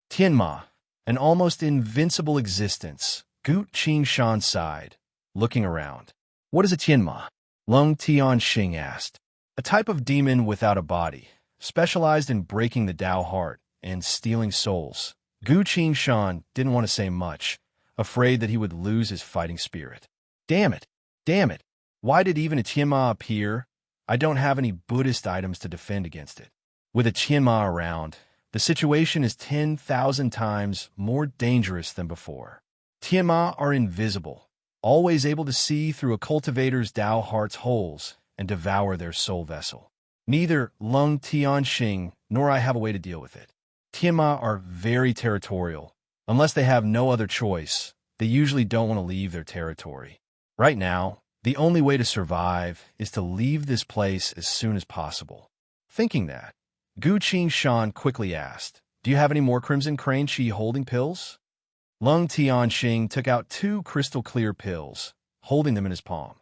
Tianma, an almost invincible existence, Gu Qing-shan sighed, looking around. "What is a Tianma?" Lung Tian-xing asked. "A type of demon without a body, specialized in breaking the Tao heart and stealing souls." Gu Qing-shan didn't want to say much, afraid that he would lose his fighting spirit. Damn it! Damn it! Why did even a Tianma appear? I don't have any Buddhist items to defend against it. With a Tianma around, the situation is 10,000 times more dangerous than before. Tianma are invisible, always able to see through a cultivator's Tao heart's holes and devour their soul vessel. Neither Lung Tian-xing nor I have a way to deal with it. Tianma are very territorial. Unless they have no other choice, they usually don't want to leave their territory. Right now, the only way to survive is to leave this place as soon as possible. Thinking that, Gu Qing-shan quickly asked, "Do you have any more Crimson Crane Chi holding pills?" Lung Tian-xing took out 2 crystal-clear pills, holding them in his palm.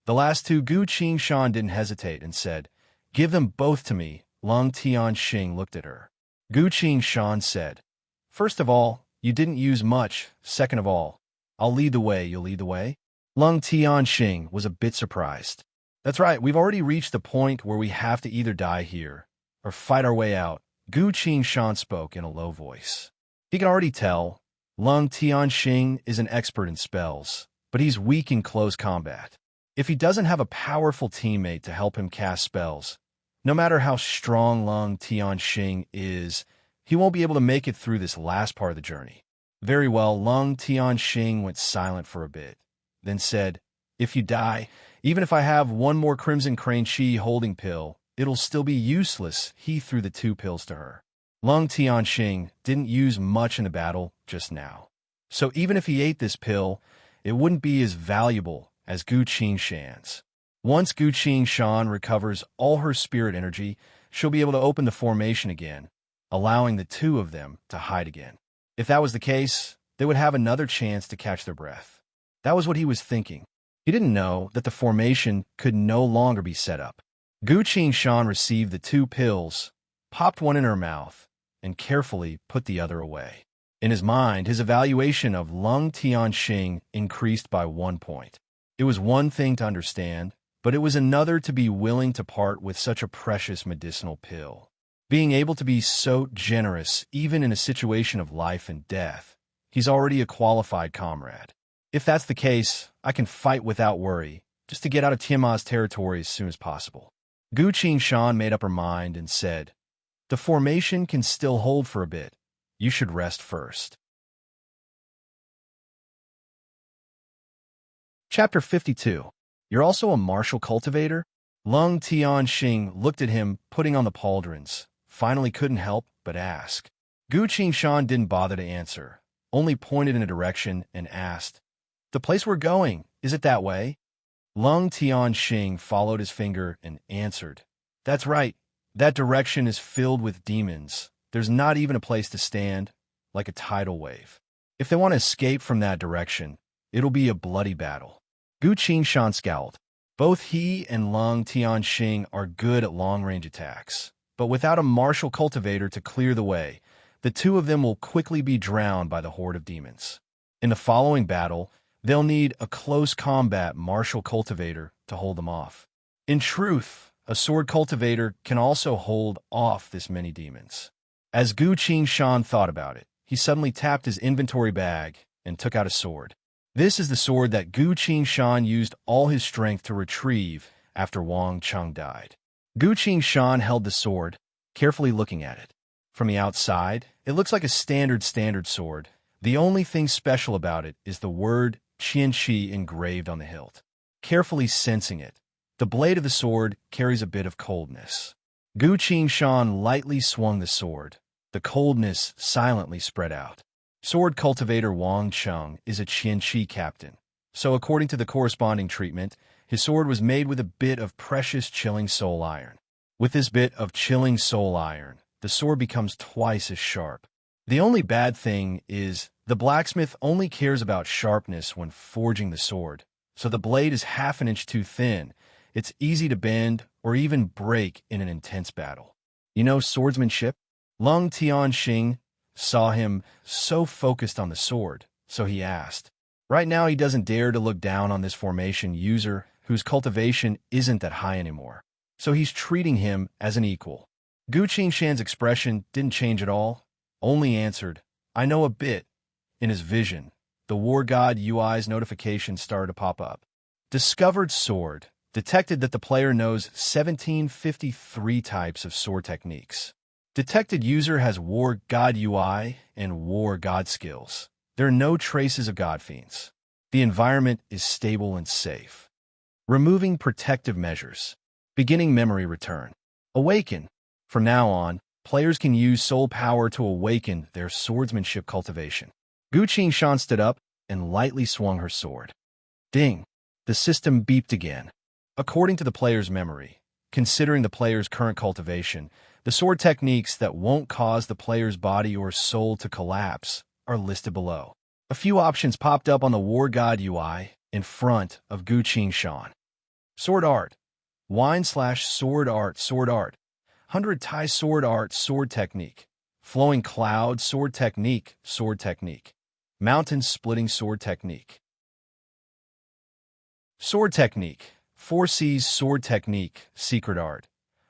The last 2, Gu Qing-shan didn't hesitate and said, "Give them both to me." Lung Tian-xing looked at her. Gu Qing-shan said, "First of all, you didn't use much. Second of all, I'll lead the way. You'll lead the way?" Lung Tian-xing was a bit surprised. "That's right, we've already reached the point where we have to either die here or fight our way out." Gu Qing-shan spoke in a low voice. He could already tell Lung Tian-xing is an expert in spells, but he's weak in close combat. If he doesn't have a powerful teammate to help him cast spells, no matter how strong Lung Tian-xing is, he won't be able to make it through this last part of the journey. Very well, Lung Tian-xing went silent for a bit, then said, "If you die, even if I have one more Crimson Crane Chi holding pill, it'll still be useless." He threw the 2 pills to her. Lung Tian-xing didn't use much in the battle just now. So even if he ate this pill, it wouldn't be as valuable as Gu Qing-shan's. Once Gu Qing-shan recovers all her spirit energy, she'll be able to open the formation again, allowing the 2 of them to hide again. If that was the case, they would have another chance to catch their breath. That was what he was thinking. He didn't know that the formation could no longer be set up. Gu Qing-shan received the 2 pills, popped one in her mouth, and carefully put the other away. In his mind, his evaluation of Lung Tian-xing increased by 1 point. It was one thing to understand, but it was another to be willing to part with such a precious medicinal pill. Being able to be so generous even in a situation of life and death, he's already a qualified comrade. If that's the case, I can fight without worry, just to get out of Tianma's territory as soon as possible. Gu Qing-shan made up her mind and said, "The formation can still hold for a bit. You should rest first." Chapter 52. You're also a martial cultivator? Lung Tian-xing looked at him, putting on the pauldrons, finally couldn't help but ask. Gu Qing-shan didn't bother to answer, only pointed in a direction and asked, "The place we're going, is it that way?" Lung Tianxing followed his finger and answered, "That's right. That direction is filled with demons. There's not even a place to stand, like a tidal wave. If they want to escape from that direction, it'll be a bloody battle." Gu Qingshan scowled. Both he and Lung Tianxing are good at long-range attacks, but without a martial cultivator to clear the way, the two of them will quickly be drowned by the horde of demons. In the following battle, they'll need a close combat martial cultivator to hold them off. In truth, a sword cultivator can also hold off this many demons. As Gu Qingshan thought about it, he suddenly tapped his inventory bag and took out a sword. This is the sword that Gu Qingshan used all his strength to retrieve after Wang Cheng died. Gu Qingshan held the sword, carefully looking at it. From the outside, it looks like a standard sword. The only thing special about it is the word Qianqi engraved on the hilt. Carefully sensing it, the blade of the sword carries a bit of coldness. Gu Qingshan lightly swung the sword. The coldness silently spread out. Sword cultivator Wang Cheng is a Qianqi captain, so according to the corresponding treatment, his sword was made with a bit of precious chilling soul iron. With this bit of chilling soul iron, the sword becomes twice as sharp. The only bad thing is the blacksmith only cares about sharpness when forging the sword, so the blade is half an inch too thin. It's easy to bend or even break in an intense battle. You know swordsmanship? Lung Tianxing saw him so focused on the sword, so he asked. Right now he doesn't dare to look down on this formation user whose cultivation isn't that high anymore, so he's treating him as an equal. Gu Qingshan's expression didn't change at all, only answered, "I know a bit." In his vision, the War God UI's notification started to pop up. Discovered sword. Detected that the player knows 1753 types of sword techniques. Detected user has War God UI and War God skills. There are no traces of God fiends. The environment is stable and safe. Removing protective measures. Beginning memory return. Awaken. From now on, players can use soul power to awaken their swordsmanship cultivation. Gu Qingshan stood up and lightly swung her sword. Ding! The system beeped again. According to the player's memory, considering the player's current cultivation, the sword techniques that won't cause the player's body or soul to collapse are listed below. A few options popped up on the War God UI in front of Gu Qingshan. Sword art. Wine/sword art, sword art. 100 Tai sword art, sword technique. Flowing cloud, sword technique, sword technique. Mountain splitting, sword technique. Sword technique. 4 Cs, sword technique, secret art.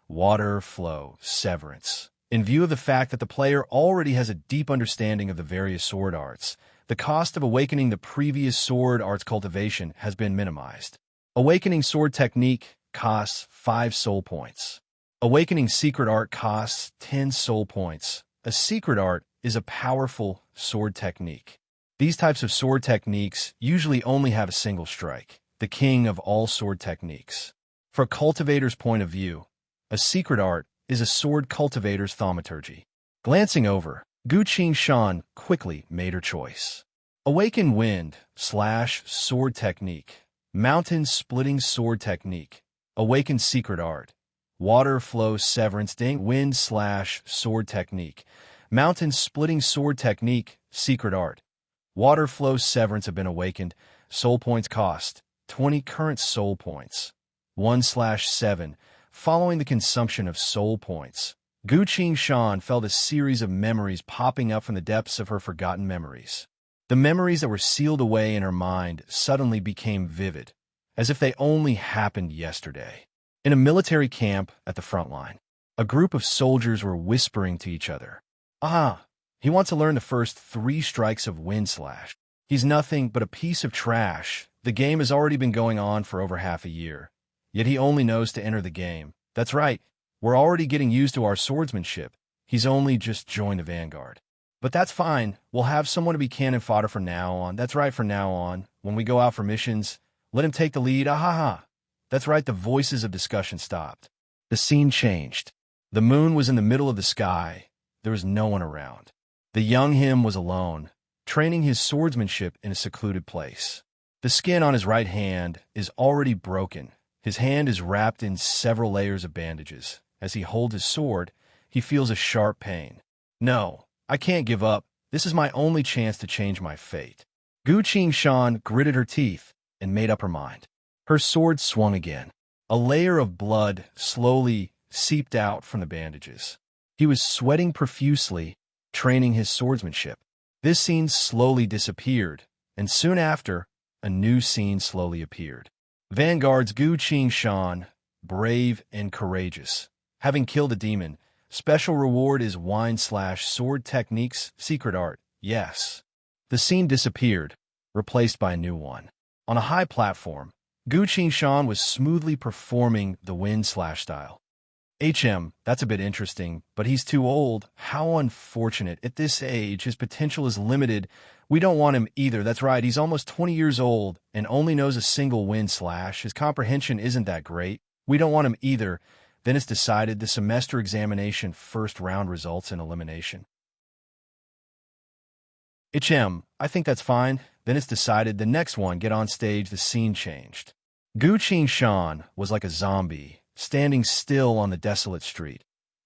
Water, flow, severance. In view of the fact that the player already has a deep understanding of the various sword arts, the cost of awakening the previous sword arts cultivation has been minimized. Awakening sword technique costs 5 soul points. Awakening secret art costs 10 soul points. A secret art is a powerful sword technique. These types of sword techniques usually only have a single strike, the king of all sword techniques. For a cultivator's point of view, a secret art is a sword cultivator's thaumaturgy. Glancing over, Gu Qingshan quickly made her choice. Awaken wind/sword technique. Mountain splitting sword technique. Awaken secret art. Water flow severance ding wind/sword technique. Mountain splitting sword technique. Secret art. Water flow severance have been awakened. Soul points cost 20 current soul points. 1/7. Following the consumption of soul points, Gu Qingshan felt a series of memories popping up from the depths of her forgotten memories. The memories that were sealed away in her mind suddenly became vivid, as if they only happened yesterday. In a military camp at the front line, a group of soldiers were whispering to each other. "Ah, he wants to learn the first 3 strikes of wind slash. He's nothing but a piece of trash. The game has already been going on for over half a year. Yet he only knows to enter the game. That's right, we're already getting used to our swordsmanship. He's only just joined the vanguard. But that's fine, we'll have someone to be cannon fodder from now on. That's right, from now on, when we go out for missions, let him take the lead, ahaha." That's right, the voices of discussion stopped. The scene changed. The moon was in the middle of the sky. There was no one around. The young him was alone, training his swordsmanship in a secluded place. The skin on his right hand is already broken. His hand is wrapped in several layers of bandages. As he holds his sword, he feels a sharp pain. No, I can't give up. This is my only chance to change my fate. Gu Qingshan gritted her teeth and made up her mind. Her sword swung again. A layer of blood slowly seeped out from the bandages. He was sweating profusely, training his swordsmanship. This scene slowly disappeared, and soon after, a new scene slowly appeared. Vanguard's Gu Qingshan, brave and courageous. Having killed a demon, special reward is wine/sword techniques, secret art, yes. The scene disappeared, replaced by a new one. On a high platform, Gu Qingshan was smoothly performing the wind/style. That's a bit interesting, but he's too old. How unfortunate. At this age, his potential is limited. We don't want him either. That's right, he's almost 20 years old and only knows a single wind/. His comprehension isn't that great. We don't want him either. Then it's decided the semester examination first round results in elimination. I think that's fine. Then it's decided the next one get on stage. The scene changed. Gu Qingshan was like a zombie, standing still on the desolate street,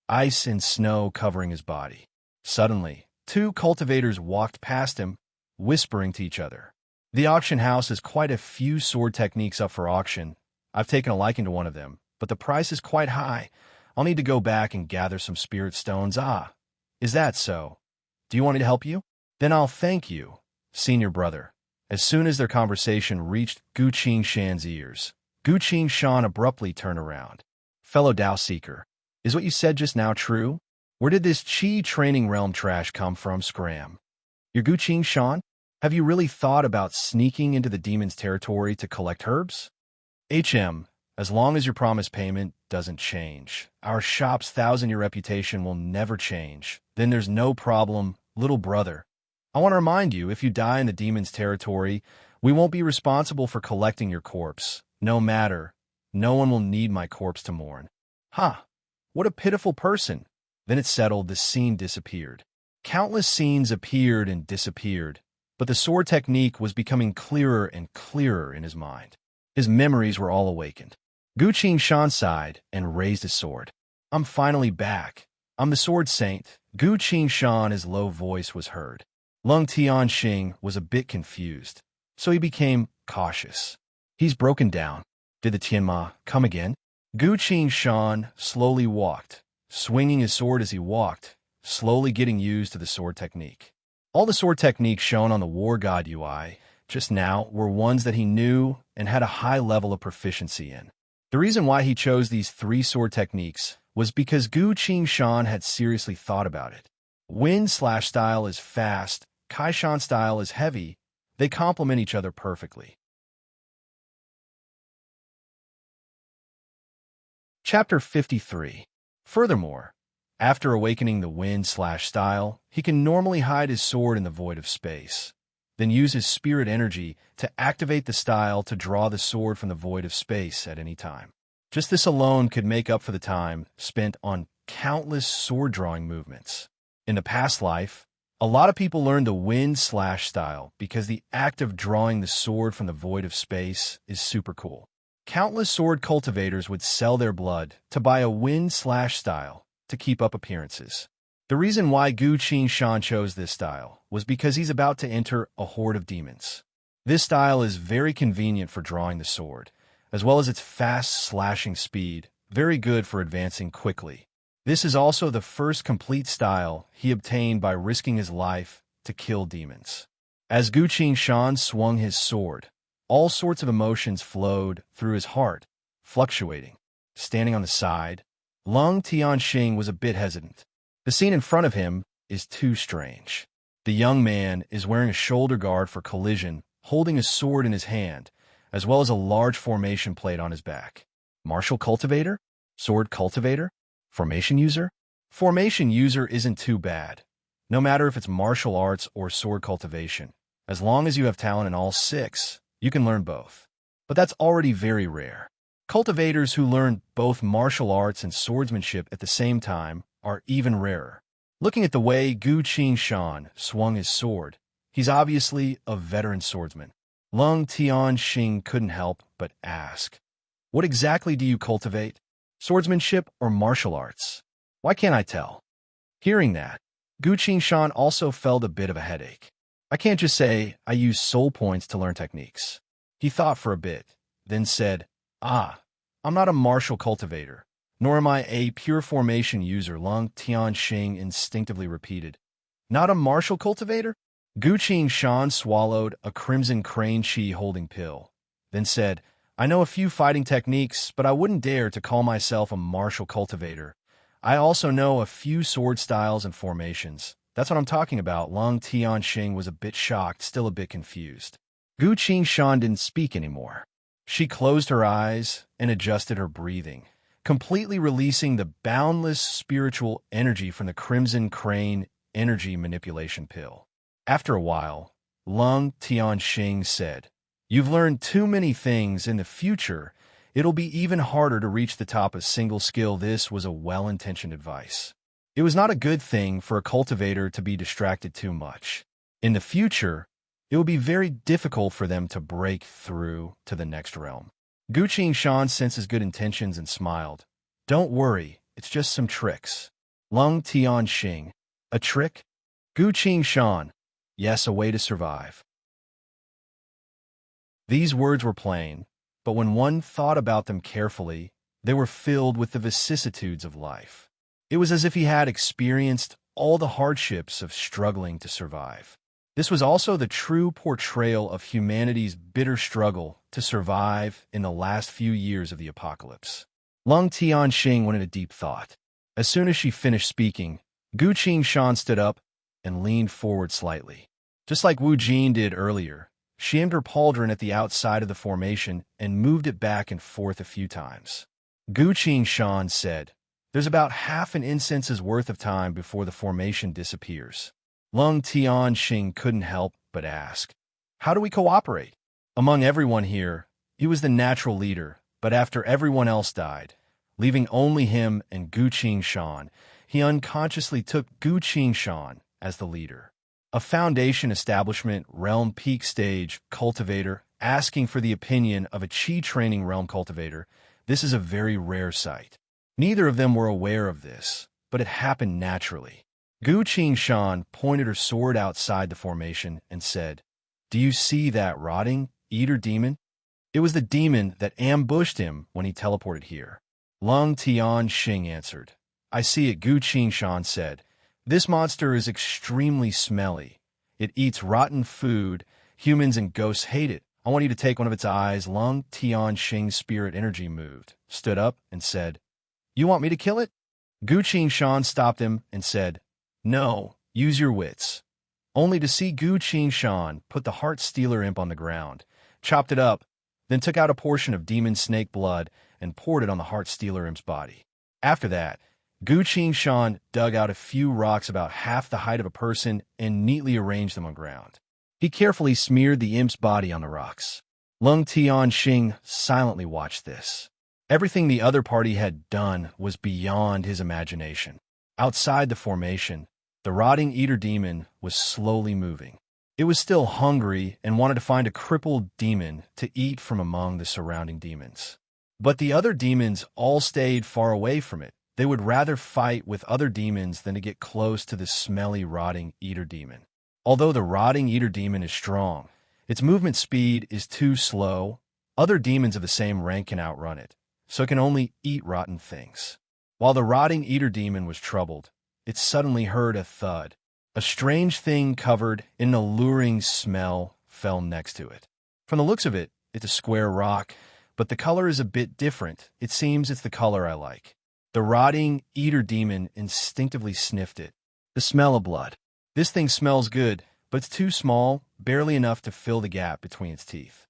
ice and snow covering his body. Suddenly, two cultivators walked past him, whispering to each other. The auction house has quite a few sword techniques up for auction. I've taken a liking to one of them, but the price is quite high. I'll need to go back and gather some spirit stones. Ah, is that so? Do you want me to help you? Then I'll thank you, senior brother. As soon as their conversation reached Gu Qingshan's ears, Gu Qingshan abruptly turned around. Fellow Tao Seeker, is what you said just now true? Where did this Qi training realm trash come from, Scram? You're Gu Qingshan? Have you really thought about sneaking into the demon's territory to collect herbs? As long as your promised payment doesn't change, our shop's 1,000-year reputation will never change. Then there's no problem, little brother. I want to remind you, if you die in the demon's territory, we won't be responsible for collecting your corpse. No matter. No one will need my corpse to mourn. Ha! What a pitiful person. Then it settled, the scene disappeared. Countless scenes appeared and disappeared, but the sword technique was becoming clearer and clearer in his mind. His memories were all awakened. Gu Qingshan sighed and raised his sword. I'm finally back. I'm the sword saint. Gu Qingshan, his low voice was heard. Lung Tianxing was a bit confused, so he became cautious. He's broken down. Did the Tianma come again? Gu Qingshan slowly walked, swinging his sword as he walked, slowly getting used to the sword technique. All the sword techniques shown on the War God UI just now were ones that he knew and had a high level of proficiency in. The reason why he chose these 3 sword techniques was because Gu Qingshan had seriously thought about it. Wind/style is fast, Kaishan style is heavy. They complement each other perfectly. Chapter 53. Furthermore, after awakening the wind/style, he can normally hide his sword in the void of space, then use his spirit energy to activate the style to draw the sword from the void of space at any time. Just this alone could make up for the time spent on countless sword-drawing movements. In the past life, a lot of people learned the wind/style because the act of drawing the sword from the void of space is super cool. Countless sword cultivators would sell their blood to buy a wind/style to keep up appearances. The reason why Gu Qingshan chose this style was because he's about to enter a horde of demons. This style is very convenient for drawing the sword, as well as its fast slashing speed, very good for advancing quickly. This is also the first complete style he obtained by risking his life to kill demons. As Gu Qingshan swung his sword, all sorts of emotions flowed through his heart, fluctuating. Standing on the side, Lung Tianxing was a bit hesitant. The scene in front of him is too strange. The young man is wearing a shoulder guard for collision, holding a sword in his hand, as well as a large formation plate on his back. Martial cultivator? Sword cultivator? Formation user? Formation user isn't too bad, no matter if it's martial arts or sword cultivation. As long as you have talent in all 6, you can learn both. But that's already very rare. Cultivators who learn both martial arts and swordsmanship at the same time are even rarer. Looking at the way Gu Qingshan swung his sword, he's obviously a veteran swordsman. Lung Tianxing couldn't help but ask, "What exactly do you cultivate? Swordsmanship or martial arts? Why can't I tell?" Hearing that, Gu Qingshan also felt a bit of a headache. "I can't just say I use soul points to learn techniques." He thought for a bit, then said, I'm not a martial cultivator, nor am I a pure formation user," Lung Tianxing instinctively repeated. "Not a martial cultivator?" Gu Qingshan swallowed a crimson crane chi holding pill, then said, "I know a few fighting techniques, but I wouldn't dare to call myself a martial cultivator. I also know a few sword styles and formations. That's what I'm talking about." Lung Tianxing was a bit shocked, still a bit confused. Gu Qingshan didn't speak anymore. She closed her eyes and adjusted her breathing, completely releasing the boundless spiritual energy from the Crimson Crane energy manipulation pill. After a while, Lung Tianxing said, "You've learned too many things. In the future, it'll be even harder to reach the top of single skill." This was a well-intentioned advice. It was not a good thing for a cultivator to be distracted too much. In the future, it would be very difficult for them to break through to the next realm. Gu Qingshan sensed his good intentions and smiled. "Don't worry, it's just some tricks." Lung Tianxing, "A trick?" Gu Qingshan, "Yes, a way to survive." These words were plain, but when one thought about them carefully, they were filled with the vicissitudes of life. It was as if he had experienced all the hardships of struggling to survive. This was also the true portrayal of humanity's bitter struggle to survive in the last few years of the apocalypse. Lung Tianxing went into deep thought. As soon as she finished speaking, Gu Qingshan stood up and leaned forward slightly. Just like Wu Jin did earlier, she aimed her pauldron at the outside of the formation and moved it back and forth a few times. Gu Qingshan said, "There's about half an incense's worth of time before the formation disappears." Lung Tianxing couldn't help but ask, "How do we cooperate?" Among everyone here, he was the natural leader, but after everyone else died, leaving only him and Gu Qingshan, he unconsciously took Gu Qingshan as the leader. A foundation establishment realm peak stage cultivator asking for the opinion of a chi training realm cultivator, this is a very rare sight. Neither of them were aware of this, but it happened naturally. Gu Qingshan pointed her sword outside the formation and said, "Do you see that rotting eater demon?" It was the demon that ambushed him when he teleported here. Lung Tianxing answered, "I see it." Gu Qingshan said, "This monster is extremely smelly. It eats rotten food. Humans and ghosts hate it. I want you to take one of its eyes." Lung Tianxing's spirit energy moved, stood up, and said, "You want me to kill it?" Gu Qingshan stopped him and said, "No, use your wits." Only to see Gu Qingshan put the Heart Stealer imp on the ground, chopped it up, then took out a portion of demon snake blood and poured it on the Heart Stealer imp's body. After that, Gu Qingshan dug out a few rocks about half the height of a person and neatly arranged them on the ground. He carefully smeared the imp's body on the rocks. Lung Tianxing silently watched this. Everything the other party had done was beyond his imagination. Outside the formation, the rotting eater demon was slowly moving. It was still hungry and wanted to find a crippled demon to eat from among the surrounding demons. But the other demons all stayed far away from it. They would rather fight with other demons than to get close to the smelly, rotting eater demon. Although the rotting eater demon is strong, its movement speed is too slow. Other demons of the same rank can outrun it, so it can only eat rotten things. While the rotting eater demon was troubled, it suddenly heard a thud. A strange thing covered in an alluring smell fell next to it. From the looks of it, it's a square rock, but the color is a bit different. It seems it's the color I like. The rotting eater demon instinctively sniffed it. The smell of blood. This thing smells good, but it's too small, barely enough to fill the gap between its teeth.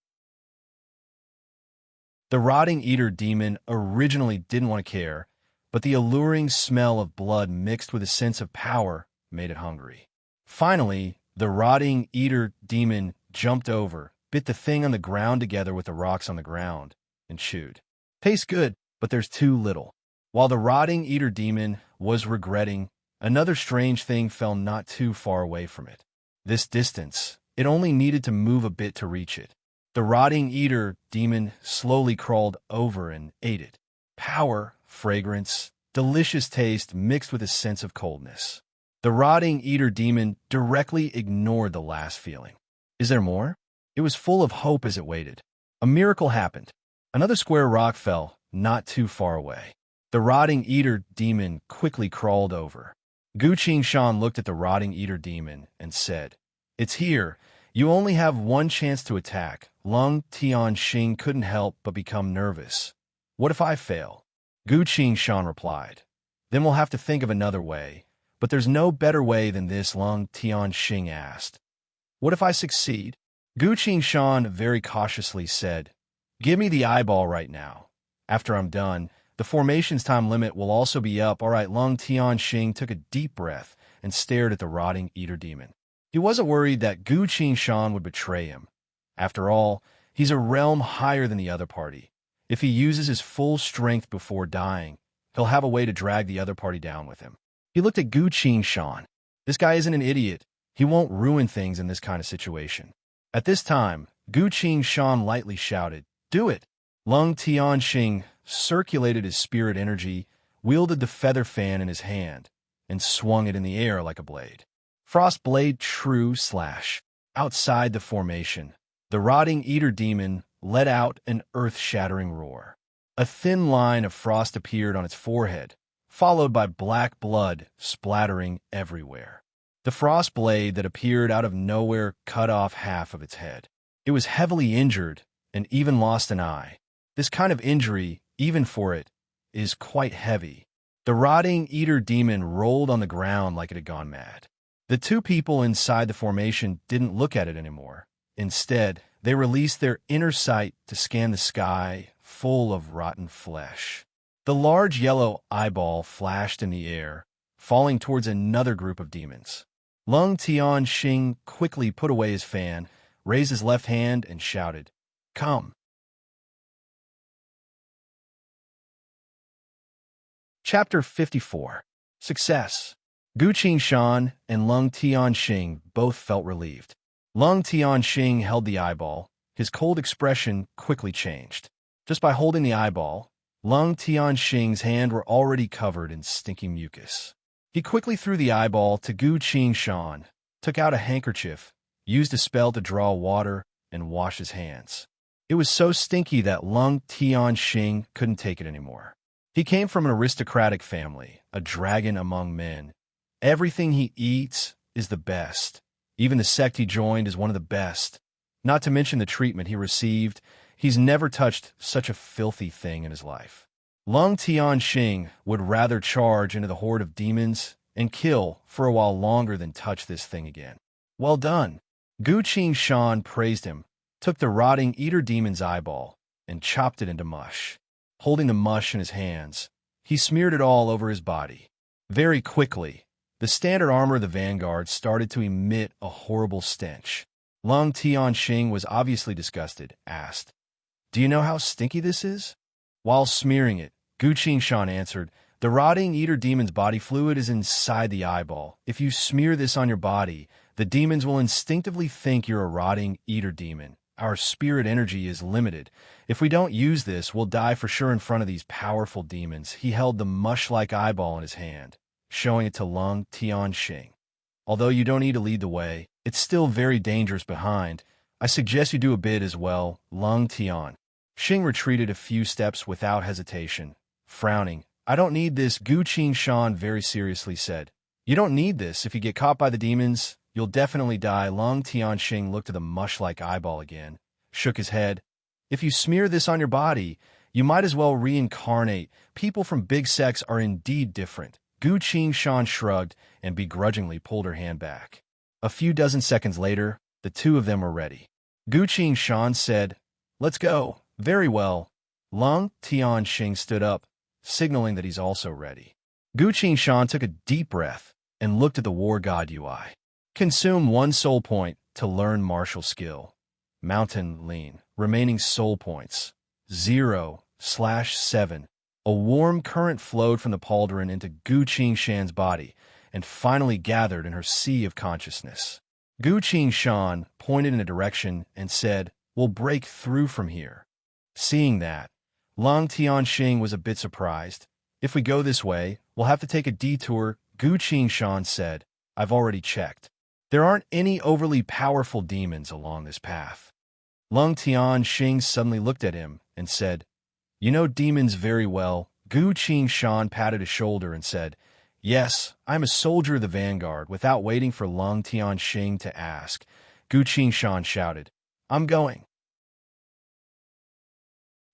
The rotting eater demon originally didn't want to care, but the alluring smell of blood mixed with a sense of power made it hungry. Finally, the rotting eater demon jumped over, bit the thing on the ground together with the rocks on the ground, and chewed. Tastes good, but there's too little. While the rotting eater demon was regretting, another strange thing fell not too far away from it. This distance, it only needed to move a bit to reach it. The rotting eater demon slowly crawled over and ate it. Power, fragrance, delicious taste mixed with a sense of coldness. The rotting eater demon directly ignored the last feeling. Is there more? It was full of hope as it waited. A miracle happened. Another square rock fell, not too far away. The rotting eater demon quickly crawled over. Gu Qingshan looked at the rotting eater demon and said, "It's here. You only have one chance to attack." Lung Tianxing couldn't help but become nervous. "What if I fail?" Gu Qingshan replied. "Then we'll have to think of another way. But there's no better way than this," Lung Tianxing asked. "What if I succeed?" Gu Qingshan very cautiously said, "Give me the eyeball right now. After I'm done, the formation's time limit will also be up." "All right." Lung Tianxing took a deep breath and stared at the rotting eater demon. He wasn't worried that Gu Qingshan would betray him. After all, he's a realm higher than the other party. If he uses his full strength before dying, he'll have a way to drag the other party down with him. He looked at Gu Qingshan. This guy isn't an idiot. He won't ruin things in this kind of situation. At this time, Gu Qingshan lightly shouted, "Do it!" Lung Tianxing circulated his spirit energy, wielded the feather fan in his hand, and swung it in the air like a blade. Frost blade true slash. Outside the formation, the rotting eater demon let out an earth-shattering roar. A thin line of frost appeared on its forehead, followed by black blood splattering everywhere. The frost blade that appeared out of nowhere cut off half of its head. It was heavily injured and even lost an eye. This kind of injury, even for it, is quite heavy. The rotting eater demon rolled on the ground like it had gone mad. The two people inside the formation didn't look at it anymore. Instead, they released their inner sight to scan the sky full of rotten flesh. The large yellow eyeball flashed in the air, falling towards another group of demons. Lung Tianxing quickly put away his fan, raised his left hand, and shouted, "Come." Chapter 54. Success. Gu Qingshan and Lung Tianxing both felt relieved. Lung Tianxing held the eyeball. His cold expression quickly changed. Just by holding the eyeball, Lung Tianxing's hands were already covered in stinky mucus. He quickly threw the eyeball to Gu Qingshan, took out a handkerchief, used a spell to draw water, and washed his hands. It was so stinky that Lung Tianxing couldn't take it anymore. He came from an aristocratic family, a dragon among men. Everything he eats is the best. Even the sect he joined is one of the best. Not to mention the treatment he received, he's never touched such a filthy thing in his life. Lung Tianxing would rather charge into the horde of demons and kill for a while longer than touch this thing again. Well done. Gu Qingshan praised him, took the rotting eater demon's eyeball, and chopped it into mush. Holding the mush in his hands, he smeared it all over his body. Very quickly, the standard armor of the vanguard started to emit a horrible stench. Lung Tianxing was obviously disgusted, asked, "Do you know how stinky this is?" While smearing it, Gu Qingshan answered, "The rotting eater demon's body fluid is inside the eyeball. If you smear this on your body, the demons will instinctively think you're a rotting eater demon. Our spirit energy is limited. If we don't use this, we'll die for sure in front of these powerful demons." He held the mush-like eyeball in his hand, showing it to Lung Tianxing. "Although you don't need to lead the way, it's still very dangerous behind. I suggest you do a bit as well." Lung Tianxing retreated a few steps without hesitation, frowning. "I don't need this," Gu Qingshan very seriously said. "You don't need this. If you get caught by the demons, you'll definitely die." Lung Tianxing looked at the mush-like eyeball again, shook his head. "If you smear this on your body, you might as well reincarnate. People from big sects are indeed different." Gu Qingshan shrugged and begrudgingly pulled her hand back. A few dozen seconds later, the two of them were ready. Gu Qingshan said, "Let's go." "Very well." Lung Tianxing stood up, signaling that he's also ready. Gu Qingshan took a deep breath and looked at the war god UI. Consume 1 soul point to learn martial skill. Mountain lean. Remaining soul points 0/7. A warm current flowed from the pauldron into Gu Qingshan's body and finally gathered in her sea of consciousness. Gu Qingshan pointed in a direction and said, we'll break through from here. Seeing that, Long Tianxing was a bit surprised. If we go this way, we'll have to take a detour, Gu Qingshan said. I've already checked. There aren't any overly powerful demons along this path. Long Tianxing suddenly looked at him and said, You know demons very well. Gu Qingshan patted his shoulder and said, Yes, I'm a soldier of the vanguard. Without waiting for Long Tianxing to ask, Gu Qingshan shouted, I'm going.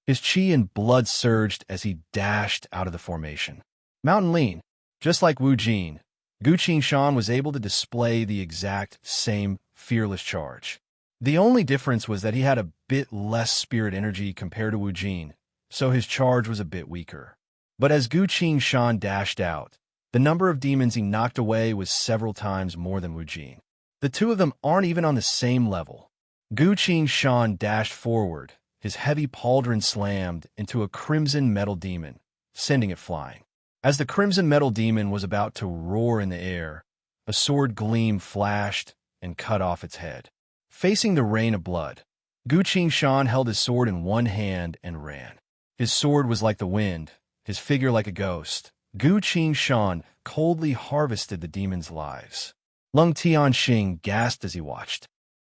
His chi and blood surged as he dashed out of the formation. Mountain lean. Just like Wu Jin, Gu Qingshan was able to display the exact same fearless charge. The only difference was that he had a bit less spirit energy compared to Wu Jin, so his charge was a bit weaker. But as Gu Qingshan dashed out, the number of demons he knocked away was several times more than Wu Jin. The two of them aren't even on the same level. Gu Qingshan dashed forward. His heavy pauldron slammed into a crimson metal demon, sending it flying. As the crimson metal demon was about to roar in the air, a sword gleam flashed and cut off its head. Facing the rain of blood, Gu Qingshan held his sword in one hand and ran. His sword was like the wind, his figure like a ghost. Gu Qingshan coldly harvested the demons' lives. Long Tianxing gasped as he watched.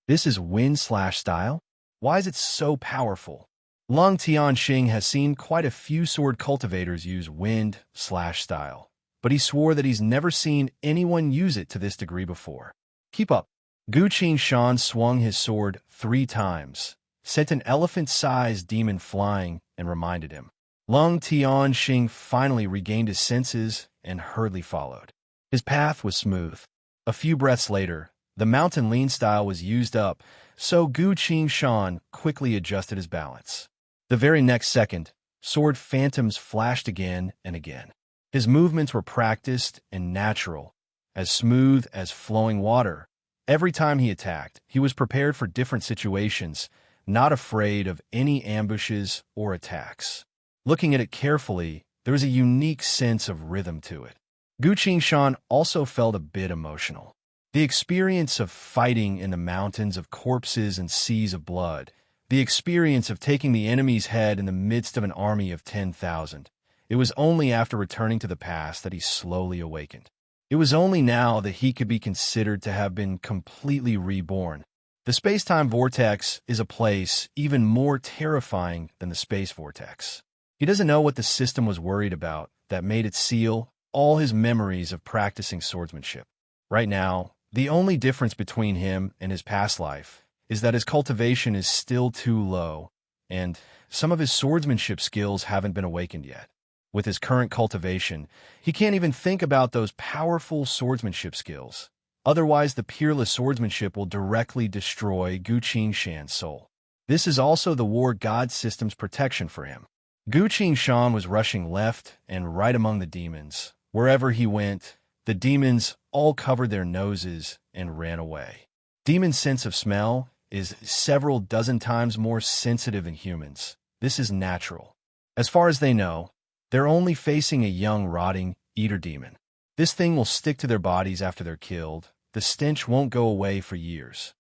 This is wind/style? Why is it so powerful? Long Tianxing has seen quite a few sword cultivators use wind/style, but he swore that he's never seen anyone use it to this degree before. Keep up. Gu Qingshan swung his sword 3 times, sent an elephant-sized demon flying, and reminded him. Long Tianxing finally regained his senses and hurriedly followed. His path was smooth. A few breaths later, the mountain lean style was used up, so Gu Qingshan quickly adjusted his balance. The very next second, sword phantoms flashed again and again. His movements were practiced and natural, as smooth as flowing water. Every time he attacked, he was prepared for different situations, not afraid of any ambushes or attacks. Looking at it carefully, there was a unique sense of rhythm to it. Gu Qingshan also felt a bit emotional. The experience of fighting in the mountains of corpses and seas of blood, the experience of taking the enemy's head in the midst of an army of 10,000. It was only after returning to the past that he slowly awakened. It was only now that he could be considered to have been completely reborn. The space-time vortex is a place even more terrifying than the space vortex. He doesn't know what the system was worried about that made it seal all his memories of practicing swordsmanship. Right now, the only difference between him and his past life is that his cultivation is still too low, and some of his swordsmanship skills haven't been awakened yet. With his current cultivation, he can't even think about those powerful swordsmanship skills. Otherwise, the peerless swordsmanship will directly destroy Gu Qingshan's soul. This is also the war god system's protection for him. Gu Qingshan was rushing left and right among the demons. Wherever he went, the demons all covered their noses and ran away. Demons' sense of smell is several dozen times more sensitive than humans. This is natural. As far as they know, they're only facing a young, rotting eater demon. This thing will stick to their bodies after they're killed. The stench won't go away for years.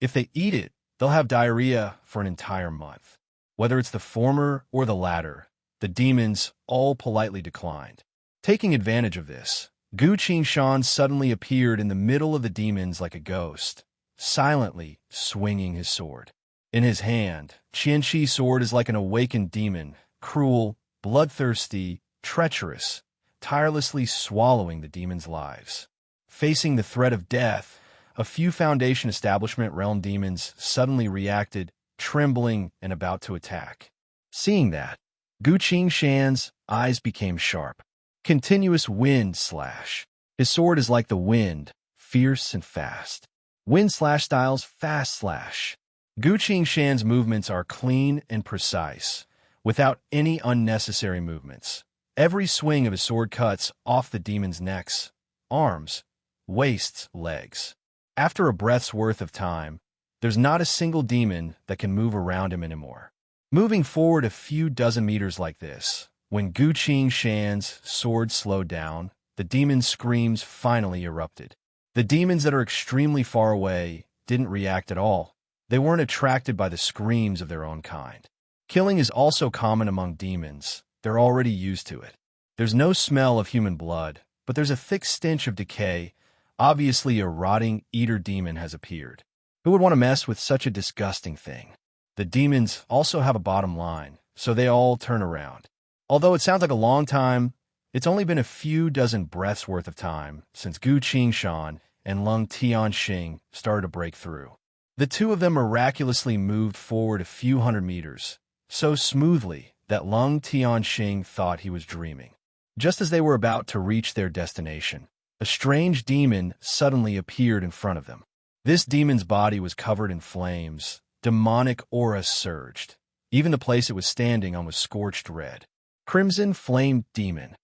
If they eat it, they'll have diarrhea for an entire month. Whether it's the former or the latter, the demons all politely declined. Taking advantage of this, Gu Qingshan suddenly appeared in the middle of the demons like a ghost, silently swinging his sword. In his hand, Qianqi's sword is like an awakened demon, cruel, bloodthirsty, treacherous, tirelessly swallowing the demons' lives. Facing the threat of death, a few Foundation Establishment realm demons suddenly reacted, trembling and about to attack. Seeing that, Gu Qingshan's eyes became sharp. Continuous wind slash. His sword is like the wind, fierce and fast. Wind slash styles fast slash. Gu Qingshan's movements are clean and precise, without any unnecessary movements. Every swing of his sword cuts off the demon's necks, arms, waists, legs. After a breath's worth of time, there's not a single demon that can move around him anymore. Moving forward a few dozen meters like this, when Gu Qingshan's sword slowed down, the demon's screams finally erupted. The demons that are extremely far away didn't react at all. They weren't attracted by the screams of their own kind. Killing is also common among demons. They're already used to it. There's no smell of human blood, but there's a thick stench of decay. Obviously, a rotting eater demon has appeared. Who would want to mess with such a disgusting thing? The demons also have a bottom line, so they all turn around. Although it sounds like a long time, it's only been a few dozen breaths worth of time since Gu Qingshan and Lung Tianxing started to break through. The two of them miraculously moved forward a few hundred meters, so smoothly that Lung Tianxing thought he was dreaming. Just as they were about to reach their destination, a strange demon suddenly appeared in front of them. This demon's body was covered in flames. Demonic aura surged. Even the place it was standing on was scorched red. Crimson Flame Demon,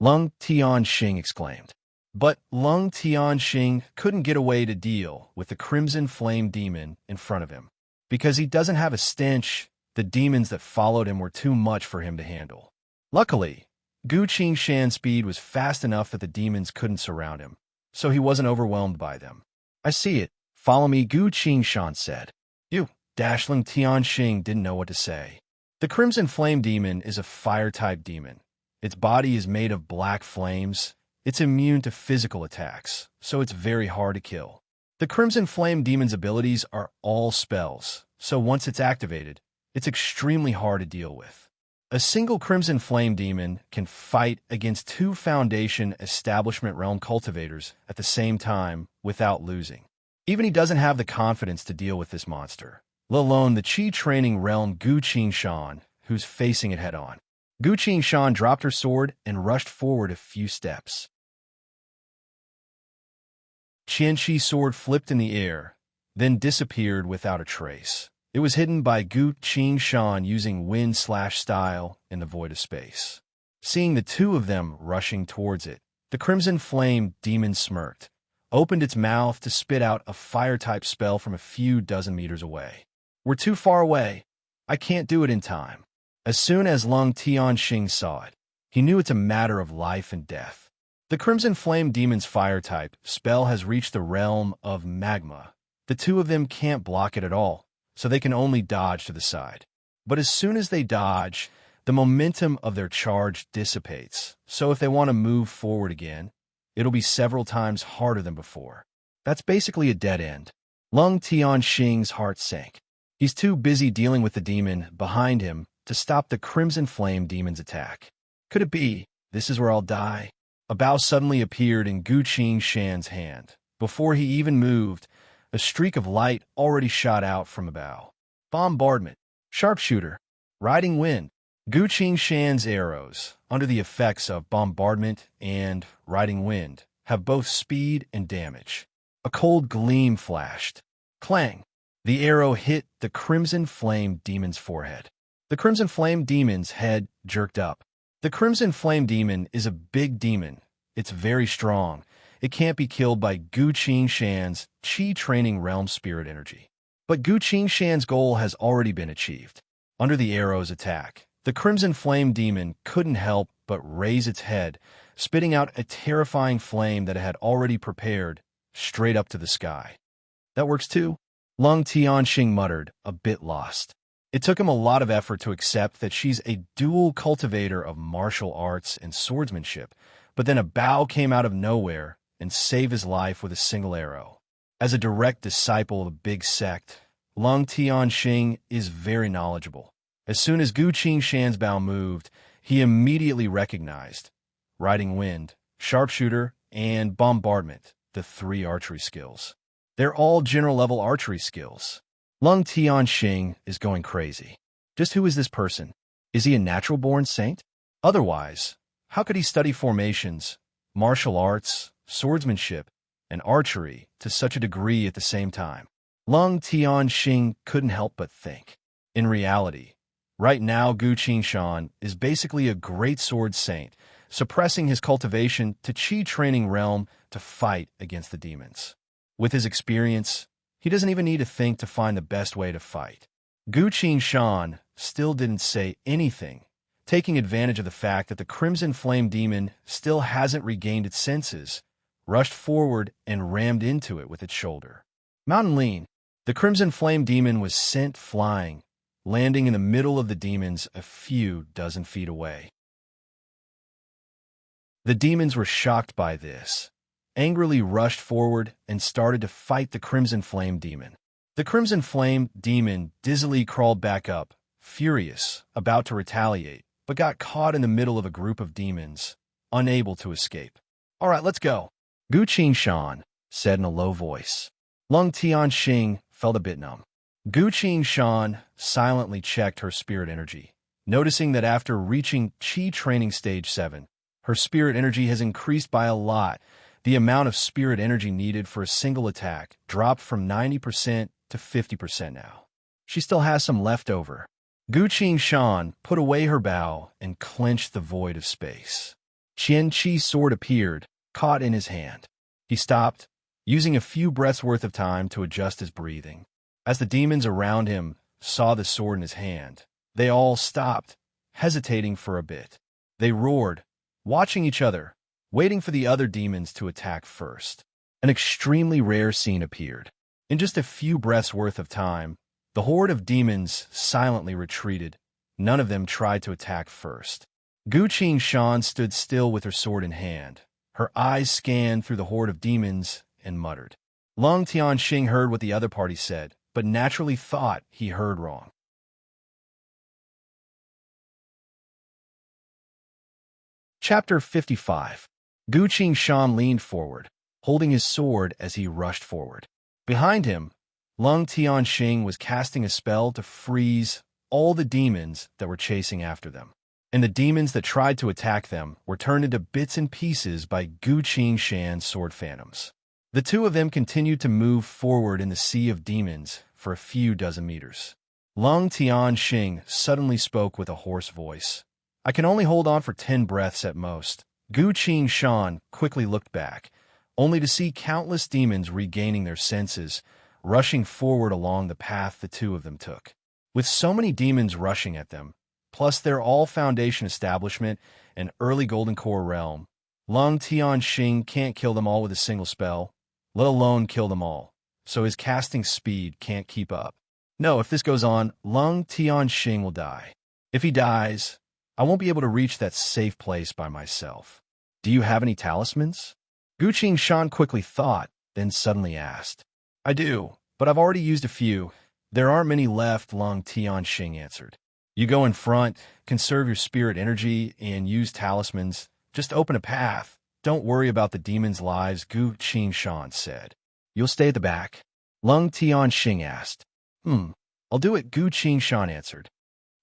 Lung Tianxing exclaimed. But Lung Tianxing couldn't get away to deal with the Crimson Flame Demon in front of him. Because he doesn't have a stench, the demons that followed him were too much for him to handle. Luckily, Gu Qingshan's speed was fast enough that the demons couldn't surround him, so he wasn't overwhelmed by them. I see it. Follow me, Gu Qingshan said. You, Dashling Tianxing didn't know what to say. The Crimson Flame Demon is a fire-type demon. Its body is made of black flames. It's immune to physical attacks, so it's very hard to kill. The Crimson Flame Demon's abilities are all spells, so once it's activated, it's extremely hard to deal with. A single Crimson Flame Demon can fight against two Foundation Establishment Realm cultivators at the same time without losing. Even he doesn't have the confidence to deal with this monster, let alone the Qi Training Realm Gu Qingshan, who's facing it head-on. Gu Qingshan dropped her sword and rushed forward a few steps. Qianqi's sword flipped in the air, then disappeared without a trace. It was hidden by Gu Qingshan using wind/style in the void of space. Seeing the two of them rushing towards it, the Crimson Flame Demon smirked, opened its mouth to spit out a fire-type spell from a few dozen meters away. We're too far away. I can't do it in time. As soon as Lung Tianxing saw it, he knew it's a matter of life and death. The Crimson Flame Demon's fire-type spell has reached the realm of magma. The two of them can't block it at all, so they can only dodge to the side. But as soon as they dodge, the momentum of their charge dissipates, so if they want to move forward again, it'll be several times harder than before. That's basically a dead end. Lung Tianxing's heart sank. He's too busy dealing with the demon behind him to stop the Crimson Flame Demon's attack. Could it be, this is where I'll die? A bow suddenly appeared in Gu Qingshan's hand. Before he even moved, a streak of light already shot out from a bow. Bombardment, sharpshooter, riding wind. Gu Qingshan's arrows, under the effects of bombardment and riding wind, have both speed and damage. A cold gleam flashed. Clang! The arrow hit the Crimson Flame Demon's forehead. The Crimson Flame Demon's head jerked up. The Crimson Flame Demon is a big demon. It's very strong. It can't be killed by Gu Qingshan's Qi Training Realm Spirit Energy. But Gu Qingshan's goal has already been achieved. Under the arrow's attack, the Crimson Flame Demon couldn't help but raise its head, spitting out a terrifying flame that it had already prepared straight up to the sky. That works too, Lung Tianxing muttered, a bit lost. It took him a lot of effort to accept that she's a dual cultivator of martial arts and swordsmanship, but then a bow came out of nowhere and saved his life with a single arrow. As a direct disciple of a big sect, Lung Tianxing is very knowledgeable. As soon as Gu Qingshan's bow moved, he immediately recognized riding wind, sharpshooter, and bombardment, the three archery skills. They're all general-level archery skills. Lung Tianxing is going crazy. Just who is this person? Is he a natural-born saint? Otherwise, how could he study formations, martial arts, swordsmanship, and archery to such a degree at the same time? Lung Tianxing couldn't help but think. In reality, right now Gu Qingshan is basically a great sword saint, suppressing his cultivation to Qi Training Realm to fight against the demons. With his experience, he doesn't even need to think to find the best way to fight. Gu Qingshan still didn't say anything, taking advantage of the fact that the Crimson Flame Demon still hasn't regained its senses, rushed forward and rammed into it with its shoulder. Mountain Lean, The Crimson Flame demon was sent flying, landing in the middle of the demons a few dozen feet away. The demons were shocked by this, angrily rushed forward and started to fight the Crimson Flame demon. The Crimson Flame demon dizzily crawled back up, furious, about to retaliate, but got caught in the middle of a group of demons, unable to escape. "All right, let's go," Gu Qingshan said in a low voice. Lung Tianxing felt a bit numb. Gu Qingshan silently checked her spirit energy, noticing that after reaching Qi Training Stage 7, her spirit energy has increased by a lot. The amount of spirit energy needed for a single attack dropped from 90% to 50% now. She still has some left over. Gu Qingshan put away her bow and clenched the void of space. Qian Qi's sword appeared, caught in his hand. He stopped, using a few breaths' worth of time to adjust his breathing. As the demons around him saw the sword in his hand, they all stopped, hesitating for a bit. They roared, watching each other, waiting for the other demons to attack first. An extremely rare scene appeared. In just a few breaths' worth of time, the horde of demons silently retreated. None of them tried to attack first. Gu Qingshan stood still with her sword in hand. Her eyes scanned through the horde of demons and muttered. Lung Tianxing heard what the other party said, but naturally thought he heard wrong. Chapter 55. Gu Qingshan leaned forward, holding his sword as he rushed forward. Behind him, Lung Tianxing was casting a spell to freeze all the demons that were chasing after them. And the demons that tried to attack them were turned into bits and pieces by Gu Qingshan's sword phantoms. The two of them continued to move forward in the sea of demons for a few dozen meters. Lung Tianxing suddenly spoke with a hoarse voice. "I can only hold on for 10 breaths at most." Gu Qingshan quickly looked back, only to see countless demons regaining their senses, rushing forward along the path the two of them took. With so many demons rushing at them, plus their all-foundation establishment and early Golden Core realm, Lung Tianxing can't kill them all with a single spell, let alone kill them all, so his casting speed can't keep up. No, if this goes on, Lung Tianxing will die. If he dies, I won't be able to reach that safe place by myself. Do you have any talismans? Gu Qingshan quickly thought, then suddenly asked. I do, but I've already used a few. There aren't many left, Lung Tianxing answered. You go in front, conserve your spirit energy, and use talismans. Just open a path. Don't worry about the demons' lives, Gu Qingshan said. You'll stay at the back? Lung Tianxing asked. I'll do it, Gu Qingshan answered.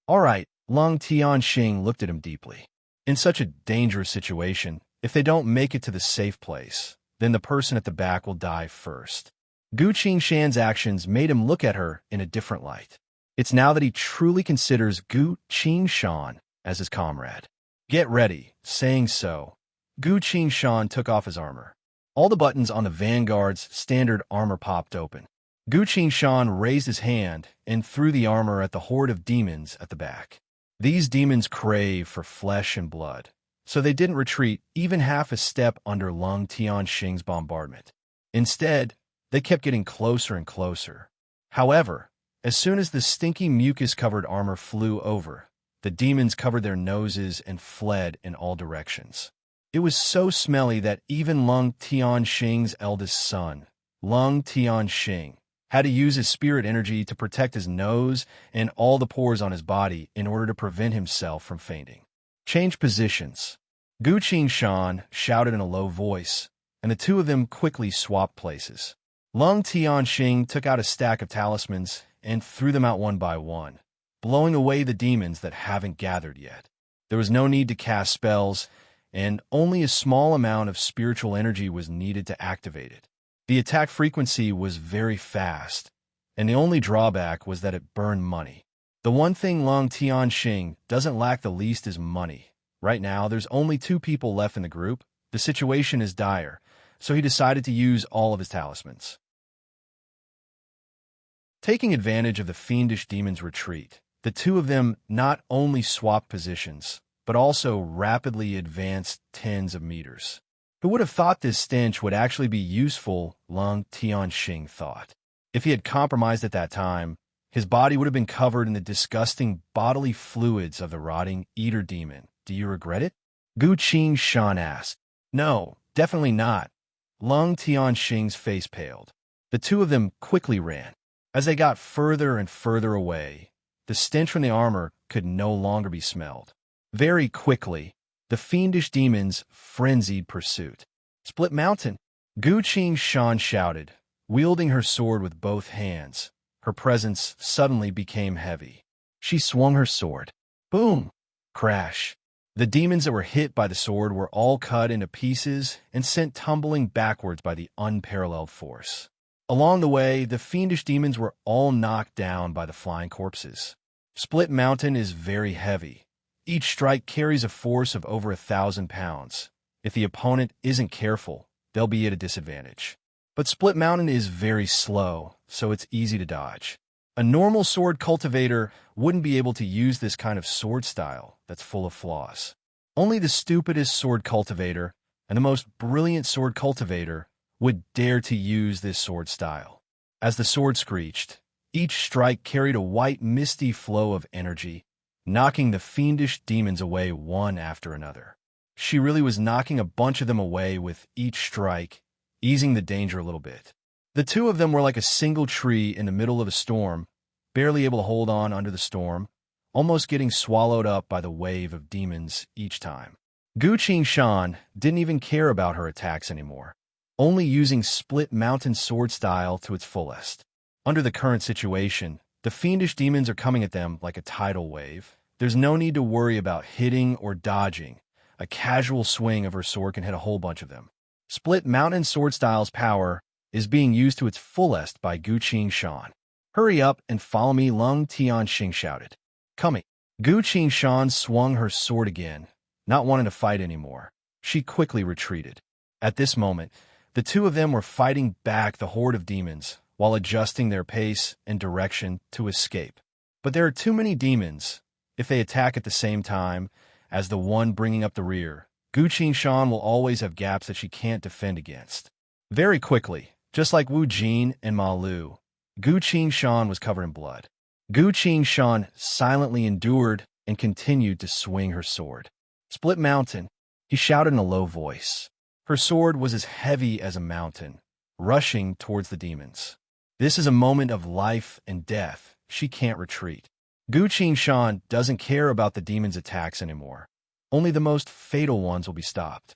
All right, Lung Tianxing looked at him deeply. In such a dangerous situation, if they don't make it to the safe place, then the person at the back will die first. Gu Qingshan's actions made him look at her in a different light. It's now that he truly considers Gu Qingshan as his comrade. Get ready. Saying so, Gu Qingshan took off his armor. All the buttons on the Vanguard's standard armor popped open. Gu Qingshan raised his hand and threw the armor at the horde of demons at the back. These demons crave for flesh and blood, so they didn't retreat even half a step under Lung Tianxing's bombardment. Instead, they kept getting closer and closer. However, as soon as the stinky mucus-covered armor flew over, the demons covered their noses and fled in all directions. It was so smelly that even Lung Tianxing's eldest son, Lung Tianxing, had to use his spirit energy to protect his nose and all the pores on his body in order to prevent himself from fainting. Change positions. Gu Qingshan shouted in a low voice, and the two of them quickly swapped places. Lung Tianxing took out a stack of talismans and threw them out one by one, blowing away the demons that haven't gathered yet. There was no need to cast spells, and only a small amount of spiritual energy was needed to activate it. The attack frequency was very fast, and the only drawback was that it burned money. The one thing Lung Tianxing doesn't lack the least is money. Right now, there's only 2 people left in the group. The situation is dire, so he decided to use all of his talismans. Taking advantage of the fiendish demon's retreat, the two of them not only swapped positions, but also rapidly advanced tens of meters. Who would have thought this stench would actually be useful, Lung Tianxing thought. If he had compromised at that time, his body would have been covered in the disgusting bodily fluids of the rotting eater demon. Do you regret it? Gu Qing asked. No, definitely not. Lung Tianxing's face paled. The two of them quickly ran. As they got further and further away, the stench from the armor could no longer be smelled. Very quickly, the fiendish demons frenzied pursuit. Split Mountain! Gu Qing shouted, wielding her sword with both hands. Her presence suddenly became heavy. She swung her sword. Boom! Crash! The demons that were hit by the sword were all cut into pieces and sent tumbling backwards by the unparalleled force. Along the way, the fiendish demons were all knocked down by the flying corpses. Split Mountain is very heavy. Each strike carries a force of over 1,000 pounds. If the opponent isn't careful, they'll be at a disadvantage. But Split Mountain is very slow, so it's easy to dodge. A normal sword cultivator wouldn't be able to use this kind of sword style that's full of flaws. Only the stupidest sword cultivator and the most brilliant sword cultivator would dare to use this sword style. As the sword screeched, each strike carried a white misty flow of energy, knocking the fiendish demons away one after another. She really was knocking a bunch of them away with each strike, easing the danger a little bit. The two of them were like a single tree in the middle of a storm, barely able to hold on under the storm, almost getting swallowed up by the wave of demons each time. Gu Qing didn't even care about her attacks anymore, only using Split Mountain sword style to its fullest. Under the current situation, the fiendish demons are coming at them like a tidal wave. There's no need to worry about hitting or dodging. A casual swing of her sword can hit a whole bunch of them. Split Mountain sword style's power is being used to its fullest by Gu Qing. Hurry up and follow me, Lung Tianxing shouted. Coming. Gu Qing swung her sword again, not wanting to fight anymore. She quickly retreated. At this moment, the two of them were fighting back the horde of demons while adjusting their pace and direction to escape. But there are too many demons. If they attack at the same time as the one bringing up the rear, Gu Qing will always have gaps that she can't defend against. Very quickly, just like Wu Jin and Ma Lu, Gu Qing was covered in blood. Gu Qing silently endured and continued to swing her sword. Split Mountain, he shouted in a low voice. Her sword was as heavy as a mountain, rushing towards the demons. This is a moment of life and death. She can't retreat. Gu Qing doesn't care about the demons' attacks anymore. Only the most fatal ones will be stopped.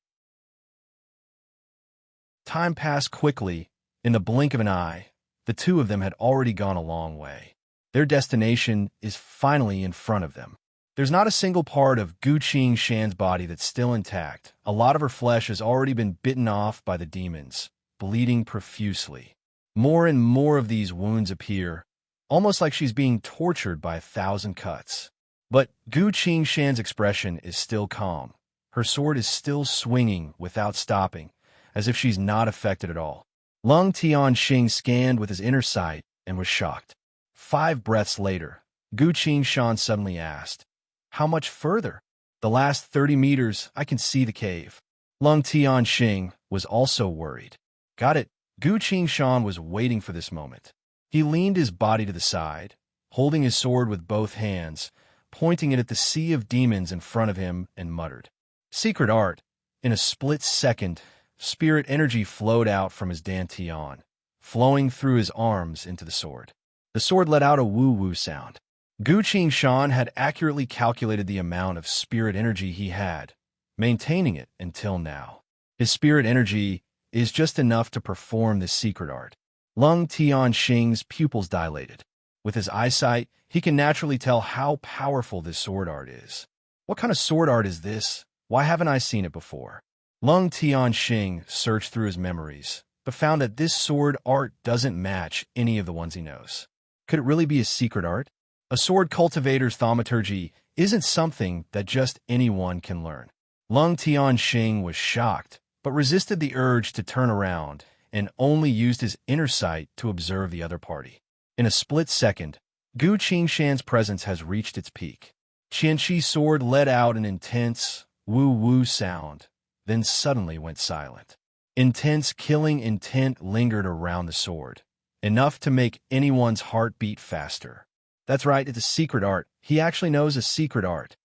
Time passed quickly. In the blink of an eye, the two of them had already gone a long way. Their destination is finally in front of them. There's not a single part of Gu Qing's body that's still intact. A lot of her flesh has already been bitten off by the demons, bleeding profusely. More and more of these wounds appear, almost like she's being tortured by 1,000 cuts. But Gu Qing's expression is still calm. Her sword is still swinging without stopping, as if she's not affected at all. Lung Tianxing scanned with his inner sight and was shocked. 5 breaths later, Gu Qing suddenly asked, "How much further?" "The last 30 meters, I can see the cave." Lung Tianxing was also worried. Got it. Gu Qing was waiting for this moment. He leaned his body to the side, holding his sword with both hands, pointing it at the sea of demons in front of him, and muttered, "Secret art." In a split second, spirit energy flowed out from his dantian, flowing through his arms into the sword. The sword let out a woo-woo sound. Gu Qing had accurately calculated the amount of spirit energy he had, maintaining it until now. His spirit energy is just enough to perform this secret art. Lung Tianxing's pupils dilated. With his eyesight, he can naturally tell how powerful this sword art is. What kind of sword art is this? Why haven't I seen it before? Lung Tianxing searched through his memories, but found that this sword art doesn't match any of the ones he knows. Could it really be a secret art? A sword cultivator's thaumaturgy isn't something that just anyone can learn. Lung Tianxing was shocked, but resisted the urge to turn around and only used his inner sight to observe the other party. In a split second, Gu Qing's presence has reached its peak. Qianqi's sword let out an intense woo-woo sound, then suddenly went silent. Intense killing intent lingered around the sword, enough to make anyone's heart beat faster. That's right, it's a secret art. He actually knows a secret art.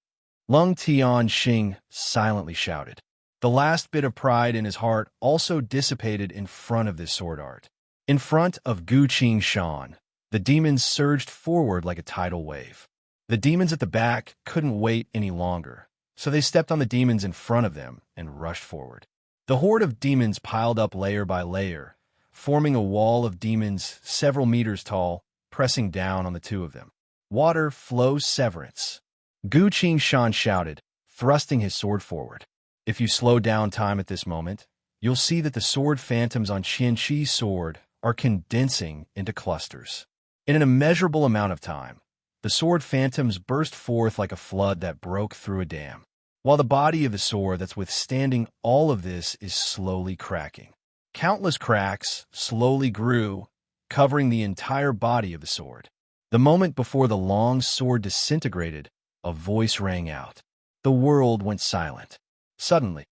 Lung Tian Xing silently shouted. The last bit of pride in his heart also dissipated in front of this sword art. In front of Gu Qing Shan, the demons surged forward like a tidal wave. The demons at the back couldn't wait any longer, so they stepped on the demons in front of them and rushed forward. The horde of demons piled up layer by layer, forming a wall of demons several meters tall, pressing down on the two of them. Water flow severance. Gu Qing Shan shouted, thrusting his sword forward. If you slow down time at this moment, you'll see that the sword phantoms on Qianqi's sword are condensing into clusters. In an immeasurable amount of time, the sword phantoms burst forth like a flood that broke through a dam, while the body of the sword that's withstanding all of this is slowly cracking. Countless cracks slowly grew, covering the entire body of the sword. The moment before the long sword disintegrated, a voice rang out. The world went silent. Suddenly,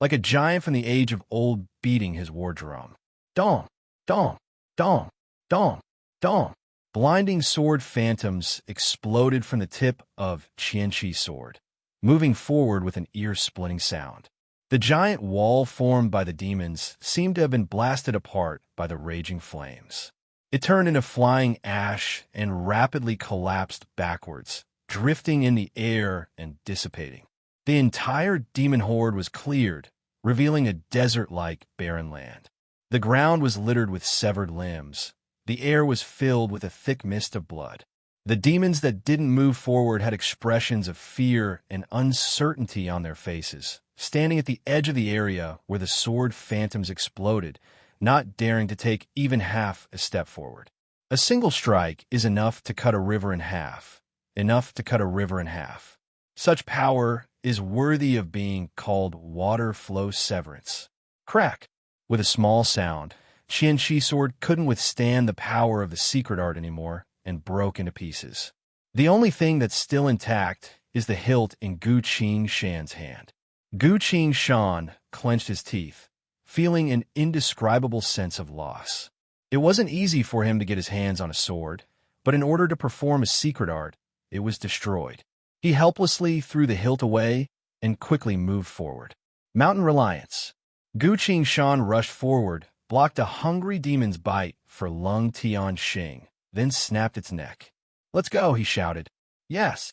like a giant from the age of old beating his war drum. Dong, dong, dong, dong, dong. Blinding sword phantoms exploded from the tip of Qianqi's sword, moving forward with an ear-splitting sound. The giant wall formed by the demons seemed to have been blasted apart by the raging flames. It turned into flying ash and rapidly collapsed backwards, drifting in the air and dissipating. The entire demon horde was cleared, revealing a desert-like barren land. The ground was littered with severed limbs. The air was filled with a thick mist of blood. The demons that didn't move forward had expressions of fear and uncertainty on their faces, standing at the edge of the area where the sword phantoms exploded, not daring to take even half a step forward. A single strike is enough to cut a river in half. Enough to cut a river in half. Such power is worthy of being called water flow severance. Crack! With a small sound, Qianqi's sword couldn't withstand the power of the secret art anymore and broke into pieces. The only thing that's still intact is the hilt in Gu Qing Shan's hand. Gu Qing Shan clenched his teeth, feeling an indescribable sense of loss. It wasn't easy for him to get his hands on a sword, but in order to perform a secret art, it was destroyed. He helplessly threw the hilt away and quickly moved forward. Mountain Reliance. Gu Qing Shan rushed forward, blocked a hungry demon's bite for Lung Tian Xing, then snapped its neck. "Let's go," he shouted. "Yes."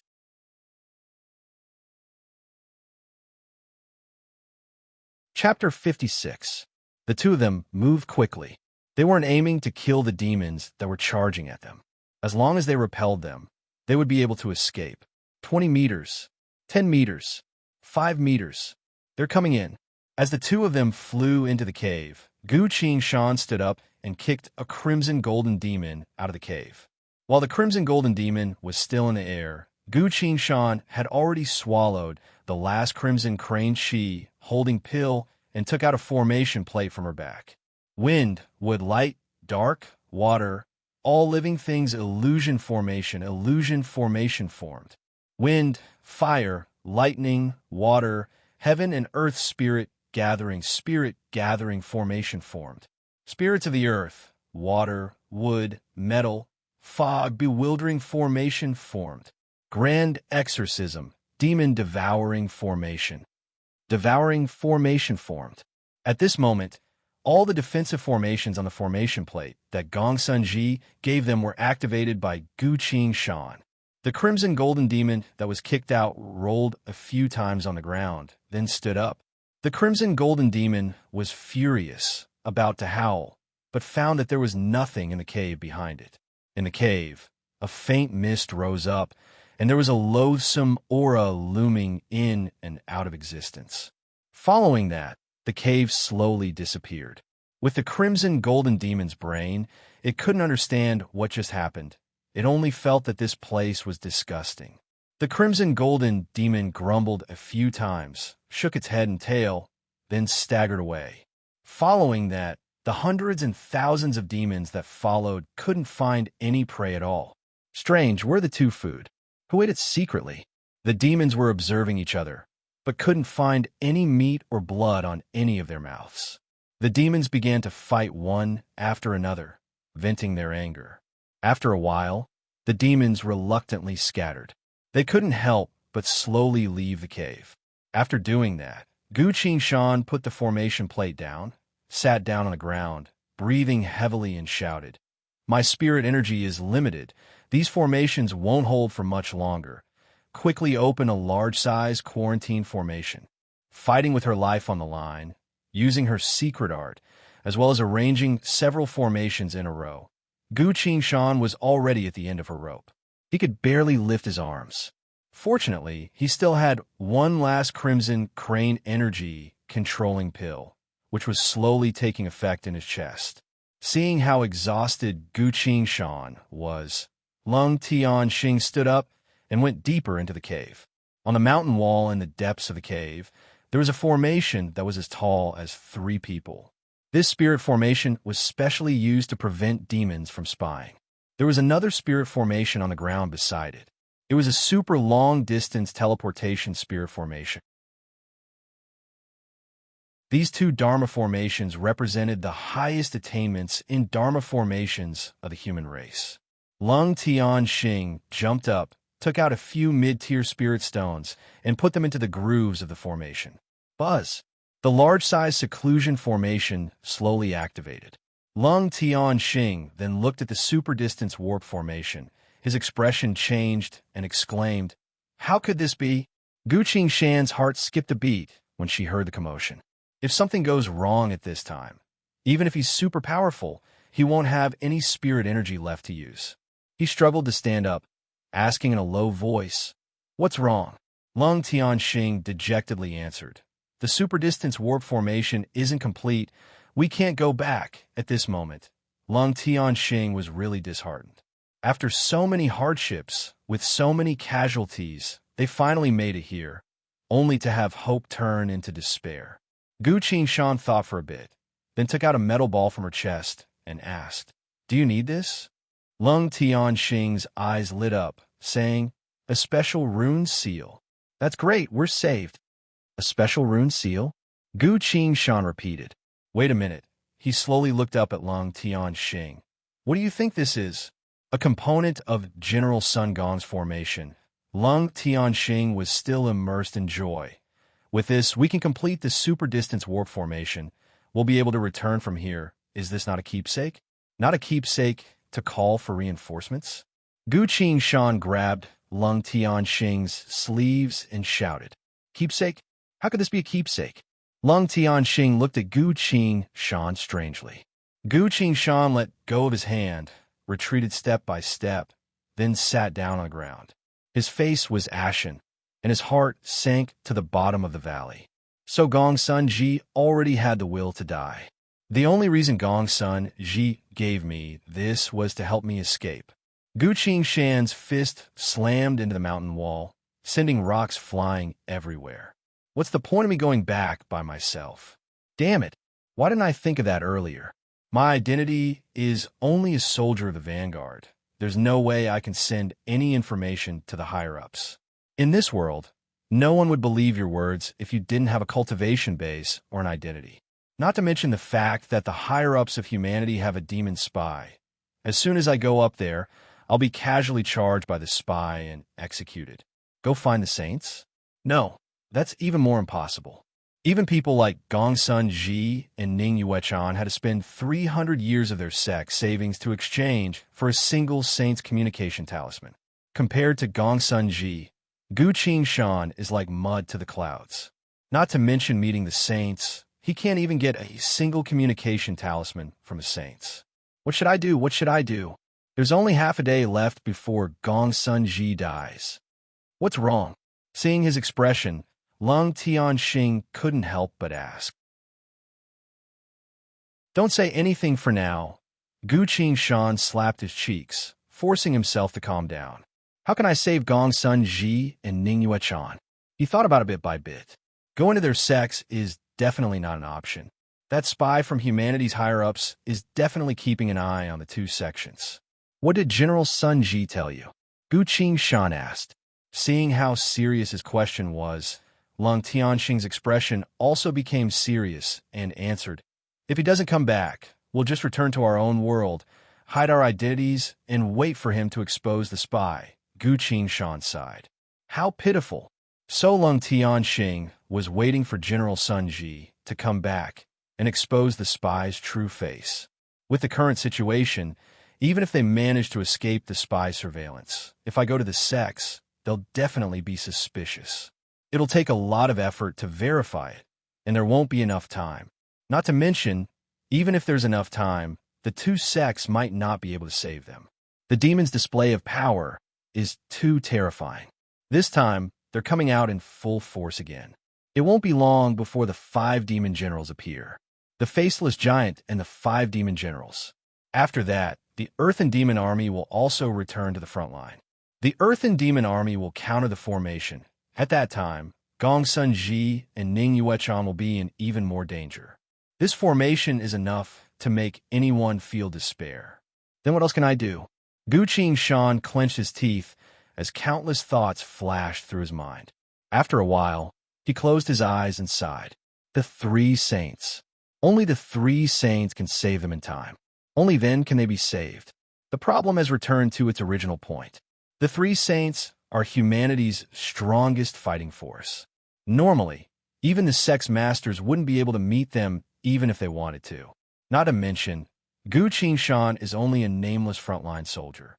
Chapter 56. The two of them moved quickly. They weren't aiming to kill the demons that were charging at them. As long as they repelled them, they would be able to escape. 20 meters, 10 meters, 5 meters. They're coming in. As the two of them flew into the cave, Gu Qing Shan stood up and kicked a crimson golden demon out of the cave. While the crimson golden demon was still in the air, Gu Qing Shan had already swallowed the last crimson crane she holding pill and took out a formation plate from her back. Wind, wood, light, dark, water, all living things illusion formation formed. Wind, fire, lightning, water, heaven and earth spirit gathering formation formed. Spirits of the earth, water, wood, metal, fog, bewildering formation formed. Grand exorcism, demon devouring formation. Devouring formation formed. At this moment, all the defensive formations on the formation plate that Gongsun Ji gave them were activated by Gu Qing Shan. The crimson golden demon that was kicked out rolled a few times on the ground, then stood up. The crimson golden demon was furious, about to howl, but found that there was nothing in the cave behind it. In the cave, a faint mist rose up, and there was a loathsome aura looming in and out of existence. Following that, the cave slowly disappeared. With the crimson golden demon's brain, it couldn't understand what just happened. It only felt that this place was disgusting. The crimson golden demon grumbled a few times, shook its head and tail, then staggered away. Following that, the hundreds and thousands of demons that followed couldn't find any prey at all. Strange, were the two food? Who ate it secretly? The demons were observing each other, but couldn't find any meat or blood on any of their mouths. The demons began to fight one after another, venting their anger. After a while, the demons reluctantly scattered. They couldn't help but slowly leave the cave. After doing that, Gu Shan put the formation plate down, sat down on the ground, breathing heavily and shouted, "My spirit energy is limited. These formations won't hold for much longer." Quickly open a large-size quarantine formation. Fighting with her life on the line, using her secret art, as well as arranging several formations in a row, Gu Shan was already at the end of her rope. He could barely lift his arms. Fortunately, he still had one last crimson crane energy controlling pill, which was slowly taking effect in his chest. Seeing how exhausted Gu Shan was, Lung Tianxing stood up and went deeper into the cave. On the mountain wall in the depths of the cave, there was a formation that was as tall as 3 people. This spirit formation was specially used to prevent demons from spying. There was another spirit formation on the ground beside it. It was a super long-distance teleportation spirit formation. These 2 Dharma formations represented the highest attainments in Dharma formations of the human race. Lung Tianxing jumped up, took out a few mid-tier spirit stones, and put them into the grooves of the formation. Buzz! The large-size seclusion formation slowly activated. Lung Tianxing then looked at the super-distance warp formation. His expression changed and exclaimed, "How could this be?" Gu Shan's heart skipped a beat when she heard the commotion. If something goes wrong at this time, even if he's super powerful, he won't have any spirit energy left to use. He struggled to stand up, asking in a low voice, "What's wrong?" Lung Tianxing dejectedly answered, "The super-distance warp formation isn't complete. We can't go back at this moment." Lung Tianxing was really disheartened. After so many hardships, with so many casualties, they finally made it here, only to have hope turn into despair. Gu Shan thought for a bit, then took out a metal ball from her chest and asked, "Do you need this?" Lung Tianxing's eyes lit up, saying, "A special rune seal." "That's great, we're saved." "A special rune seal?" Gu Shan repeated. "Wait a minute." He slowly looked up at Lung Tianxing. "What do you think this is?" "A component of General Sun Gong's formation." Lung Tianxing was still immersed in joy. "With this, we can complete the super-distance warp formation. We'll be able to return from here. Is this not a keepsake?" "Not a keepsake to call for reinforcements?" Gu Shan grabbed Lung Tianxing's sleeves and shouted, "Keepsake? How could this be a keepsake?" Lung Tianxing looked at Gu Shan strangely. Gu Shan let go of his hand, retreated step by step, then sat down on the ground. His face was ashen, and his heart sank to the bottom of the valley. So Gongsun Ji already had the will to die. The only reason Gongsun Ji gave me this was to help me escape. Gu Shan's fist slammed into the mountain wall, sending rocks flying everywhere. What's the point of me going back by myself? Damn it! Why didn't I think of that earlier? My identity is only a soldier of the vanguard. There's no way I can send any information to the higher-ups. In this world, no one would believe your words if you didn't have a cultivation base or an identity. Not to mention the fact that the higher-ups of humanity have a demon spy. As soon as I go up there, I'll be casually charged by the spy and executed. Go find the saints? No, that's even more impossible. Even people like Gongsun Ji and Ning Yuechan had to spend 300 years of their sex savings to exchange for a single saint's communication talisman. Compared to Gongsun Ji, Gu Shan is like mud to the clouds. Not to mention meeting the saints, he can't even get a single communication talisman from the saints. What should I do? What should I do? There's only half a day left before Gongsun Ji dies. What's wrong? Seeing his expression, Lung Tianxing couldn't help but ask. Don't say anything for now. Gu Shan slapped his cheeks, forcing himself to calm down. How can I save Gongsun Ji and Ning Yuechan? He thought about it bit by bit. Going to their sex is definitely not an option. That spy from humanity's higher-ups is definitely keeping an eye on the 2 sections. What did General Sun Ji tell you? Gu Shan asked. Seeing how serious his question was, Lung Tianxing's expression also became serious and answered, If he doesn't come back, we'll just return to our own world, hide our identities, and wait for him to expose the spy, Gu Qingshan sighed. How pitiful! So Lung Tianxing was waiting for General Sun Ji to come back and expose the spy's true face. With the current situation, even if they manage to escape the spy surveillance, if I go to the sex, they'll definitely be suspicious. It'll take a lot of effort to verify it, and there won't be enough time. Not to mention, even if there's enough time, the two sects might not be able to save them. The demon's display of power is too terrifying. This time, they're coming out in full force again. It won't be long before the 5 demon generals appear. The faceless giant and the 5 demon generals. After that, the Earthen Demon Army will also return to the front line. The Earthen Demon Army will counter the formation. At that time, Gong Sun Ji and Ning Yuechan will be in even more danger. This formation is enough to make anyone feel despair. Then what else can I do? Gu Qingshan clenched his teeth as countless thoughts flashed through his mind. After a while, he closed his eyes and sighed. The 3 saints. Only the 3 saints can save them in time. Only then can they be saved. The problem has returned to its original point. The 3 saints are humanity's strongest fighting force. Normally, even the sex masters wouldn't be able to meet them even if they wanted to. Not to mention, Gu Qingshan is only a nameless frontline soldier.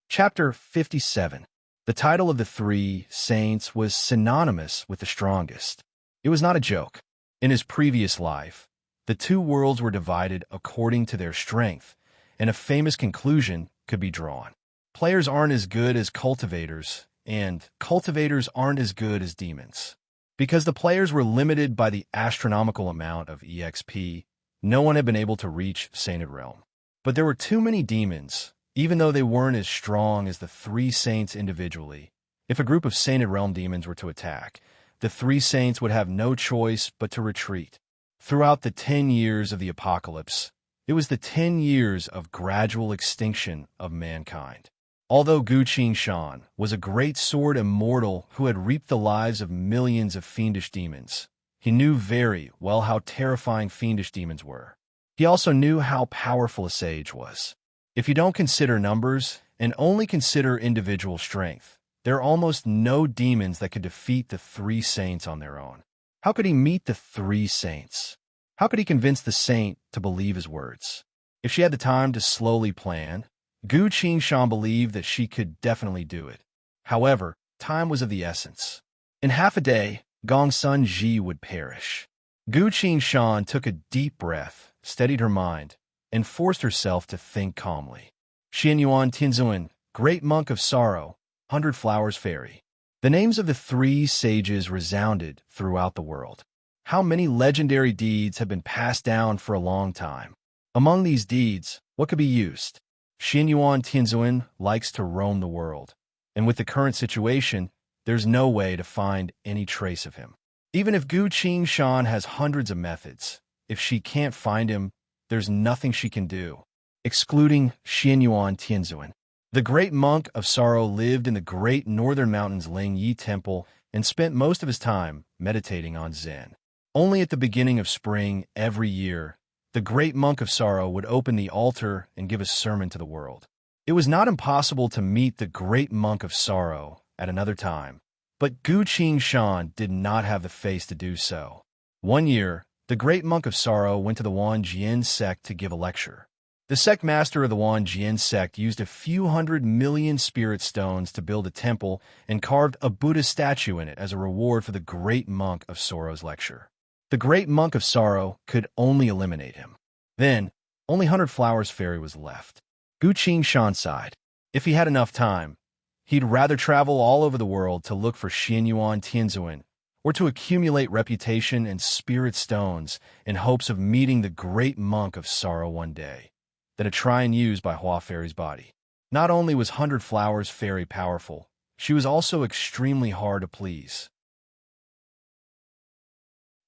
Chapter 57. The title of the 3 saints was synonymous with the strongest. It was not a joke. In his previous life, the 2 worlds were divided according to their strength, and a famous conclusion could be drawn. Players aren't as good as cultivators, and cultivators aren't as good as demons. Because the players were limited by the astronomical amount of EXP, no one had been able to reach Sainted Realm. But there were too many demons, even though they weren't as strong as the 3 saints individually. If a group of Sainted Realm demons were to attack, the 3 saints would have no choice but to retreat. Throughout the 10 years of the apocalypse, it was the 10 years of gradual extinction of mankind. Although Gu Qingshan was a great sword immortal who had reaped the lives of millions of fiendish demons, he knew very well how terrifying fiendish demons were. He also knew how powerful a sage was. If you don't consider numbers and only consider individual strength, there are almost no demons that could defeat the 3 saints on their own. How could he meet the 3 saints? How could he convince the saint to believe his words? If she had the time to slowly plan, Gu Qingshan believed that she could definitely do it. However, time was of the essence. In half a day, Gong Sun Ji would perish. Gu Qingshan took a deep breath, steadied her mind, and forced herself to think calmly. Xian Yuan Tianzuan, Great Monk of Sorrow, 100 Flowers Fairy. The names of the 3 sages resounded throughout the world. How many legendary deeds have been passed down for a long time? Among these deeds, what could be used? Xian Yuan Tianzuan likes to roam the world, and with the current situation, there's no way to find any trace of him. Even if Gu Qingshan has hundreds of methods, if she can't find him, there's nothing she can do, excluding Xian Yuan Tianzuan. The great monk of sorrow lived in the great northern mountains Ling Yi Temple and spent most of his time meditating on Zen. Only at the beginning of spring every year, the great monk of sorrow would open the altar and give a sermon to the world. It was not impossible to meet the great monk of sorrow at another time, but Gu Qingshan did not have the face to do so. One year, the great monk of sorrow went to the Wanjian sect to give a lecture. The sect master of the Wanjian sect used a few 100 million spirit stones to build a temple and carved a Buddha statue in it as a reward for the great monk of sorrow's lecture. The great monk of sorrow could only eliminate him. Then, only 100 Flowers Fairy was left. Gu Qingshan sighed. If he had enough time, he'd rather travel all over the world to look for Xian Yuan Tianzuan, or to accumulate reputation and spirit stones in hopes of meeting the great monk of sorrow one day, than to try and use by Hua Fairy's body. Not only was 100 Flowers Fairy powerful, she was also extremely hard to please.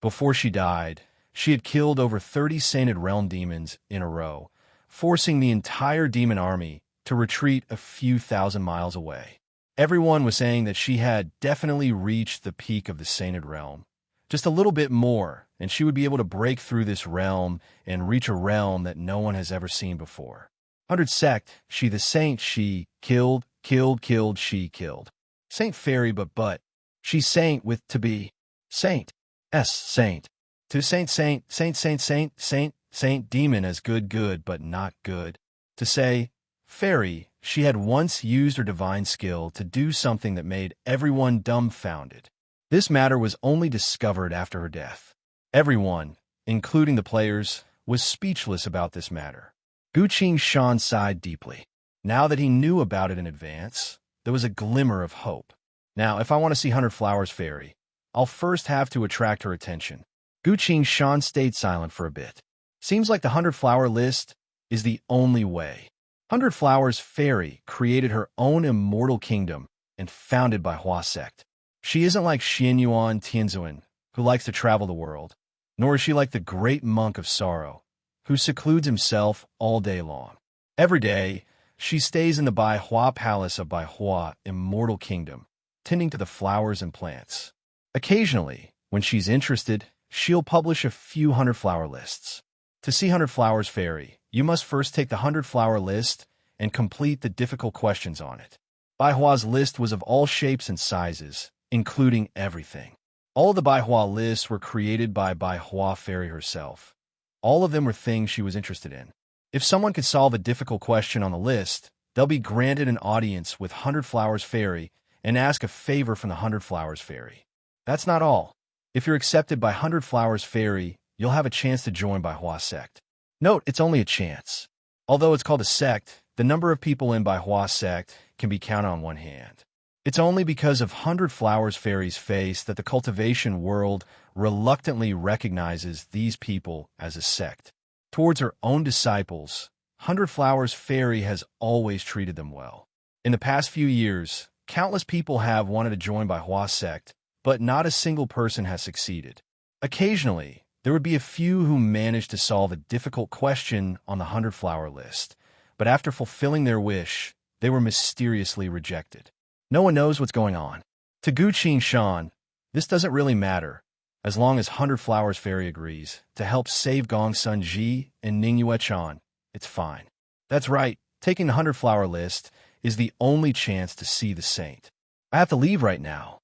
Before she died, she had killed over 30 Sainted Realm demons in a row, forcing the entire demon army to retreat a few thousand miles away. Everyone was saying that she had definitely reached the peak of the sainted realm. Just a little bit more, and she would be able to break through this realm and reach a realm that no one has ever seen before. 100 sect, she the saint, she killed, she killed. Saint fairy, but. She saint with to be. Saint. Saint. To saint demon as good but not good. To say, fairy, she had once used her divine skill to do something that made everyone dumbfounded. This matter was only discovered after her death. Everyone, including the players, was speechless about this matter. Gu Shan sighed deeply. Now that he knew about it in advance, there was a glimmer of hope. Now, if I want to see 100 Flowers Fairy, I'll first have to attract her attention. Gu Shan stayed silent for a bit. Seems like the 100 Flower list is the only way. 100 Flowers Fairy created her own immortal kingdom and founded by Hua sect. She isn't like Xianyuan Tianzuan, who likes to travel the world, nor is she like the great monk of sorrow, who secludes himself all day long. Every day, she stays in the Bai Hua Palace of Bai Hua Immortal Kingdom, tending to the flowers and plants. Occasionally, when she's interested, she'll publish a few 100 flower lists. To see 100 Flowers Fairy, you must first take the 100 flower list and complete the difficult questions on it. Bai Hua's list was of all shapes and sizes, including everything. All of the Bai Hua lists were created by Bai Hua Fairy herself. All of them were things she was interested in. If someone could solve a difficult question on the list, they'll be granted an audience with 100 Flowers Fairy and ask a favor from the 100 Flowers Fairy. That's not all. If you're accepted by 100 Flowers Fairy, you'll have a chance to join Bai Hua sect. Note, it's only a chance. Although it's called a sect, the number of people in Bai Hua sect can be counted on one hand. It's only because of 100 Flowers Fairy's face that the cultivation world reluctantly recognizes these people as a sect. Towards her own disciples, 100 Flowers Fairy has always treated them well. In the past few years, countless people have wanted to join Bai Hua sect, but not a single person has succeeded. Occasionally, there would be a few who managed to solve a difficult question on the 100 flower list, but after fulfilling their wish, they were mysteriously rejected. No one knows what's going on. To Gu Shan, this doesn't really matter, as long as 100 Flowers Fairy agrees to help save Gong Sun Ji and Ning Yue Chan. It's fine. That's right, taking the 100 flower list is the only chance to see the saint. I have to leave right now.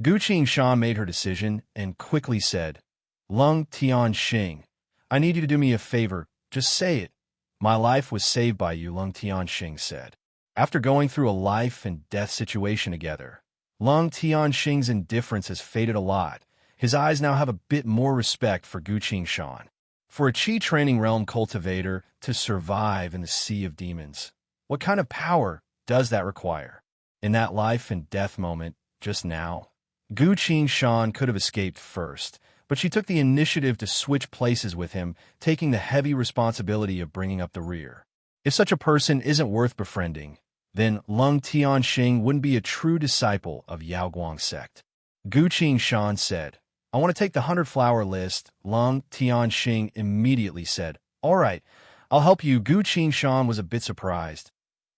Gu Shan made her decision and quickly said, Lung Tian Xing, I need you to do me a favor. Just say it. My life was saved by you, Lung Tian Xing said. After going through a life and death situation together, Lung Tian Xing's indifference has faded a lot. His eyes now have a bit more respect for Gu Shan. For a Qi training realm cultivator to survive in the sea of demons, what kind of power does that require? In that life and death moment, just now, Gu Shan could have escaped first, but she took the initiative to switch places with him, taking the heavy responsibility of bringing up the rear. If such a person isn't worth befriending, then Lung Tian Xing wouldn't be a true disciple of Yaoguang sect. Gu Shan said, I want to take the 100 flower list. Lung Tian Xing immediately said, All right, I'll help you. Gu Shan was a bit surprised.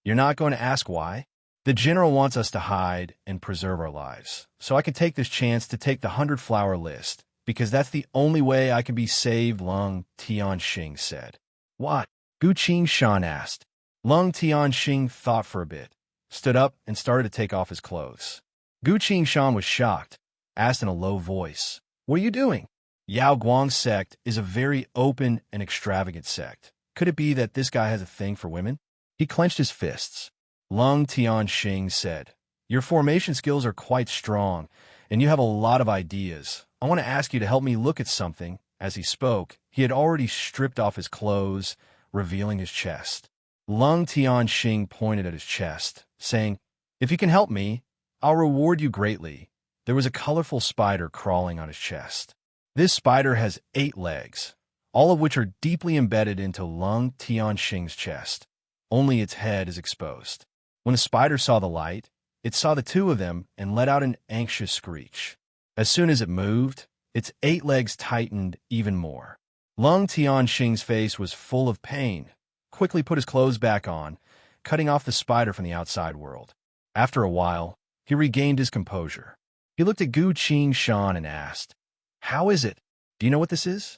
You're not going to ask why? The general wants us to hide and preserve our lives, so I can take this chance to take the 100 flower list, because that's the only way I can be saved, Lung Tian Xing said. What? Gu Shan asked. Lung Tian Xing thought for a bit, stood up, and started to take off his clothes. Gu Shan was shocked, asked in a low voice, What are you doing? Yao Guang sect is a very open and extravagant sect. Could it be that this guy has a thing for women? He clenched his fists. Lung Tian Xing said, Your formation skills are quite strong, and you have a lot of ideas. I want to ask you to help me look at something. As he spoke, he had already stripped off his clothes, revealing his chest. Lung Tian Xing pointed at his chest, saying, If you can help me, I'll reward you greatly. There was a colorful spider crawling on his chest. This spider has 8 legs, all of which are deeply embedded into Lung Tian Xing's chest. Only its head is exposed. When the spider saw the light, it saw the two of them and let out an anxious screech. As soon as it moved, its 8 legs tightened even more. Lung Tian Xing's face was full of pain. Quickly put his clothes back on, cutting off the spider from the outside world. After a while, he regained his composure. He looked at Gu Qing Shan and asked, "How is it? Do you know what this is?"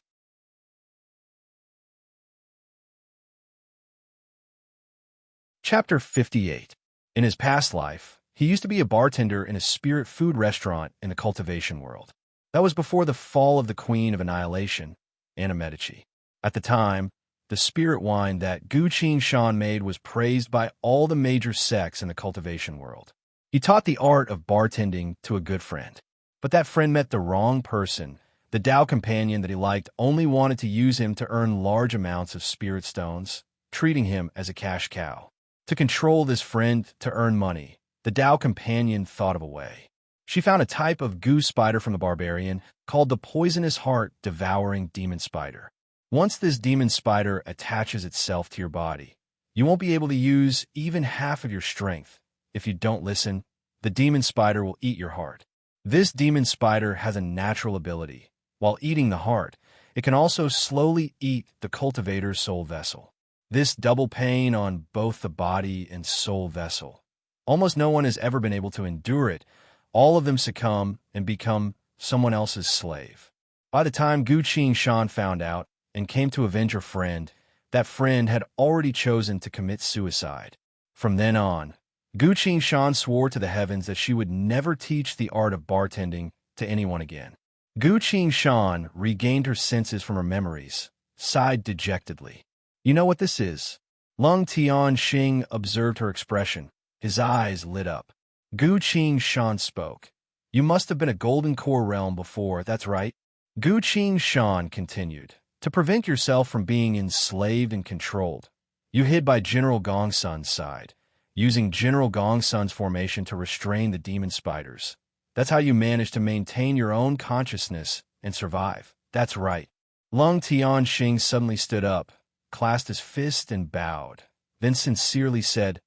Chapter 58. In his past life, he used to be a bartender in a spirit food restaurant in the cultivation world. That was before the fall of the Queen of Annihilation, Anna Medici. At the time, the spirit wine that Gu Qing Shan made was praised by all the major sects in the cultivation world. He taught the art of bartending to a good friend. But that friend met the wrong person. The Tao companion that he liked only wanted to use him to earn large amounts of spirit stones, treating him as a cash cow. To control this friend to earn money, the Tao companion thought of a way. She found a type of goose spider from the barbarian called the poisonous heart-devouring demon spider. Once this demon spider attaches itself to your body, you won't be able to use even half of your strength. If you don't listen, the demon spider will eat your heart. This demon spider has a natural ability. While eating the heart, it can also slowly eat the cultivator's soul vessel. This double pain on both the body and soul vessel. Almost no one has ever been able to endure it. All of them succumb and become someone else's slave. By the time Gu Qing Shan found out and came to avenge her friend, that friend had already chosen to commit suicide. From then on, Gu Qing Shan swore to the heavens that she would never teach the art of bartending to anyone again. Gu Qing Shan regained her senses from her memories, sighed dejectedly. "You know what this is?" Lung Tian Xing observed her expression. His eyes lit up. Gu Qing Shan spoke. "You must have been a golden core realm before, that's right." Gu Qing Shan continued. "To prevent yourself from being enslaved and controlled, you hid by General Gongsun's side, using General Gongsun's formation to restrain the demon spiders. That's how you managed to maintain your own consciousness and survive. That's right." Lung Tian Xing suddenly stood up, clasped his fist and bowed, then sincerely said,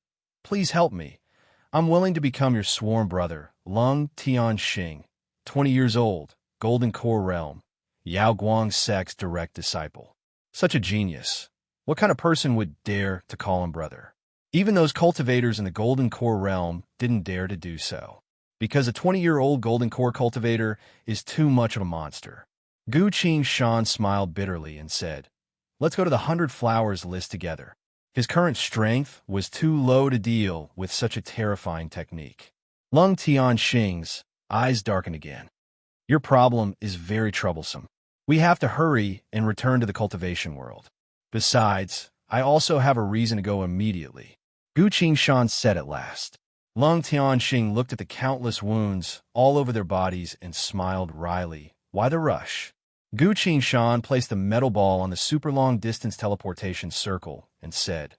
"Please help me. I'm willing to become your sworn brother, Lung Tian Xing, 20 years old, Golden Core Realm, Yao Guang sect's direct disciple." Such a genius. What kind of person would dare to call him brother? Even those cultivators in the Golden Core Realm didn't dare to do so, because a 20-year-old Golden Core cultivator is too much of a monster. Gu Qing Shan smiled bitterly and said, "Let's go to the 100 Flowers list together." His current strength was too low to deal with such a terrifying technique. Lung Tian Xing's eyes darkened again. "Your problem is very troublesome. We have to hurry and return to the cultivation world. Besides, I also have a reason to go immediately," Gu Qing Shan said at last. Lung Tian Xing looked at the countless wounds all over their bodies and smiled wryly. "Why the rush?" Gu Qing Shan placed the metal ball on the super long-distance teleportation circle and said,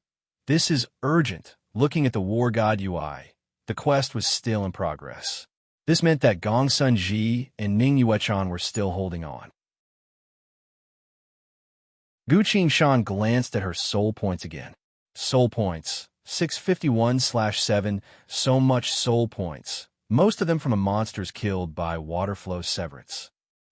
"This is urgent." Looking at the war god UI, the quest was still in progress. This meant that Gongsun Ji and Ning Yuechan were still holding on. Gu Qing Shan glanced at her soul points again. Soul points, 651/7, so much soul points, most of them from the monsters killed by waterflow severance.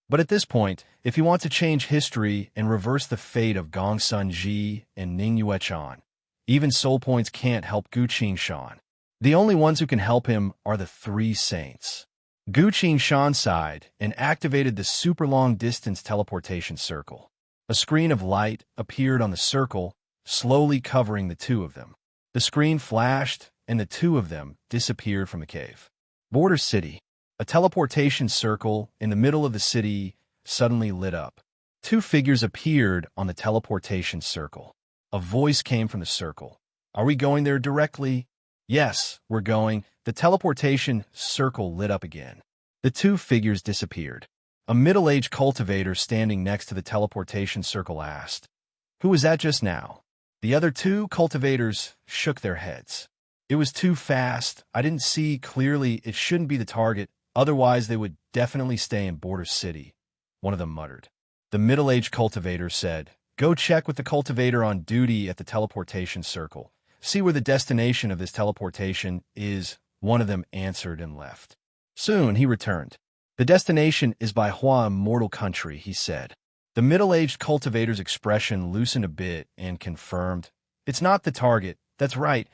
But at this point, if you want to change history and reverse the fate of Gongsun Ji and Ning Yuechan, even soul points can't help Gu Qing Shan. The only ones who can help him are the 3 saints. Gu Qing Shan sighed and activated the super long-distance teleportation circle. A screen of light appeared on the circle, slowly covering the 2 of them. The screen flashed, and the 2 of them disappeared from the cave. Border City. A teleportation circle in the middle of the city suddenly lit up. 2 figures appeared on the teleportation circle. A voice came from the circle. "Are we going there directly?" "Yes, we're going." The teleportation circle lit up again. The 2 figures disappeared. A middle-aged cultivator standing next to the teleportation circle asked, "Who was that just now?" The other 2 cultivators shook their heads. "It was too fast. I didn't see clearly. It shouldn't be the target. Otherwise, they would definitely stay in Border City," one of them muttered. The middle-aged cultivator said, "Go check with the cultivator on duty at the teleportation circle. See where the destination of this teleportation is." One of them answered and left. Soon he returned. "The destination is by Hua Immortal Country," he said. The middle-aged cultivator's expression loosened a bit and confirmed, "It's not the target. That's right.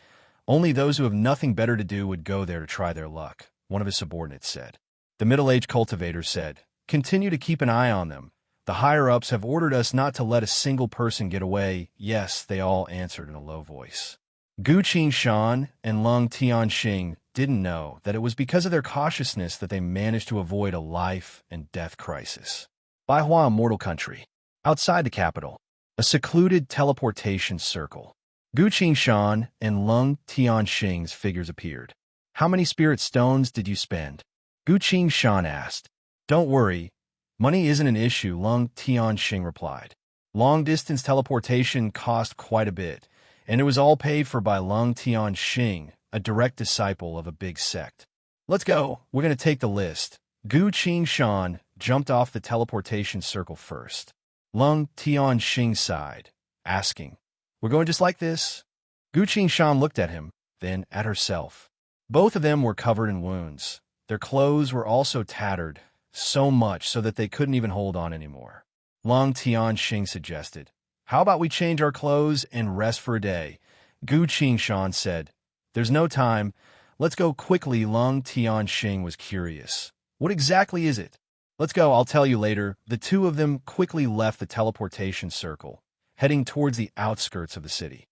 Only those who have nothing better to do would go there to try their luck, one of his subordinates said. The middle-aged cultivator said, "Continue to keep an eye on them. The higher-ups have ordered us not to let a single person get away." "Yes," they all answered in a low voice. Gu Qin and Lung Tianxing didn't know that it was because of their cautiousness that they managed to avoid a life-and-death crisis. Baihua, Immortal Country. Outside the capital, a secluded teleportation circle. Gu Qingshan and Lung Tianxing's figures appeared. "How many spirit stones did you spend?" Gu Qingshan asked. "Don't worry. Money isn't an issue," Lung Tianxing replied. Long-distance teleportation cost quite a bit, and it was all paid for by Lung Tianxing, a direct disciple of a big sect. "Let's go. We're going to take the list." Gu Qingshan jumped off the teleportation circle first. Lung Tianxing sighed, asking, "We're going just like this?" Gu Qingshan looked at him, then at herself. Both of them were covered in wounds. Their clothes were also tattered, so much so that they couldn't even hold on anymore. Lung Tianxing suggested, "How about we change our clothes and rest for a day?" Gu Qingshan said, "There's no time. Let's go quickly." Lung Tianxing was curious. "What exactly is it?" "Let's go, I'll tell you later." The two of them quickly left the teleportation circle, heading towards the outskirts of the city.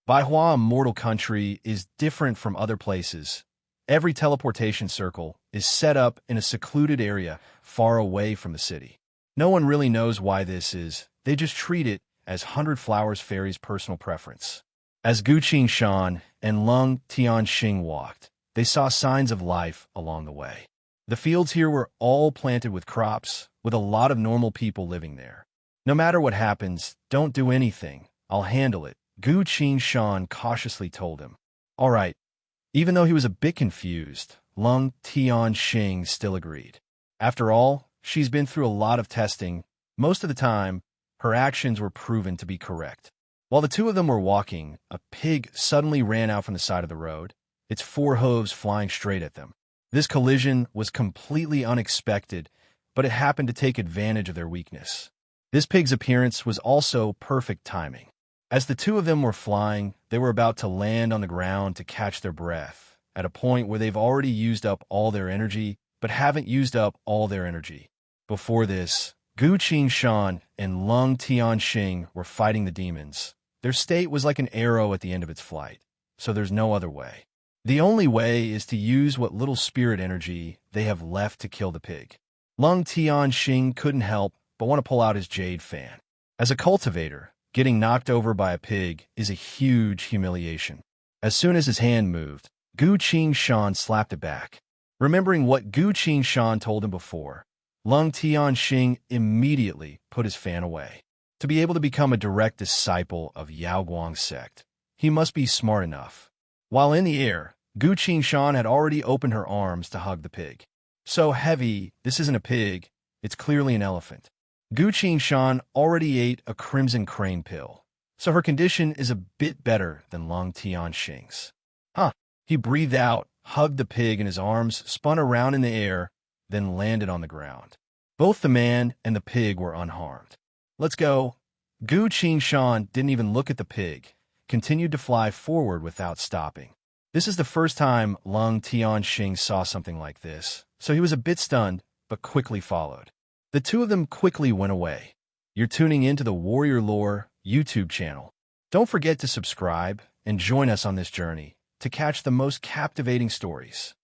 Baihua, Immortal Country, is different from other places. Every teleportation circle is set up in a secluded area far away from the city. No one really knows why this is. They just treat it as Hundred Flowers Fairy's personal preference. As Gu Qingshan and Lung Tianxing walked, they saw signs of life along the way. The fields here were all planted with crops, with a lot of normal people living there. "No matter what happens, don't do anything. I'll handle it," Gu Qingshan cautiously told him. "All right." Even though he was a bit confused, Lung Tianxing still agreed. After all, she's been through a lot of testing. Most of the time, her actions were proven to be correct. While the two of them were walking, a pig suddenly ran out from the side of the road, its four hooves flying straight at them. This collision was completely unexpected, but it happened to take advantage of their weakness. This pig's appearance was also perfect timing. As the two of them were flying, they were about to land on the ground to catch their breath, at a point where they've already used up all their energy, but haven't used up all their energy. Before this, Gu Qingshan and Lung Tianxing were fighting the demons. Their state was like an arrow at the end of its flight, so there's no other way. The only way is to use what little spirit energy they have left to kill the pig. Lung Tianxing couldn't help but want to pull out his jade fan. As a cultivator, getting knocked over by a pig is a huge humiliation. As soon as his hand moved, Gu Qingshan slapped it back. Remembering what Gu Qingshan told him before, Lung Tianxing immediately put his fan away. To be able to become a direct disciple of Yaoguang's sect, he must be smart enough. While in the air, Gu Qingshan had already opened her arms to hug the pig. "So heavy, this isn't a pig, it's clearly an elephant." Gu Qingshan already ate a crimson crane pill, so her condition is a bit better than Lung Tianxing's. He breathed out, hugged the pig in his arms, spun around in the air, then landed on the ground. Both the man and the pig were unharmed. "Let's go." Gu Qingshan didn't even look at the pig, continued to fly forward without stopping. This is the first time Lung Tianxing saw something like this, so he was a bit stunned, but quickly followed. The two of them quickly went away. You're tuning into the Warrior Lore YouTube channel. Don't forget to subscribe and join us on this journey to catch the most captivating stories.